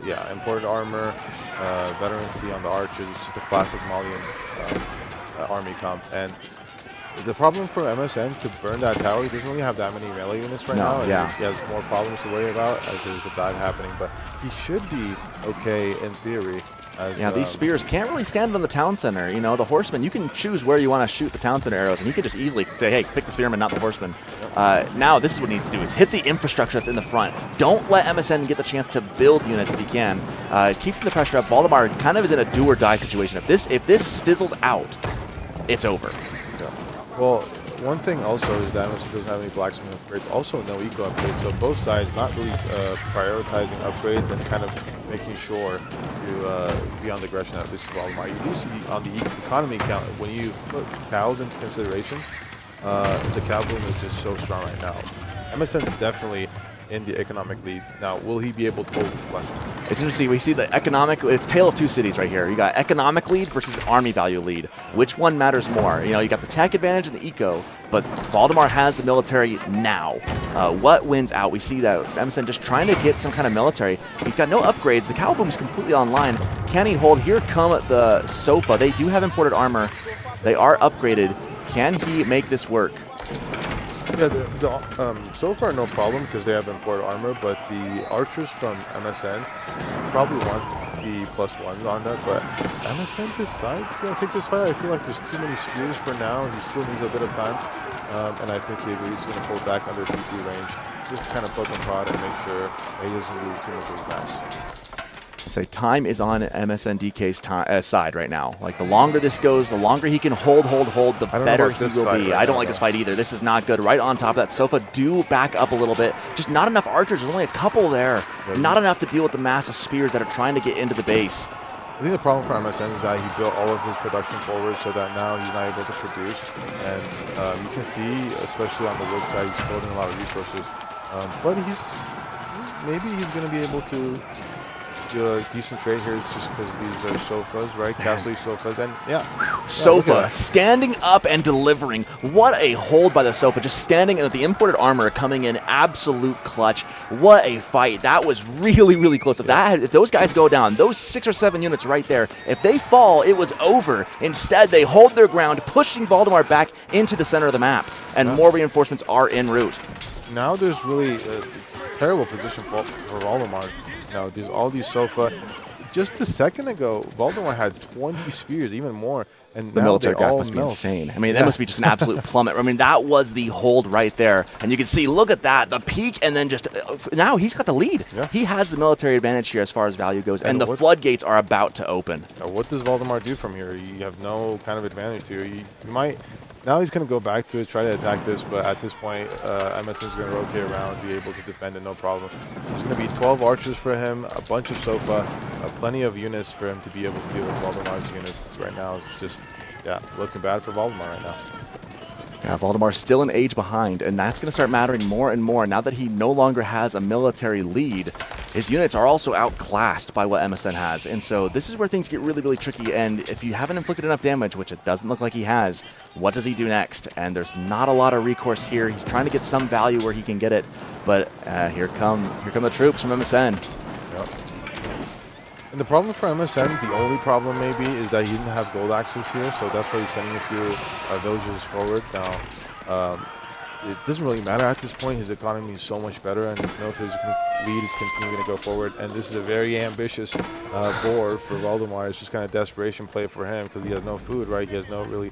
yeah, imported armor, veterancy on the archers. It's just a classic Malian army comp. And the problem for MSN to burn that tower, he doesn't really have that many melee units right now. Yeah. He has more problems to worry about as there's a dive happening. But he should be okay in theory. Yeah, these spears can't really stand on the town center. You know, the horsemen, you can choose where you want to shoot the town center arrows, and he could just easily say, hey, pick the spearman, not the horseman. Now, this is what he needs to do, is hit the infrastructure that's in the front. Don't let MSN get the chance to build units if he can. Keeping the pressure up, Valdemar kind of is in a do or die situation. If this fizzles out, it's over. Yeah. Well, one thing also is that MSN doesn't have any blacksmith upgrades, also no eco upgrades, so both sides not really prioritizing upgrades and kind of making sure to be on the aggression at least for Valdemar. You do see on the economy count, when you put cows into consideration, the cow boom is just so strong right now. MSN is definitely in the economic lead. Now, will he be able to hold this question? It's interesting. We see the economic, it's tale of two cities right here. You got economic lead versus army value lead. Which one matters more? You know, you got the tech advantage and the eco, but Valdemar has the military now. What wins out? We see that MSN just trying to get some kind of military. He's got no upgrades. The cow boom is completely online. Can he hold? Here come the Sofa. They do have imported armor. They are upgraded. Can he make this work? Yeah, so far no problem because they have imported armor, but the archers from MSN probably want the +1s on that, but MSN decides to take this fight. I feel like there's too many spears for now. He still needs a bit of time, and I think he agrees he's going to pull back under PC range just to kind of poke and prod and make sure that he doesn't lose too much of his match. Say time is on Msn.dk's side right now. Like, the longer this goes, the longer he can hold, the better he will be. I don't like this fight either. This is not good. Right on top of that, Sofa do back up a little bit. Just not enough archers. There's only a couple there. Not enough to deal with the massive spears that are trying to get into the base. I think the problem for MSN is that he built all of his production forward so that now he's not able to produce. And you can see, especially on the wood side, he's holding a lot of resources. But maybe he's going to be able to do a decent trade here just because these are Sofas, right? Castle Sofas, and yeah. Sofa standing up and delivering. What a hold by the Sofa, just standing in with the imported armor coming in absolute clutch. What a fight. That was really, really close. If those guys go down, those 6 or 7 units right there, if they fall, it was over. Instead, they hold their ground, pushing Valdemar back into the center of the map, and more reinforcements are en route. Now there's really a terrible position for Valdemar. Now, there's all these Sofa. Just a second ago, Valdemar had 20 spears, even more. And the military graph must be insane. I mean, that must be just an absolute plummet. I mean, that was the hold right there. And you can see, look at that, the peak, and then just now he's got the lead. Yeah. He has the military advantage here as far as value goes, and the floodgates are about to open. Now, what does Valdemar do from here? You have no kind of advantage to you. You might. Now he's going to go back to it, try to attack this, but at this point, MSN is going to rotate around, be able to defend it, no problem. There's going to be 12 archers for him, a bunch of Sofa, plenty of units for him to be able to deal with Valdemar's units. Right now, it's just, yeah, looking bad for Valdemar right now. Yeah, Valdemar's still an age behind, and that's going to start mattering more and more. Now that he no longer has a military lead, his units are also outclassed by what MSN has. And so this is where things get really, really tricky. And if you haven't inflicted enough damage, which it doesn't look like he has, what does he do next? And there's not a lot of recourse here. He's trying to get some value where he can get it. But here come the troops from MSN. Yep. And the problem for MSN, the only problem maybe, is that he didn't have gold axes here, so that's why he's sending a few villagers forward. Now, it doesn't really matter at this point. His economy is so much better, and his military lead is continuing to go forward. And this is a very ambitious board for Valdemar. It's just kind of desperation play for him because he has no food, right? He has no really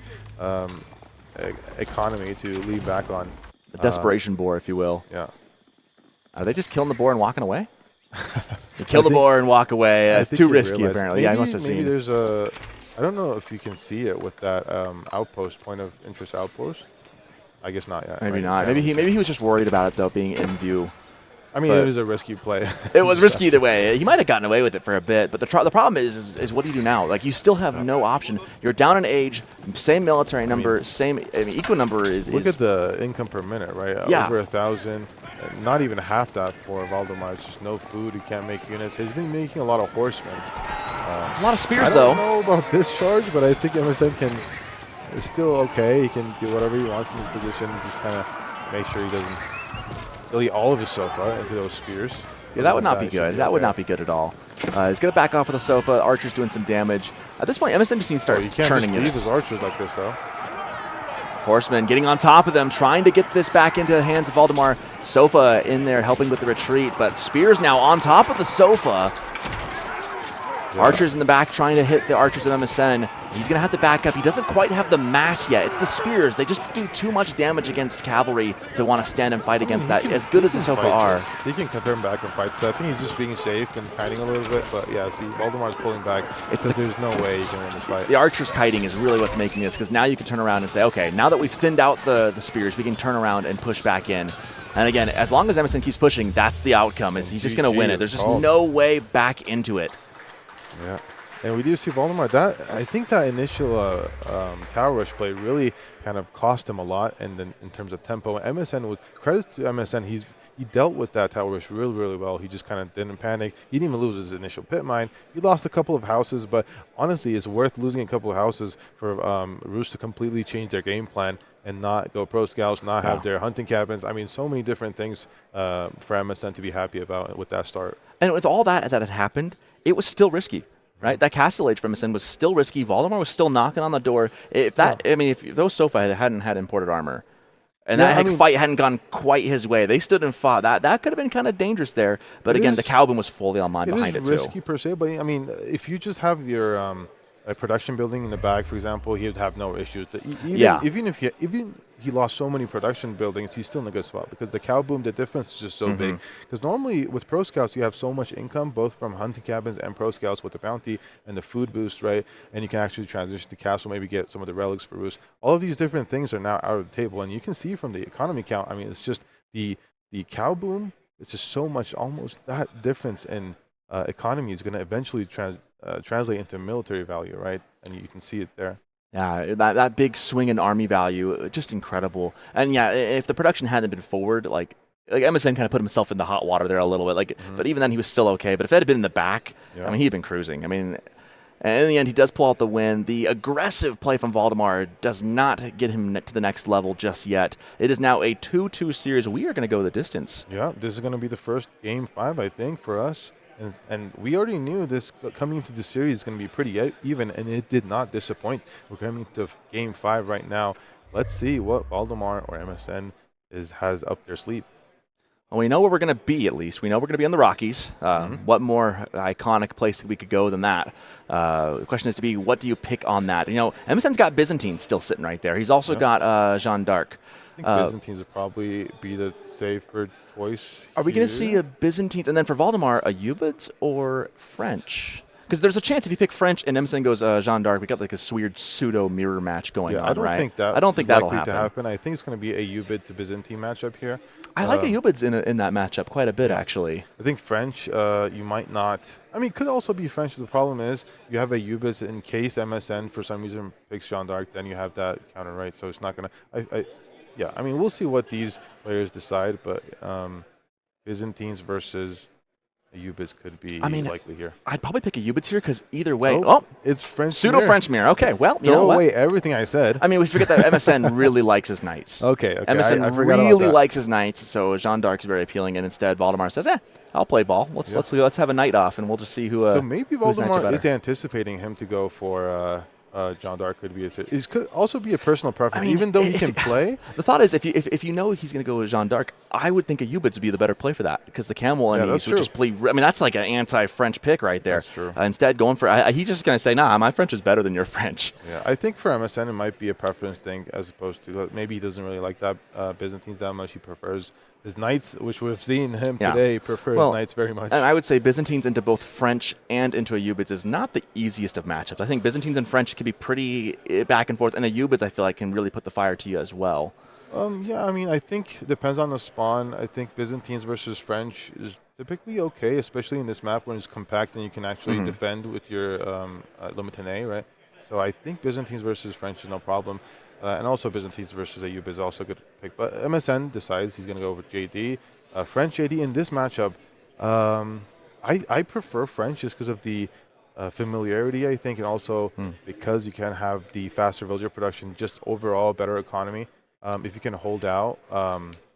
economy to lead back on. The desperation boar, if you will. Yeah. Are they just killing the boar and walking away? They kill the boar and walk away. It's too risky, apparently. Maybe, yeah, I must have seen. Maybe there's a... I don't know if you can see it with that outpost, point of interest outpost. I guess not yet. Maybe not. Maybe he was just worried about it, though, being in view. I mean, it was a risky play. It was risky either way. He might have gotten away with it for a bit, but the problem is what do you do now? Like, you still have no option. You're down in age, same military number, eco number is... Look at the income per minute, right? Yeah. Over 1,000. Not even half that for Valdemar. It's just no food. He can't make units. He's been making a lot of horsemen. It's a lot of spears, though. I don't know about this charge, but I think MSN is still okay. He can do whatever he wants in this position. Just kind of make sure he doesn't delete all of his Sofa into those spears. Yeah, that would not be good. That would not be good at all. He's going to back off of the sofa. Archer's doing some damage. At this point, MSN just needs to start you can't churning just leave units. his archers like this, though. Horsemen getting on top of them, trying to get this back into the hands of Valdemar. Sofa in there helping with the retreat, but Spears now on top of the sofa. Yeah. Archers in the back trying to hit the archers of MSN. He's going to have to back up. He doesn't quite have the mass yet. It's the spears. They just do too much damage against cavalry to want to stand and fight against that, as good as the sofa are. He can turn back and fight, so I think he's just being safe and kiting a little bit. But yeah, see, Valdemar's pulling back because there's no way he can win this fight. The archer's kiting is really what's making this, because now you can turn around and say, okay, now that we've thinned out the spears, we can turn around and push back in. And again, as long as Emerson keeps pushing, that's the outcome, is he's just going to win it. There's just no way back into it. Yeah. And we do see Valdemar. I think that initial tower rush play really kind of cost him a lot, and then in terms of tempo, MSN was credit to MSN. He dealt with that tower rush really, really well. He just kind of didn't panic. He didn't even lose his initial pit mine. He lost a couple of houses, but honestly, it's worth losing a couple of houses for Rus to completely change their game plan and not go pro scouts, not have their hunting cabins. I mean, so many different things for MSN to be happy about with that start. And with all that had happened, it was still risky. Right, that castle age from MSN was still risky. Valdemar was still knocking on the door. If those Sofa hadn't had imported armor, and that fight hadn't gone quite his way, they stood and fought. That could have been kind of dangerous there. But again, the Calvin was fully online behind it too. It is risky per se, but I mean, if you just have your a production building in the back, for example, he would have no issues. Even if he lost so many production buildings, he's still in a good spot because the cow boom, the difference is just so big. Because normally with pro scouts, you have so much income, both from hunting cabins and pro scouts with the bounty and the food boost, right? And you can actually transition to castle, maybe get some of the relics for Rus. All of these different things are now out of the table, and you can see from the economy count. I mean, it's just the cow boom. It's just so much, almost that difference in economy is going to eventually translate into military value, right? And you can see it there. Yeah, that big swing in army value, just incredible. And yeah, if the production hadn't been forward, like MSN kind of put himself in the hot water there a little bit. But even then he was still okay. But if it had been in the back, I mean, he'd been cruising. I mean, and in the end, he does pull out the win. The aggressive play from Valdemar does not get him to the next level just yet. It is now a 2-2 series. We are going to go the distance. Yeah, this is going to be the first Game 5, I think, for us. And we already knew this coming into the series is going to be pretty even, and it did not disappoint. We're coming to Game 5 right now. Let's see what Valdemar or MSN has up their sleeve. Well, we know where we're going to be, at least. We know we're going to be in the Rockies. What more iconic place we could go than that? The question is what do you pick on that? You know, MSN's got Byzantine still sitting right there. He's also got Jeanne d'Arc. I think Byzantines would probably be the safer choice. Are we going to see a Byzantines? And then for Valdemar, a Ubids or French? Because there's a chance if you pick French and MSN goes Jeanne d'Arc, we got like this weird pseudo mirror match going on, right? I don't think that'll happen. I think it's going to be a Ubid to Byzantine matchup here. I like a Ubids in that matchup quite a bit, actually. I think French, you might not. I mean, it could also be French. The problem is you have a Ubids in case MSN for some reason picks Jeanne d'Arc, then you have that counter, right? So it's not going to. Yeah, I mean, we'll see what these players decide, but Byzantines versus Ubids could be likely here. I'd probably pick a Ubids here because either way, it's French pseudo-French mirror. Okay, well, you know what? Throw away everything I said. I mean, we forget that MSN really likes his knights. Okay. MSN I forgot really about that. likes his knights, so Jeanne d'Arc is very appealing, and instead Valdemar says, I'll play ball. Let's have a knight off, and we'll just see who. So maybe Valdemar is anticipating him to go for. Jeanne d'Arc could be it could also be a personal preference, even though he can play. The thought is, if you know he's going to go with Jeanne d'Arc, I would think a Ubids would be the better play for that because the camel and would just play. I mean, that's like an anti-French pick right there. That's true. Instead, going for he's just going to say, nah, my French is better than your French. Yeah, I think for MSN it might be a preference thing as opposed to maybe he doesn't really like that Byzantines that much. He prefers his knights, which we've seen him today, prefers knights very much. And I would say Byzantines into both French and into a Ubids is not the easiest of matchups. I think Byzantines and French can be pretty back and forth, and a Ubids I feel like can really put the fire to you as well. Yeah, I mean, I think it depends on the spawn. I think Byzantines versus French is typically okay, especially in this map when it's compact and you can actually defend with your Limitane, right? So I think Byzantines versus French is no problem. And also Byzantines versus a Ubids is also a good pick. But MSN decides he's going to go with JD. French JD in this matchup, I prefer French just because of the familiarity, I think, and also because you can have the faster villager production, just overall better economy. If you can hold out.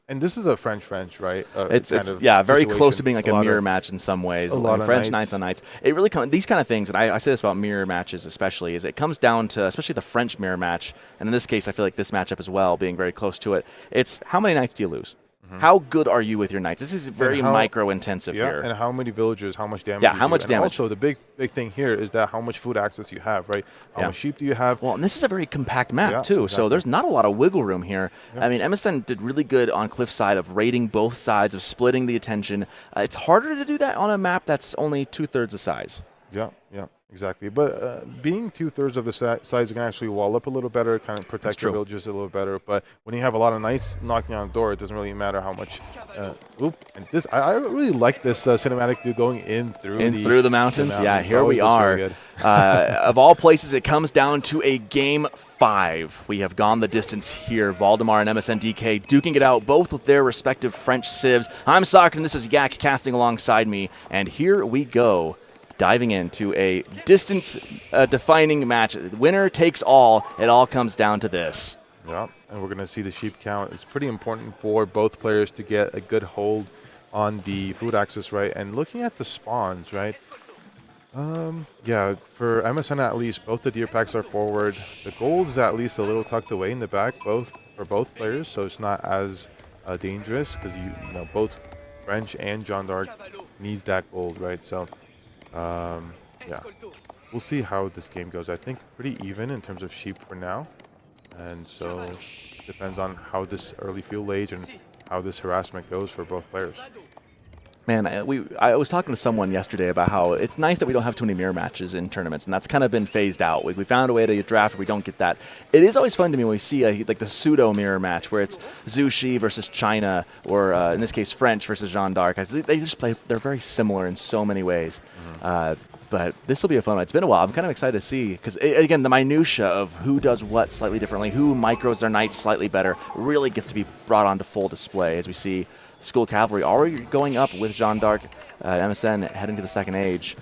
And And this is a French, right? It's kind of very close situation. to being like a mirror match in some ways. A lot like of French knights. knights on knights. It really comes these kind of things, and I say this about mirror matches especially, is it comes down to especially the French mirror match, and in this case, I feel like this matchup as well, being very close to it. It's how many knights do you lose? How good are you with your knights? This is very micro-intensive here. And how many villagers, how much damage Yeah, you how do. much And damage. also, the big thing here is that how much food access you have, right? How much sheep do you have? Well, and this is a very compact map, Yeah, too, exactly. so there's not a lot of wiggle room here. I mean, Msn did really good on Cliffside of raiding both sides, of splitting the attention. It's harder to do that on a map that's only 2/3 the size. Yeah, exactly. But being 2/3 of the size, you can actually wall up a little better, kind of protect your villagers a little better. But when you have a lot of knights knocking on the door, it doesn't really matter how much. And this, I really like this cinematic view going in through the mountains. Yeah, It here always we looks are. really good. Of all places, it comes down to a game 5. We have gone the distance here. Valdemar and Msn.dk duking it out, both with their respective French civs. I'm Soccer, and this is Yak casting alongside me. And here we go, diving into a distance-defining match. Winner takes all. It all comes down to this. Yeah, and we're going to see the sheep count. It's pretty important for both players to get a good hold on the food access, right? And looking at the spawns, right? Yeah, for MSN at least, both the deer packs are forward. The gold is at least a little tucked away in the back, for both players, so it's not as dangerous because you know both French and Jeanne d'Arc needs that gold, right? So, yeah, we'll see how this game goes. I think pretty even in terms of sheep for now. And so it depends on how this early field age and how this harassment goes for both players. Man, I was talking to someone yesterday about how it's nice that we don't have too many mirror matches in tournaments, and that's kind of been phased out. We found a way to draft where we don't get that. It is always fun to me when we see like the pseudo mirror match where it's Zhu Xi versus China, or in this case French versus Jeanne d'Arc. They just play. They're very similar in so many ways. But this will be a fun one. It's been a while. I'm kind of excited to see because, again, the minutia of who does what slightly differently, who micros their knights slightly better, really gets to be brought onto full display as we see School Cavalry already going up with Jeanne d'Arc, MSN heading to the second age.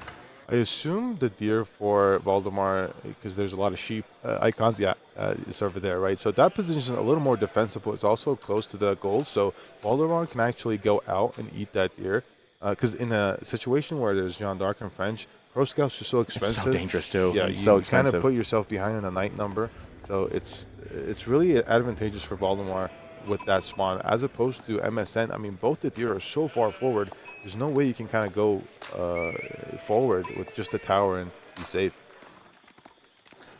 I assume the deer for Valdemar, because there's a lot of sheep icons, it's over there, right? So that position is a little more defensible. It's also close to the goal, so Valdemar can actually go out and eat that deer. Because in a situation where there's Jeanne d'Arc and French, Pro Scouts are so expensive. It's so dangerous, too. Yeah, it's you so expensive. kind of put yourself behind in the night number. So it's really advantageous for Valdemar with that spawn, as opposed to MSN. I mean, both the deer are so far forward. There's no way you can kind of go forward with just the tower and be safe.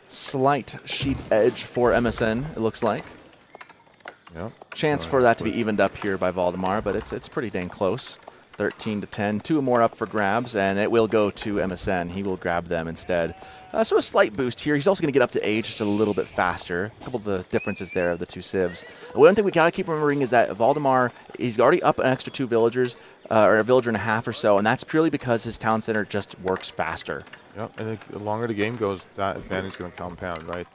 Slight sheep edge for MSN, it looks like. Yeah. Chance for that to be evened up here by Valdemar, but it's pretty dang close. 13-10, 2 more up for grabs, and it will go to MSN. He will grab them instead. So a slight boost here. He's also going to get up to age just a little bit faster. A couple of the differences there of the two civs. One thing we got to keep remembering is that Valdemar, he's already up an extra 2 villagers, or a villager and a half or so, and that's purely because his town center just works faster. Yep, and the longer the game goes, that advantage is going to compound, right?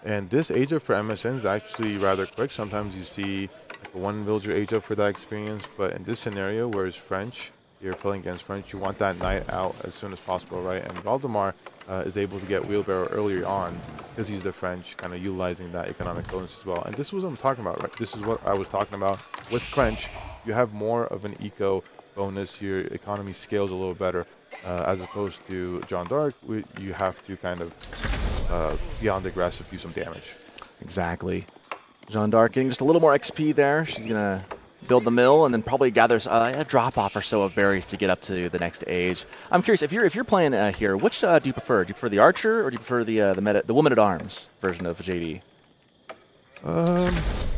And this age up for MSN is actually rather quick. Sometimes you see like one villager age up for that experience, but in this scenario, where it's French, you're playing against French, you want that knight out as soon as possible, right? And Valdemar is able to get wheelbarrow earlier on because he's the French, kind of utilizing that economic bonus as well. And this is what I'm talking about, right? This is what I was talking about with French. You have more of an eco bonus. Your economy scales a little better, as opposed to Jeanne d'Arc. You have to kind of beyond aggressive do some damage. Exactly. Jeanne d'Arc getting just a little more XP there. She's going to build the mill and then probably gathers a drop-off or so of berries to get up to the next age. I'm curious, if you're playing here, which do you prefer? Do you prefer the archer or do you prefer the woman-at-arms version of JD?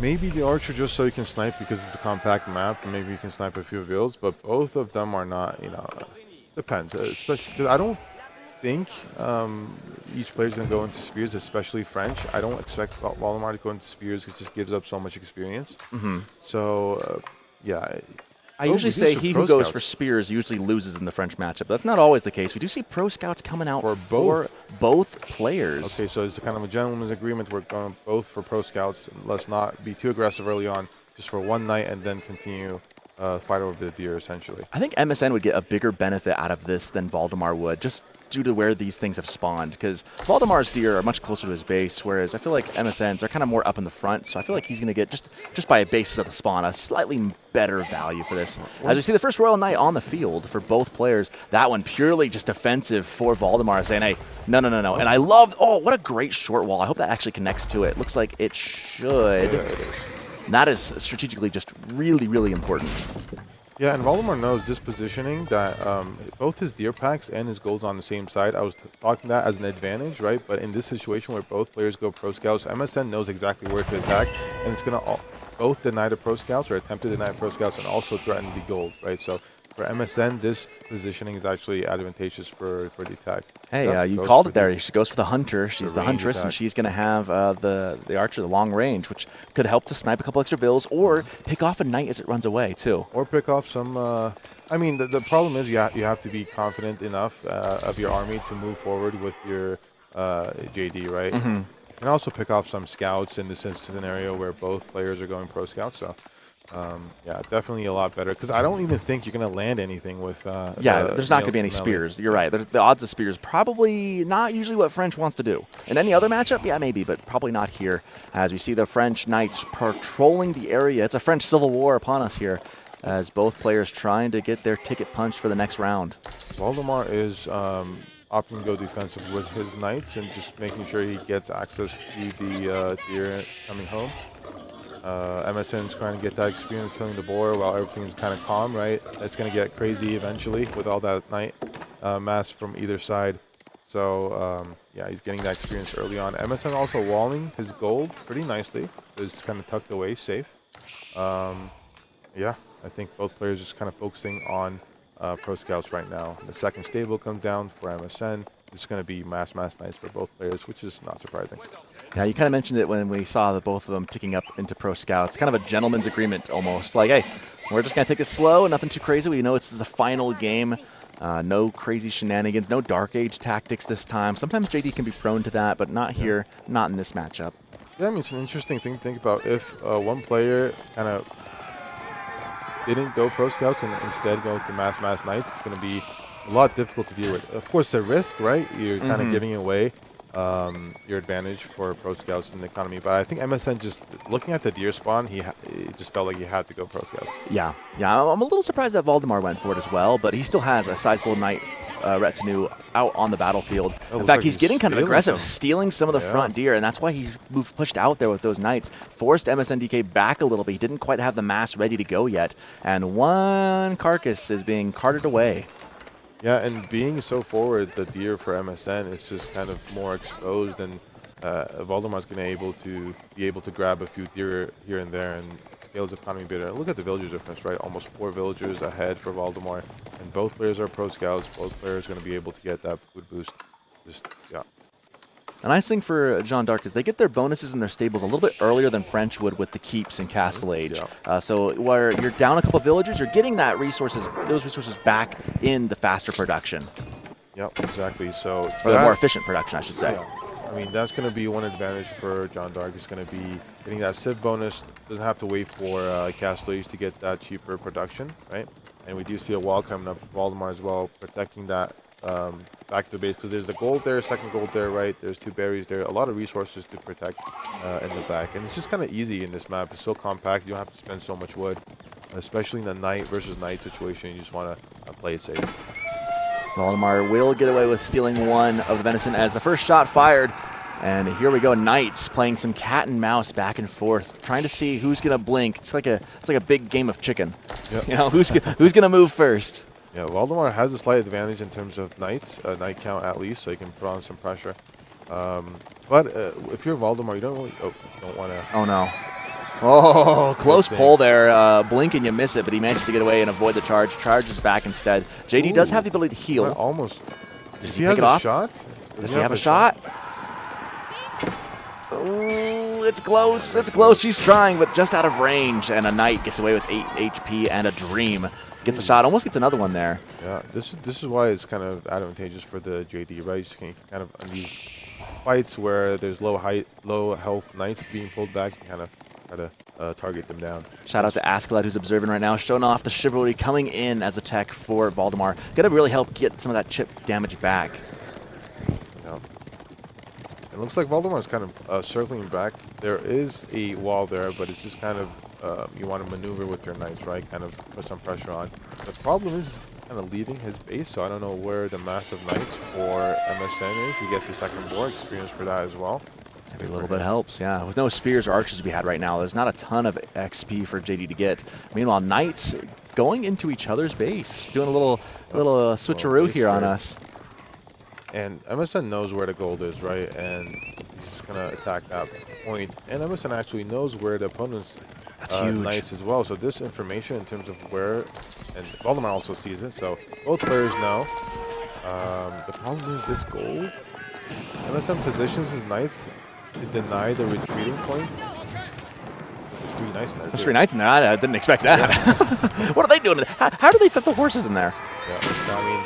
Maybe the archer just so you can snipe because it's a compact map, and maybe you can snipe a few builds, but both of them are not, depends. Especially because I don't think each player is going to go into spears, especially French. I don't expect Valdemar to go into spears. It just gives up so much experience. So, yeah. I usually say he who goes for spears usually loses in the French matchup. That's not always the case. We do see pro scouts coming out for both players. Okay, so it's kind of a gentleman's agreement. We're going both for pro scouts. Let's not be too aggressive early on, just for one night, and then continue fight over the deer, essentially. I think MSN would get a bigger benefit out of this than Valdemar would. Just due to where these things have spawned, because Valdemar's deer are much closer to his base, whereas I feel like MSN's are kind of more up in the front, so I feel like he's going to get, just by a basis of the spawn, a slightly better value for this. As we see the first Royal Knight on the field for both players, that one purely just defensive for Valdemar, saying, hey, no. And I love, oh, what a great short wall. I hope that actually connects to it. Looks like it should. And that is strategically just really, really important. Yeah, and Valdemar knows this positioning that both his deer packs and his golds on the same side. I was talking that as an advantage, right? But in this situation where both players go pro scouts, MSN knows exactly where to attack, and it's going to both deny the pro scouts or attempt to deny pro scouts and also threaten the gold, right? So for MSN, this positioning is actually advantageous for the attack. Hey, you called it there. She goes for the hunter. She's the huntress, and she's going to have the archer, the long range, which could help to snipe a couple extra vills or pick off a knight as it runs away, too. Or pick off some... I mean, the problem is you have to be confident enough of your army to move forward with your JD, right? Mm-hmm. You can also pick off some scouts in this scenario where both players are going pro scouts, so... yeah, definitely a lot better, because I don't even think you're going to land anything with... there's not going to be any spears. You're right. The odds of spears probably not usually what French wants to do. In any other matchup, yeah, maybe, but probably not here. As we see the French knights patrolling the area. It's a French civil war upon us here, as both players trying to get their ticket punched for the next round. Valdemar is opting to go defensive with his knights and just making sure he gets access to the deer coming home. MSN is trying to get that experience killing the boar while everything's kind of calm, right? It's going to get crazy eventually with all that knight mass from either side. So, yeah, he's getting that experience early on. MSN also walling his gold pretty nicely. It's kind of tucked away, safe. Yeah, I think both players just kind of focusing on pro scouts right now. The second stable comes down for MSN. It's going to be mass knights for both players, which is not surprising. Yeah, you kind of mentioned it when we saw the both of them ticking up into pro scouts. Kind of a gentleman's agreement almost. Like, hey, we're just going to take it slow, nothing too crazy. We know it's the final game. No crazy shenanigans, no Dark Age tactics this time. Sometimes JD can be prone to that, but not here, not in this matchup. Yeah, I mean, it's an interesting thing to think about. If one player kind of didn't go pro scouts and instead go to mass knights, it's going to be a lot difficult to deal with. Of course, the risk, right? You're kind of giving away your advantage for pro scouts in the economy. But I think MSN, just looking at the deer spawn, he just felt like he had to go pro scouts. Yeah. I'm a little surprised that Valdemar went for it as well, but he still has a sizable knight retinue out on the battlefield. In fact, like he's getting kind of aggressive, stealing some of the front deer, and that's why he pushed out there with those knights, forced Msn.dk back a little bit. He didn't quite have the mass ready to go yet, and one carcass is being carted away. Yeah, and being so forward, the deer for MSN is just kind of more exposed, and Valdemar's going to be able to grab a few deer here and there and scale his economy better. Look at the villagers difference, right? Almost 4 villagers ahead for Valdemar, and both players are pro scouts. Both players are going to be able to get that food boost. Just, yeah. The nice thing for Jeanne d'Arc is they get their bonuses in their stables a little bit earlier than French would with the keeps in Castle Age. Yeah. So where you're down a couple villagers, you're getting those resources back in the faster production. Yep, exactly. So or the more efficient production, I should say. Yeah. I mean, that's going to be one advantage for Jeanne d'Arc. It's going to be getting that Civ bonus. Doesn't have to wait for Castle Age to get that cheaper production, right? And we do see a wall coming up for Valdemar as well, protecting that back to the base, because there's a gold there, second gold there, right? There's 2 berries there, a lot of resources to protect in the back. And it's just kind of easy in this map. It's so compact, you don't have to spend so much wood, especially in the knight versus knight situation. You just want to play it safe. Valdemar will get away with stealing one of the venison as the first shot fired. And here we go, knights playing some cat and mouse back and forth, trying to see who's going to blink. It's like a big game of chicken. Yep. You know, who's going to move first? Yeah, Valdemar has a slight advantage in terms of knights, knight count at least, so he can put on some pressure. But if you're Valdemar, you don't really don't want to. Oh no! Oh, close pull there. Blink and you miss it, but he managed to get away and avoid the charge. Charges back instead. JD does have the ability to heal. Almost. Does he pick it off? Shot? Does he have a shot? Oh, it's close. It's close. She's trying, but just out of range. And a knight gets away with 8 HP and a dream. Gets a shot, almost gets another one there. Yeah, this is why it's kind of advantageous for the JD, right? You can kind of, in these fights where there's low health knights being pulled back, you kind of try to target them down. Shout out to Askeladd, who's observing right now, showing off the chivalry coming in as a tech for Valdemar. Gonna really help get some of that chip damage back. It looks like Valdemar is kind of circling back. There is a wall there, but it's just kind of you want to maneuver with your knights, right? Kind of put some pressure on. The problem is kind of leaving his base, so I don't know where the massive knights for MSN is. He gets the second war experience for that as well. Every little bit helps, yeah. With no spears or archers to be had right now, there's not a ton of XP for JD to get. Meanwhile, knights going into each other's base, doing a little switcheroo here on us. And MSN knows where the gold is, right? And he's just going to attack that point. And MSN actually knows where the opponent's knights as well. So this information in terms of where, and Valdemar also sees it, so both players know. The problem is this gold. MSN positions his knights to deny the retreating point. There's 3 knights in there. There's 3 knights in there. I didn't expect that. Yeah. What are they doing? How do they fit the horses in there? Yeah, I mean,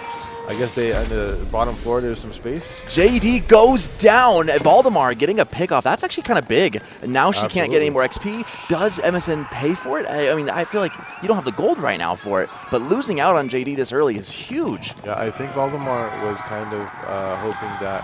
I guess they on the bottom floor there's some space. JD goes down. Valdemar getting a pick off. That's actually kind of big. And now she can't get any more XP. Does MSN pay for it? I mean, I feel like you don't have the gold right now for it. But losing out on JD this early is huge. Yeah, I think Valdemar was kind of hoping that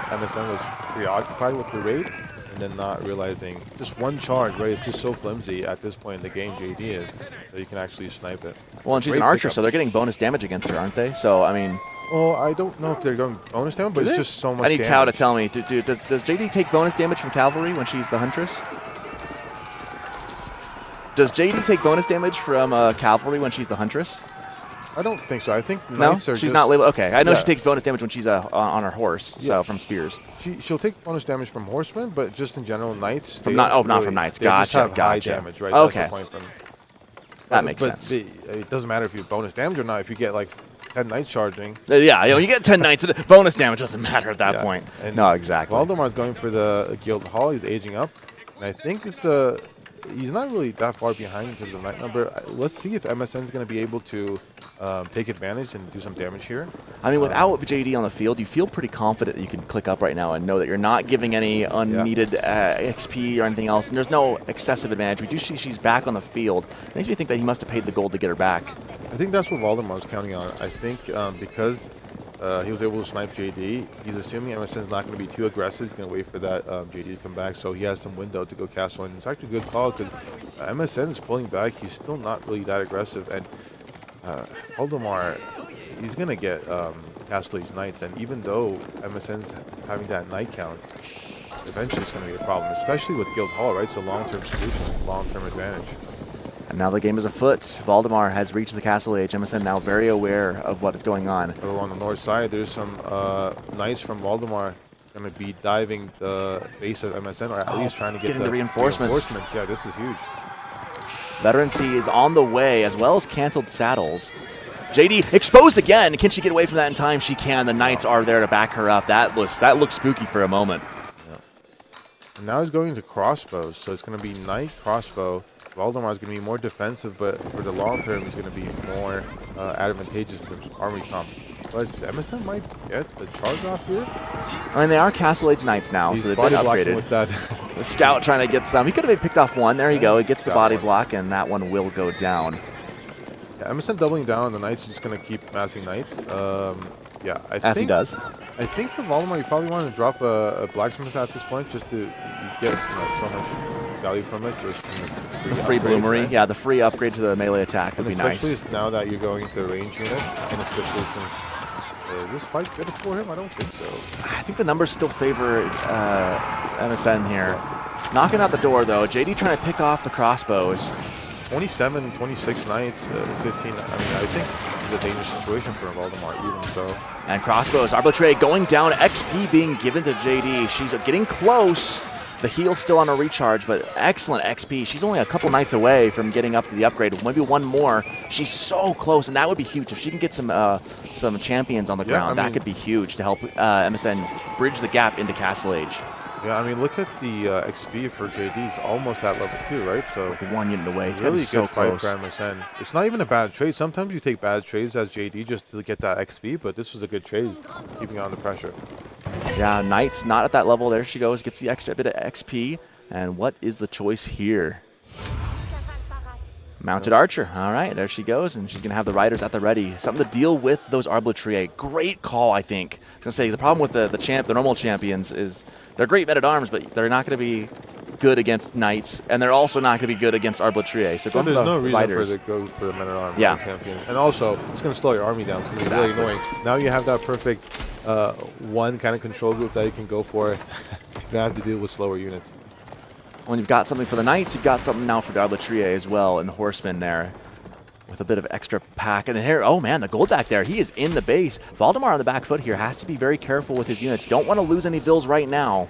MSN was preoccupied with the raid and then not realizing just one charge, right? It's just so flimsy at this point in the game, JD is, that you can actually snipe it. Well, and she's an archer, so they're getting bonus damage against her, aren't they? So, I mean... Well, I don't know if they're going bonus damage, but it's just so much damage. I need Cow to tell me. Does JD take bonus damage from cavalry when she's the huntress? Does JD take bonus damage from cavalry when she's the huntress? I don't think so. I think knights are she's not labeled. Okay, I know she takes bonus damage when she's on her horse, so from spears. She'll take bonus damage from horsemen, but just in general, knights. Not from knights. Gotcha. High damage, right? Okay. That's the point from. That makes sense. It doesn't matter if you bonus damage or not. If you get like 10 knights charging. Yeah, you get 10 knights. Bonus damage doesn't matter at that point. And no, exactly. Valdemar's going for the guild hall. He's aging up, and I think it's he's not really that far behind in terms of knight number. Let's see if MSN is going to be able to take advantage and do some damage here. I mean, without JD on the field, you feel pretty confident that you can click up right now and know that you're not giving any unneeded XP or anything else. And there's no excessive advantage. We do see she's back on the field. It makes me think that he must have paid the gold to get her back. I think that's what Valdemar was counting on. I think because he was able to snipe JD, he's assuming MSN is not going to be too aggressive. He's going to wait for that JD to come back, so he has some window to go cast one. It's actually a good call because MSN is pulling back. He's still not really that aggressive, and Valdemar, he's going to get Castle's Knights, and even though MSN's having that knight count, eventually it's going to be a problem, especially with Guild Hall, right? It's a long-term solution, long-term advantage. And now the game is afoot. Valdemar has reached the castle age. MSN now very aware of what is going on. But along the north side, there's some knights from Valdemar going to be diving the base of MSN, or at least trying to get the reinforcements. Yeah, this is huge. Veterancy is on the way, as well as canceled saddles. JD exposed again. Can she get away from that in time? She can. The knights are there to back her up. That looks spooky for a moment. Yeah. And now he's going to crossbows, so it's going to be knight crossbow. Valdemar is going to be more defensive, but for the long term, it's going to be more advantageous in terms of army comp. But MSN might get the charge off here. I mean, they are Castle Age Knights now, so they've been upgraded. With that. The scout trying to get some. He could have picked off one. There you go. He gets the body block, and that one will go down. Yeah, MSN doubling down. The knights are just going to keep massing knights. Yeah, As he does. I think for Valdemar, you probably want to drop a blacksmith at this point just to get so much value from it. Just from the free bloomery. Yeah, the free upgrade to the melee attack would be nice. Especially now that you're going into range units, and especially since is this fight good for him? I don't think so. I think the numbers still favor MSN here. Knocking out the door, though. JD trying to pick off the crossbows. 27, 26 knights, 15. I mean, I think it's a dangerous situation for Valdemar, even so. And crossbows. Arbitrary going down. XP being given to JD. She's getting close. The heal's still on a recharge, but excellent XP. She's only a couple knights away from getting up to the upgrade. Maybe one more. She's so close, and that would be huge. If she can get some champions on the ground, that could be huge to help MSN bridge the gap into Castle Age. Yeah, I mean, look at the XP for JD. It's almost at level 2, right? So like 1 unit away. It's really so good fight for MSN. It's not even a bad trade. Sometimes you take bad trades as JD just to get that XP, but this was a good trade, keeping on the pressure. Yeah, Knight's not at that level. There she goes, gets the extra bit of XP. And what is the choice here? Mounted Archer. All right, there she goes, and she's going to have the riders at the ready. Something to deal with those Arbaletier. Great call, I think. I was going to say, the problem with the normal champions is they're great men-at-arms, but they're not going to be good against knights, and they're also not going to be good against Arbaletier. So there's no reason for it to go for the men-at-arms champion. And also, it's going to slow your army down. It's going to be really annoying. Now you have that perfect one kind of control group that you can go for. You don't have to deal with slower units. When you've got something for the knights, you've got something now for the Arbaletier as well, and the horsemen there with a bit of extra pack. And here, oh man, the gold back there. He is in the base. Valdemar on the back foot here has to be very careful with his units. Don't want to lose any vills right now.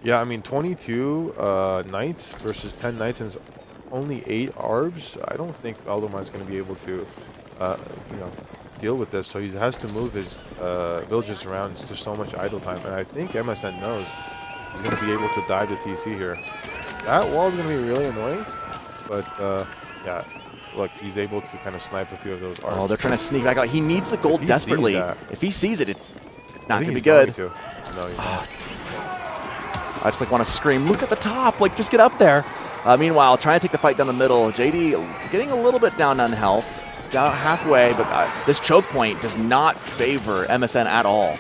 Yeah, I mean, 22 knights versus 10 knights and only 8 arbs. I don't think Valdemar is going to be able to, deal with this. So he has to move his villages around. It's just so much idle time. And I think MSN knows he's going to be able to dive the TC here. That wall is going to be really annoying. But, yeah, look, he's able to kind of snipe a few of those arbs. Oh, they're trying to sneak back out. He needs the gold desperately. If he sees it, it's not going to be good. good. No, he's not. I just want to scream, look at the top, just get up there. Meanwhile, trying to take the fight down the middle. JD getting a little bit down on health, down halfway, but this choke point does not favor MSN at all.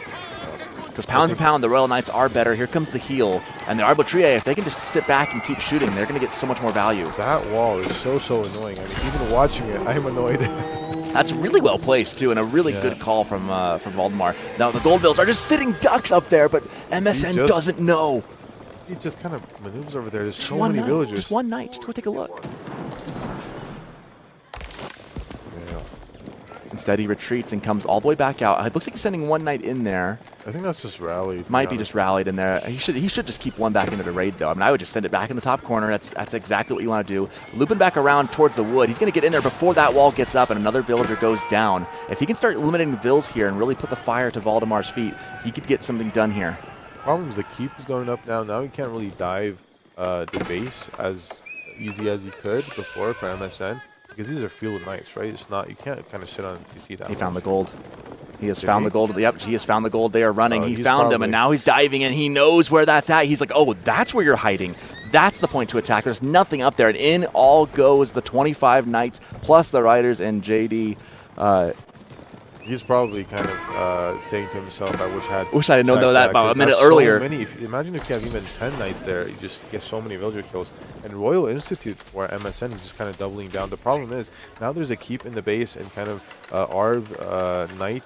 Because pound for pound, the Royal Knights are better. Here comes the heal. And the Arbaletier, if they can just sit back and keep shooting, they're going to get so much more value. That wall is so annoying. I mean, even watching it, I'm annoyed. That's really well placed, too, and a really good call from Valdemar. Now, the gold bills are just sitting ducks up there, but MSN doesn't know. He just kind of maneuvers over there. There's so many villagers. Just one knight. Just go take a look. Yeah. Instead, he retreats and comes all the way back out. It looks like he's sending one knight in there. I think that's just rallied. Might be just rallied in there. He should just keep one back into the raid, though. I mean, I would just send it back in the top corner. That's exactly what you want to do. Looping back around towards the wood. He's going to get in there before that wall gets up and another villager goes down. If he can start eliminating vills here and really put the fire to Valdemar's feet, he could get something done here. Problem is the keep is going up now. Now he can't really dive the base as easy as he could before for MSN because these are field knights, right? It's not, you can't kind of sit on TC down. He found the gold. He has found the gold. Yep, he has found the gold. They are running. He found him, and now he's diving in. He knows where that's at. He's like, oh, that's where you're hiding. That's the point to attack. There's nothing up there, and in all goes the 25 knights plus the riders and JD. He's probably kind of saying to himself, I wish I had known that about a minute earlier. Imagine if you have even 10 knights there, you just get so many villager kills. And Royal Institute for MSN is just kind of doubling down. The problem is, now there's a keep in the base and kind of Arv knight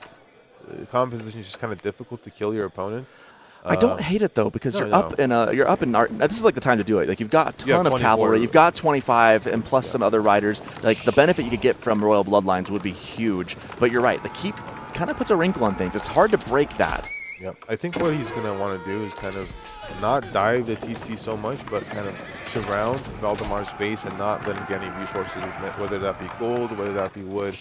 composition is just kind of difficult to kill your opponent. I don't hate it though because you're up in this is like the time to do it. Like you've got a ton of cavalry, you've got 25 and plus some other riders. Like the benefit you could get from Royal Bloodlines would be huge. But you're right, the keep kind of puts a wrinkle on things. It's hard to break that. Yep. I think what he's gonna want to do is kind of not dive the TC so much, but kind of surround Valdemar's base and not let him get any resources, whether that be gold, whether that be wood.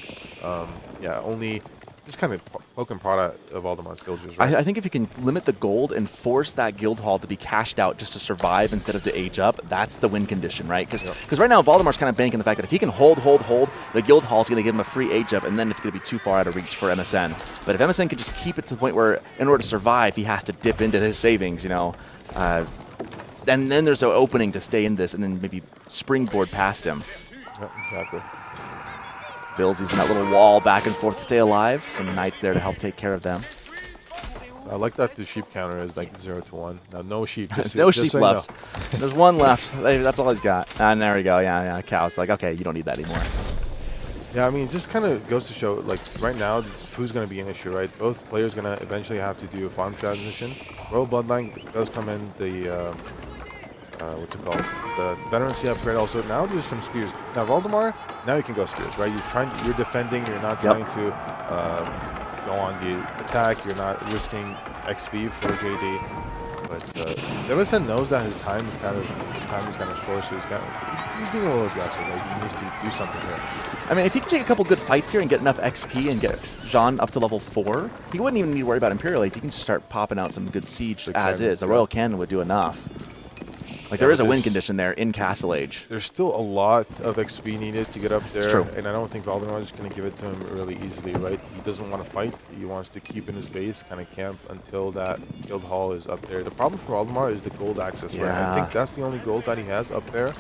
Only just kind of poke and prod at Valdemar's villagers. Right? I think if you can limit the gold and force that guild hall to be cashed out just to survive instead of to age up, that's the win condition, right? Because right now Valdemar's kind of banking the fact that if he can hold, the guild hall is going to give him a free age up, and then it's going to be too far out of reach for MSN. But if MSN could just keep it to the point where, in order to survive, he has to dip into his savings, and then there's an opening to stay in this and then maybe springboard past him. Yep, exactly. Vill's using that little wall back and forth to stay alive. Some knights there to help take care of them. I like that the sheep counter is like 0 to 1. Now, no sheep. No sheep left. No. There's one left. That's all he's got. And there we go. Yeah. Cow's like, okay, you don't need that anymore. Yeah, I mean, it just kind of goes to show, like, right now, food's going to be an issue, right? Both players going to eventually have to do a farm transition. Royal Bloodline does come in the, what's it called? The veterancy upgrade also. Now there's some spears. Now, Valdemar, now you can go spears, right? You're defending. You're not trying to go on the attack. You're not risking XP for JD. But MSN knows that his time is kind of short, so he's being a little aggressive. Right? He needs to do something here. I mean, if he can take a couple good fights here and get enough XP and get Jeanne up to level 4, he wouldn't even need to worry about Imperial Age. He can just start popping out some good siege as is. The Royal Cannon would do enough. Like, there is a win condition there in Castle Age. There's still a lot of XP needed to get up there. It's true. And I don't think Valdemar is going to give it to him really easily, right? He doesn't want to fight. He wants to keep in his base, kind of camp until that guild hall is up there. The problem for Valdemar is the gold access, right? I think that's the only gold that he has up there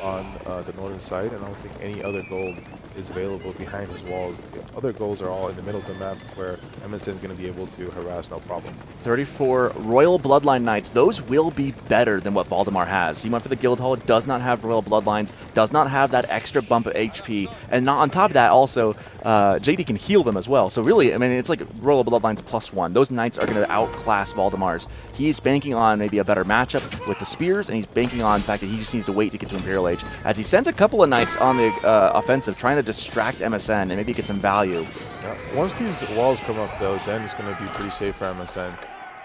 on the northern side. And I don't think any other gold is available behind his walls. The other golds are all in the middle of the map where MSN is going to be able to harass no problem. 34 Royal Bloodline Knights. Those will be better than what Valdemar has. He went for the guild hall, does not have Royal Bloodlines, does not have that extra bump of HP, and not on top of that also, JD can heal them as well. So really, I mean, it's like Royal Bloodlines +1. Those Knights are going to outclass Valdemar's. He's banking on maybe a better matchup with the spears, and he's banking on the fact that he just needs to wait to get to Imperial Age, as he sends a couple of Knights on the offensive, trying to distract MSN and maybe get some value. Yeah. Once these walls come up, though, then it's going to be pretty safe for MSN.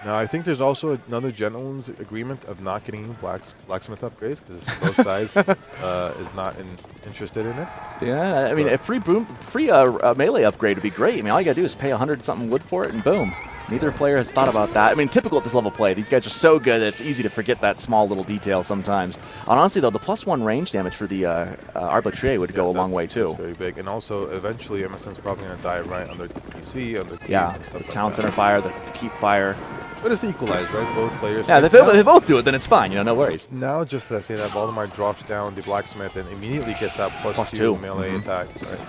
Now, I think there's also another gentleman's agreement of not getting blacksmith upgrades, because both sides is not interested in it. Yeah, I mean, a free melee upgrade would be great. I mean, all you gotta do is pay 100-something wood for it, and boom. Neither player has thought about that. I mean, typical at this level play. These guys are so good that it's easy to forget that small little detail sometimes. And honestly, though, the +1 range damage for the Arbitrier would go a long way, too. That's very big. And also, eventually, MSN's probably going to die right under PC, under the the Town Center fire, the Keep fire. But it's equalized, right? Both players. Yeah, if they both do it, then it's fine. You know, no worries. Now, just to say that Valdemar drops down the blacksmith and immediately gets that +2 melee attack. Right?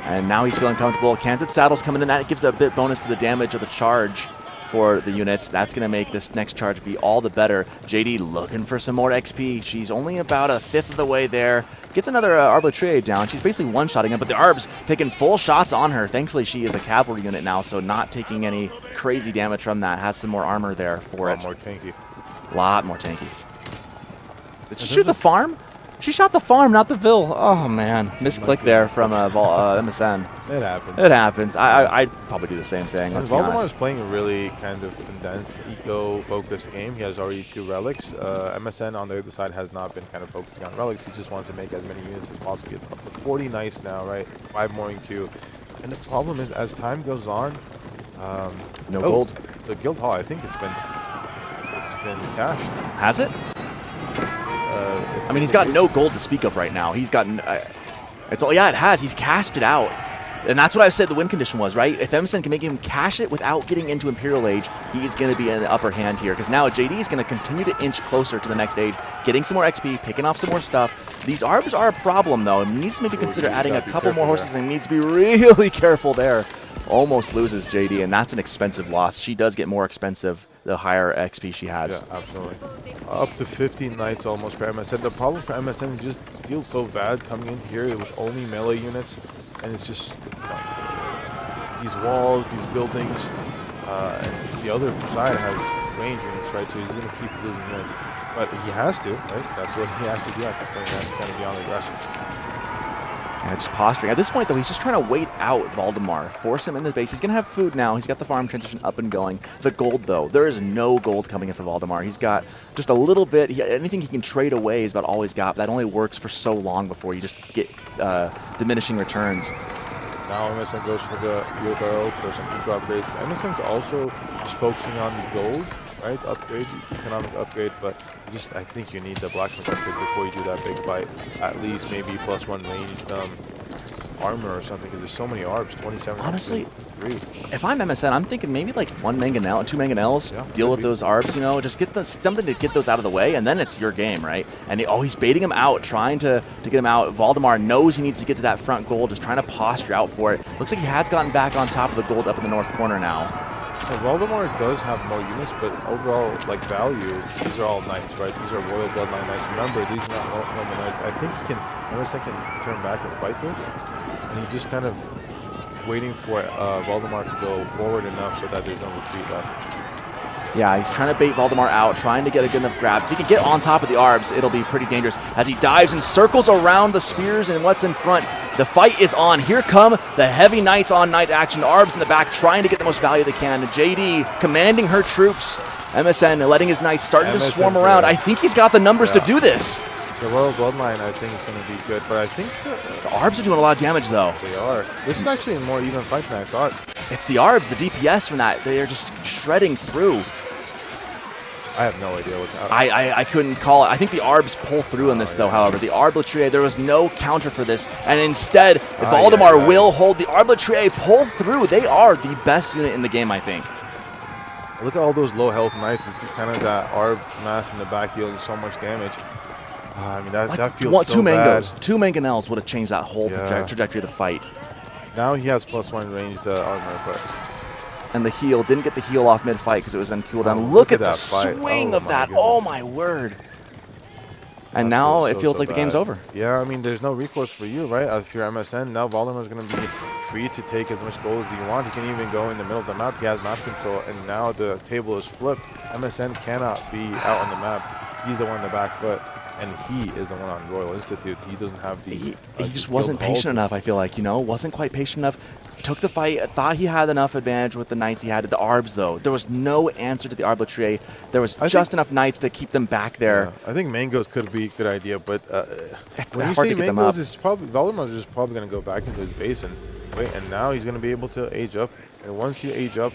And now he's feeling comfortable. Canted Saddle's coming in. That gives a bit bonus to the damage of the charge for the units. That's going to make this next charge be all the better. JD looking for some more XP. She's only about a fifth of the way there. Gets another Arbitrier down. She's basically one-shotting him, but the Arbs taking full shots on her. Thankfully, she is a cavalry unit now, so not taking any crazy damage from that. Has some more armor there for it. A lot more tanky. A lot more tanky. Did she shoot the farm? She shot the farm, not the Vil. Oh, man. Misclick there from MSN. It happens. It happens. I'd probably do the same thing. And Valdemar is playing a really kind of condensed, eco-focused game. He has already 2 relics. MSN on the other side has not been kind of focusing on relics. He just wants to make as many units as possible. He has up to 40 Knights now, right? 5 more in queue. And the problem is, as time goes on, no gold. The guild hall, I think it's been cashed. Has it? I mean, he's got no gold to speak of right now. He's gotten, yeah, it has. He's cashed it out. And that's what I said the win condition was, right? If MSN can make him cash it without getting into Imperial Age, he is going to be in the upper hand here. Because now JD is going to continue to inch closer to the next age, getting some more XP, picking off some more stuff. These Arbs are a problem, though. He needs to maybe consider adding a couple more horses, and needs to be really careful there. Almost loses JD, and that's an expensive loss. She does get more expensive the higher XP she has. Yeah, absolutely. Up to 15 Knights almost for MSN. The problem for MSN just feels so bad coming in here with only melee units, and it's just these walls, these buildings, and the other side has range units, right? So he's going to keep losing units. But he has to, right? That's what he has to do at this point. He has to kind of be on the aggression. Yeah, just posturing. At this point, though, he's just trying to wait out Valdemar, force him in the base. He's going to have food now. He's got the farm transition up and going. The gold, though, there is no gold coming in for Valdemar. He's got just a little bit. Anything he can trade away is about all he's got. But that only works for so long before you just get diminishing returns. Now MSN goes for the wheelbarrow for some eco upgrades. MSN's also just focusing on the gold, right? Upgrade, economic upgrade, but I think you need the blacksmith upgrade before you do that big fight. At least maybe +1 ranged armor or something, because there's so many Arbs, 27. Honestly, if I'm MSN, I'm thinking maybe like 1 mangonel and 2 mangonels, deal with those Arbs, you know, just get something to get those out of the way, and then it's your game, right? And he's baiting him out, trying to get him out. Valdemar knows he needs to get to that front gold, just trying to posture out for it. Looks like he has gotten back on top of the gold up in the north corner now. Valdemar does have more units, but overall, like value, these are all Knights, right? These are Royal Bloodline Knights. Remember, these are not normal Knights. I think MSN can turn back and fight this, and he's just kind of waiting for Valdemar to go forward enough so that there's no retreat left. Yeah, he's trying to bait Valdemar out, trying to get a good enough grab. If he can get on top of the Arbs, it'll be pretty dangerous as he dives and circles around the spears and what's in front. The fight is on. Here come the heavy Knights on Knight action. Arbs in the back trying to get the most value they can. JD commanding her troops. MSN letting his Knights starting to swarm around. I think he's got the numbers to do this. The Royal Bloodline, I think, is going to be good, but I think the Arbs are doing a lot of damage, though. They are. This is actually a more even fight than I thought. It's the Arbs, the DPS from that. They are just shredding through. I have no idea what's happening. I couldn't call it. I think the Arbs pull through in this, though, however. The Arbitrier, there was no counter for this. And instead, Valdemar will hold the Arbitrier pull through. They are the best unit in the game, I think. Look at all those low health knights. It's just kind of that Arb mass in the back dealing so much damage. I mean, that feels so bad. Two mangonels would have changed that whole trajectory of the fight. Now he has +1 ranged armor, but... And the heal, didn't get the heal off mid-fight because it was on cooldown. Look at the swing of that. Oh, my word. And now it feels like the game's over. Yeah, I mean, there's no recourse for you, right? If you're MSN, now Valdemar's going to be free to take as much gold as he wants. He can even go in the middle of the map. He has map control, and now the table is flipped. MSN cannot be out on the map. He's the one on the back foot, and he is the one on Royal Institute. He doesn't have the... He just wasn't patient enough, I feel like, you know? Wasn't quite patient enough. Took the fight, thought he had enough advantage with the knights he had. The Arbs, though, there was no answer to the Arbitrier. There was just enough knights to keep them back there. Yeah, I think Mangoes could be a good idea, but when you hard say to get them Mangoes, up. is probably Valdemar is just probably going to go back into his base and wait, and now he's going to be able to age up. And once you age up,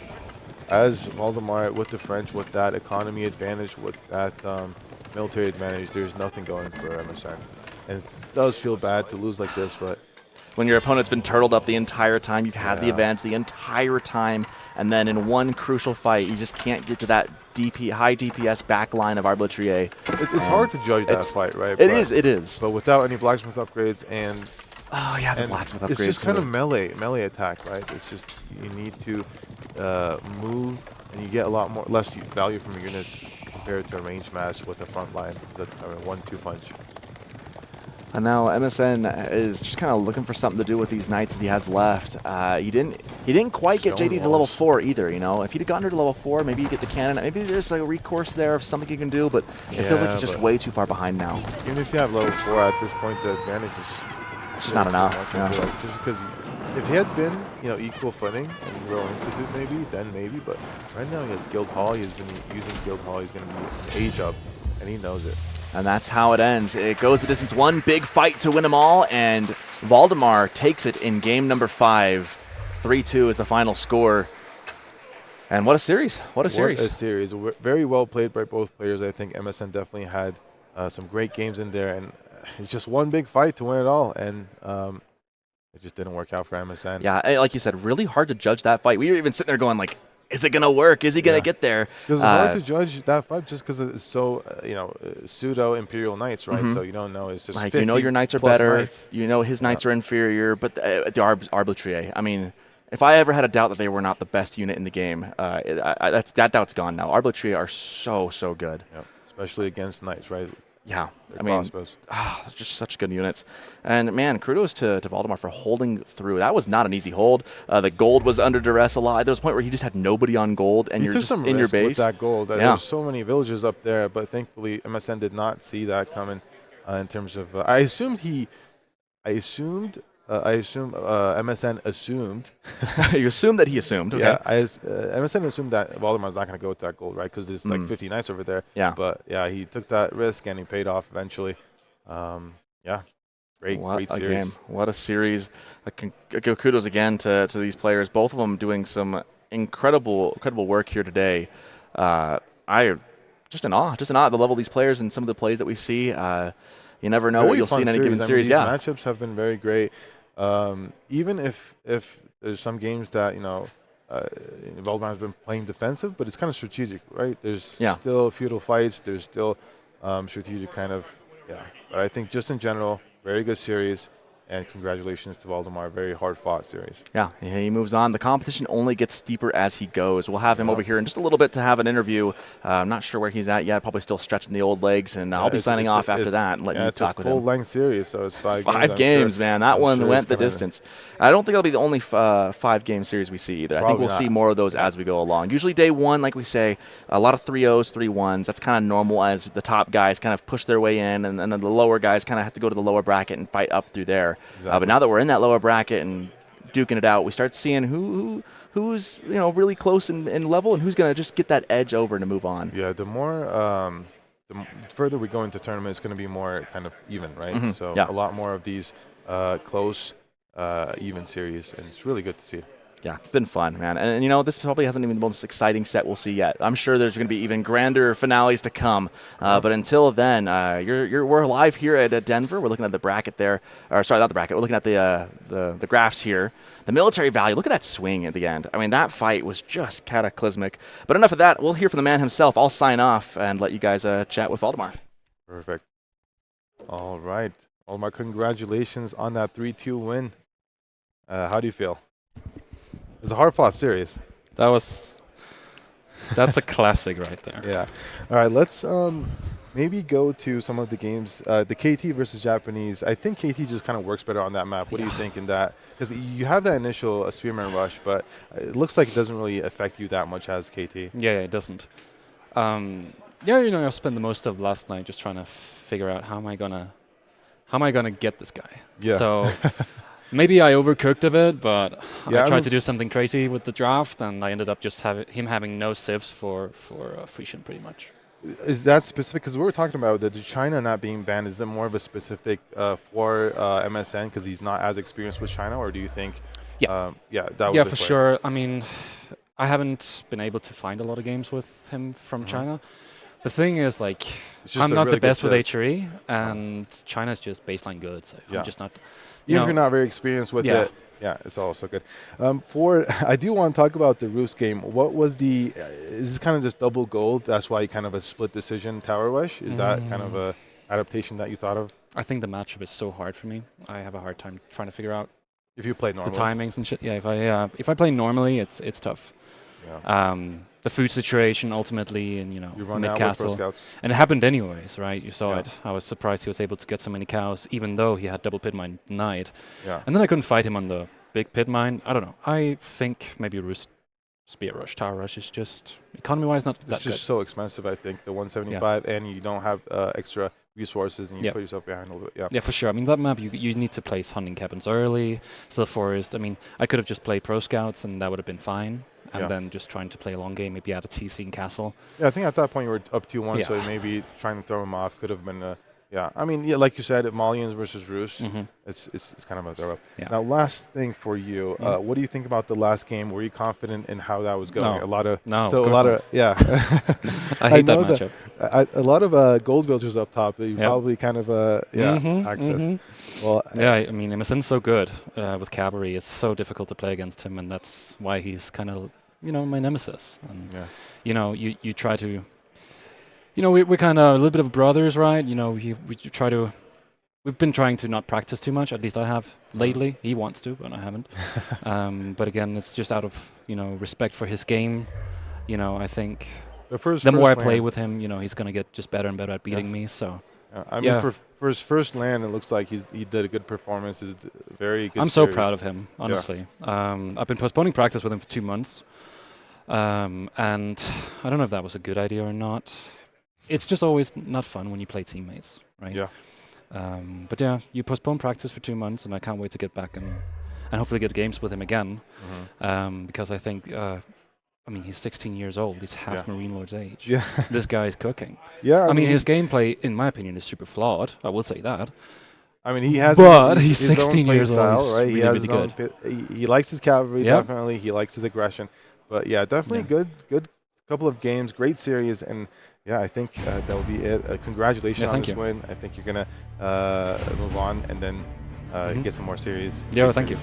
as Valdemar with the French, with that economy advantage, with that military advantage, there's nothing going for MSN. And it does feel bad to lose like this, but... When your opponent's been turtled up the entire time, you've had the advantage the entire time, and then in one crucial fight, you just can't get to that high DPS back line of Arbitrier. It's hard to judge that fight, right? It is. But without any blacksmith upgrades and... Oh, yeah, the blacksmith upgrades. It's just kind of melee attack, right? It's just you need to move, and you get a lot more less value from your units compared to a ranged mass with a front line, the 1-2 punch. And now MSN is just kind of looking for something to do with these knights that he has left. He didn't quite get JD to level 4 either, you know. If he'd have gotten her to level 4, maybe you get the cannon. Maybe there's like a recourse there of something you can do, but it feels like he's just way too far behind now. Even if you have level 4 at this point, the advantage is just not enough. Yeah. Just because if he had been, equal footing in Royal Institute, then maybe. But right now he has Guild Hall. He's been using Guild Hall. He's going to be age up, and he knows it. And that's how it ends. It goes the distance. One big fight to win them all, and Valdemar takes it in game number 5. 3-2 is the final score. And what a series. What a series. What a series. Very well played by both players. I think MSN definitely had some great games in there, and it's just one big fight to win it all, and it just didn't work out for MSN. Yeah, like you said, really hard to judge that fight. We were even sitting there going like, is it going to work? Is he going to get there? Because it's hard to judge that fight just because it's so, pseudo-Imperial Knights, right? So you don't know. It's just like, your Knights are better. Knights. His Knights are inferior. But the Arbitrier, I mean, if I ever had a doubt that they were not the best unit in the game, that doubt's gone now. Arbitrier are so good. Yep. Especially against Knights, right? Yeah, I mean, just such good units. And, man, kudos to Valdemar for holding through. That was not an easy hold. The gold was under duress a lot. There was a point where he just had nobody on gold, and you're just in your base. With that gold. There's so many villages up there, but thankfully MSN did not see that coming in terms of... I assumed MSN assumed. You assumed that he assumed, okay. Yeah, MSN assumed that Valdemar's not going to go with that gold, right? Because there's like 50 knights over there. Yeah. But yeah, he took that risk and he paid off eventually. Great series. Game. What a series. Kudos again to these players. Both of them doing some incredible work here today. Just in awe at the level of these players and some of the plays that we see. You never know what you'll see in any given series. These matchups have been very great. Even if there's some games that Valdemar's been playing defensive, but it's kind of strategic, right? There's still feudal fights. There's still strategic kind of But I think just in general, very good series. And congratulations to Valdemar. Very hard-fought series. Yeah, he moves on. The competition only gets steeper as he goes. We'll have him over here in just a little bit to have an interview. I'm not sure where he's at yet. Probably still stretching the old legs, and I'll be signing off after that and letting you talk with him. It's a full-length series, so it's 5 games. 5 games, man. That one went the distance. I don't think it'll be the only 5-game series we see either. I think we'll see more of those as we go along. Usually day 1, like we say, a lot of 3-0s, 3-1s. That's kind of normal as the top guys kind of push their way in, and then the lower guys kind of have to go to the lower bracket and fight up through there. Exactly. But now that we're in that lower bracket and duking it out, we start seeing who's really close in level and who's going to just get that edge over to move on. Yeah, the further we go into tournament, it's going to be more kind of even, right? So a lot more of these close, even series, and it's really good to see. Yeah, it's been fun, man. And you know, this probably hasn't even been the most exciting set we'll see yet. I'm sure there's going to be even grander finales to come. But until then, we're live here at Denver. We're looking at the bracket there. Or sorry, not the bracket. We're looking at the graphs here. The military value. Look at that swing at the end. I mean, that fight was just cataclysmic. But enough of that. We'll hear from the man himself. I'll sign off and let you guys chat with Valdemar. Perfect. All right. Valdemar, congratulations on that 3-2 win. How do you feel? It was a hard-fought series. That's a classic right there. Yeah. All right, let's maybe go to some of the games. The KT versus Japanese. I think KT just kind of works better on that map. What do you think in that? Because you have that initial spearman rush, but it looks like it doesn't really affect you that much as KT. Yeah, it doesn't. Yeah, I spent the most of last night just trying to figure out how am I gonna get this guy. Yeah. So maybe I overcooked a bit, but Yeah, I tried to do something crazy with the draft, and I ended up just having no civs for Frisian pretty much. Is that specific? Because we were talking about the China not being banned. Is it more of a specific for MSN because he's not as experienced with China, or do you think? Yeah. That was Yeah, the for play? sure. I mean, I haven't been able to find a lot of games with him from China. The thing is, like, It's just I'm a not really the best good with set. HRE, and China's just baseline good. So Yeah. I'm just not. Even if you're not very experienced with Yeah. it, yeah, it's also good. I do want to talk about the Roos game. What was is this kind of just double gold? That's why kind of a split decision tower rush? Is that kind of a adaptation that you thought of? I think the matchup is so hard for me. I have a hard time trying to figure out If you played normally? the timings and shit. Yeah, if I play normally, it's tough. Yeah. The food situation ultimately, and You run out with Pro mid-castle, Scouts. and it happened anyways, right? You saw Yeah. it. I was surprised he was able to get so many cows, even though he had double pit mine denied. Yeah. And then I couldn't fight him on the big pit mine. I don't know. I think maybe Roost spear rush, tower rush is just economy-wise not It's that just good. so expensive, I think, the 175, and you don't have extra resources, and you Yeah. put yourself behind a little bit. Yeah. Yeah, for sure. I mean, that map, you need to place hunting cabins early, still forest. I mean, I could have just played pro scouts, and that would have been fine. And Yeah. then just trying to play a long game, maybe add a TC in castle. Yeah, I think at that point you were up 2-1, Yeah. so maybe trying to throw him off could have been yeah. I mean, yeah, like you said, Malians versus Roos, it's kind of a throw up. Yeah. Now, last thing for you, what do you think about the last game? Were you confident in how that was going? No. A lot of No, so of a course lot not. of yeah. I hate that know matchup. A lot of gold villagers up top that you Yeah. probably kind of access. Well, Yeah, I mean, Msn's so good with cavalry. It's so difficult to play against him, and that's why he's kind of, my nemesis. And yeah. you try to, we're kind of a little bit of brothers, right? We've been trying to not practice too much. At least I have lately. He wants to, but I haven't. But again, it's just out of respect for his game. I think the more I play with him, he's gonna get just better and better at beating me. So I mean, for his first land, it looks like he did a good performance. It's very good. I'm so proud of him, honestly. I've been postponing practice with him for 2 months, and I don't know if that was a good idea or not. It's just always not fun when you play teammates, right? Yeah. But yeah, you postpone practice for 2 months, and I can't wait to get back and hopefully get games with him again, because I think, he's 16 years old. He's half Marine Lord's age. Yeah. This guy's cooking. Yeah. I mean, his gameplay, in my opinion, is super flawed. I will say that. I mean, he has. But his he's own 16 play years old. style, He's right? really, He has really his own good. he likes his cavalry, Yeah. definitely. He likes his aggression. But yeah, definitely good couple of games, great series, and yeah, I think that will be it. Congratulations on this win. I think you're gonna move on and then get some more series. Yeah, thank you.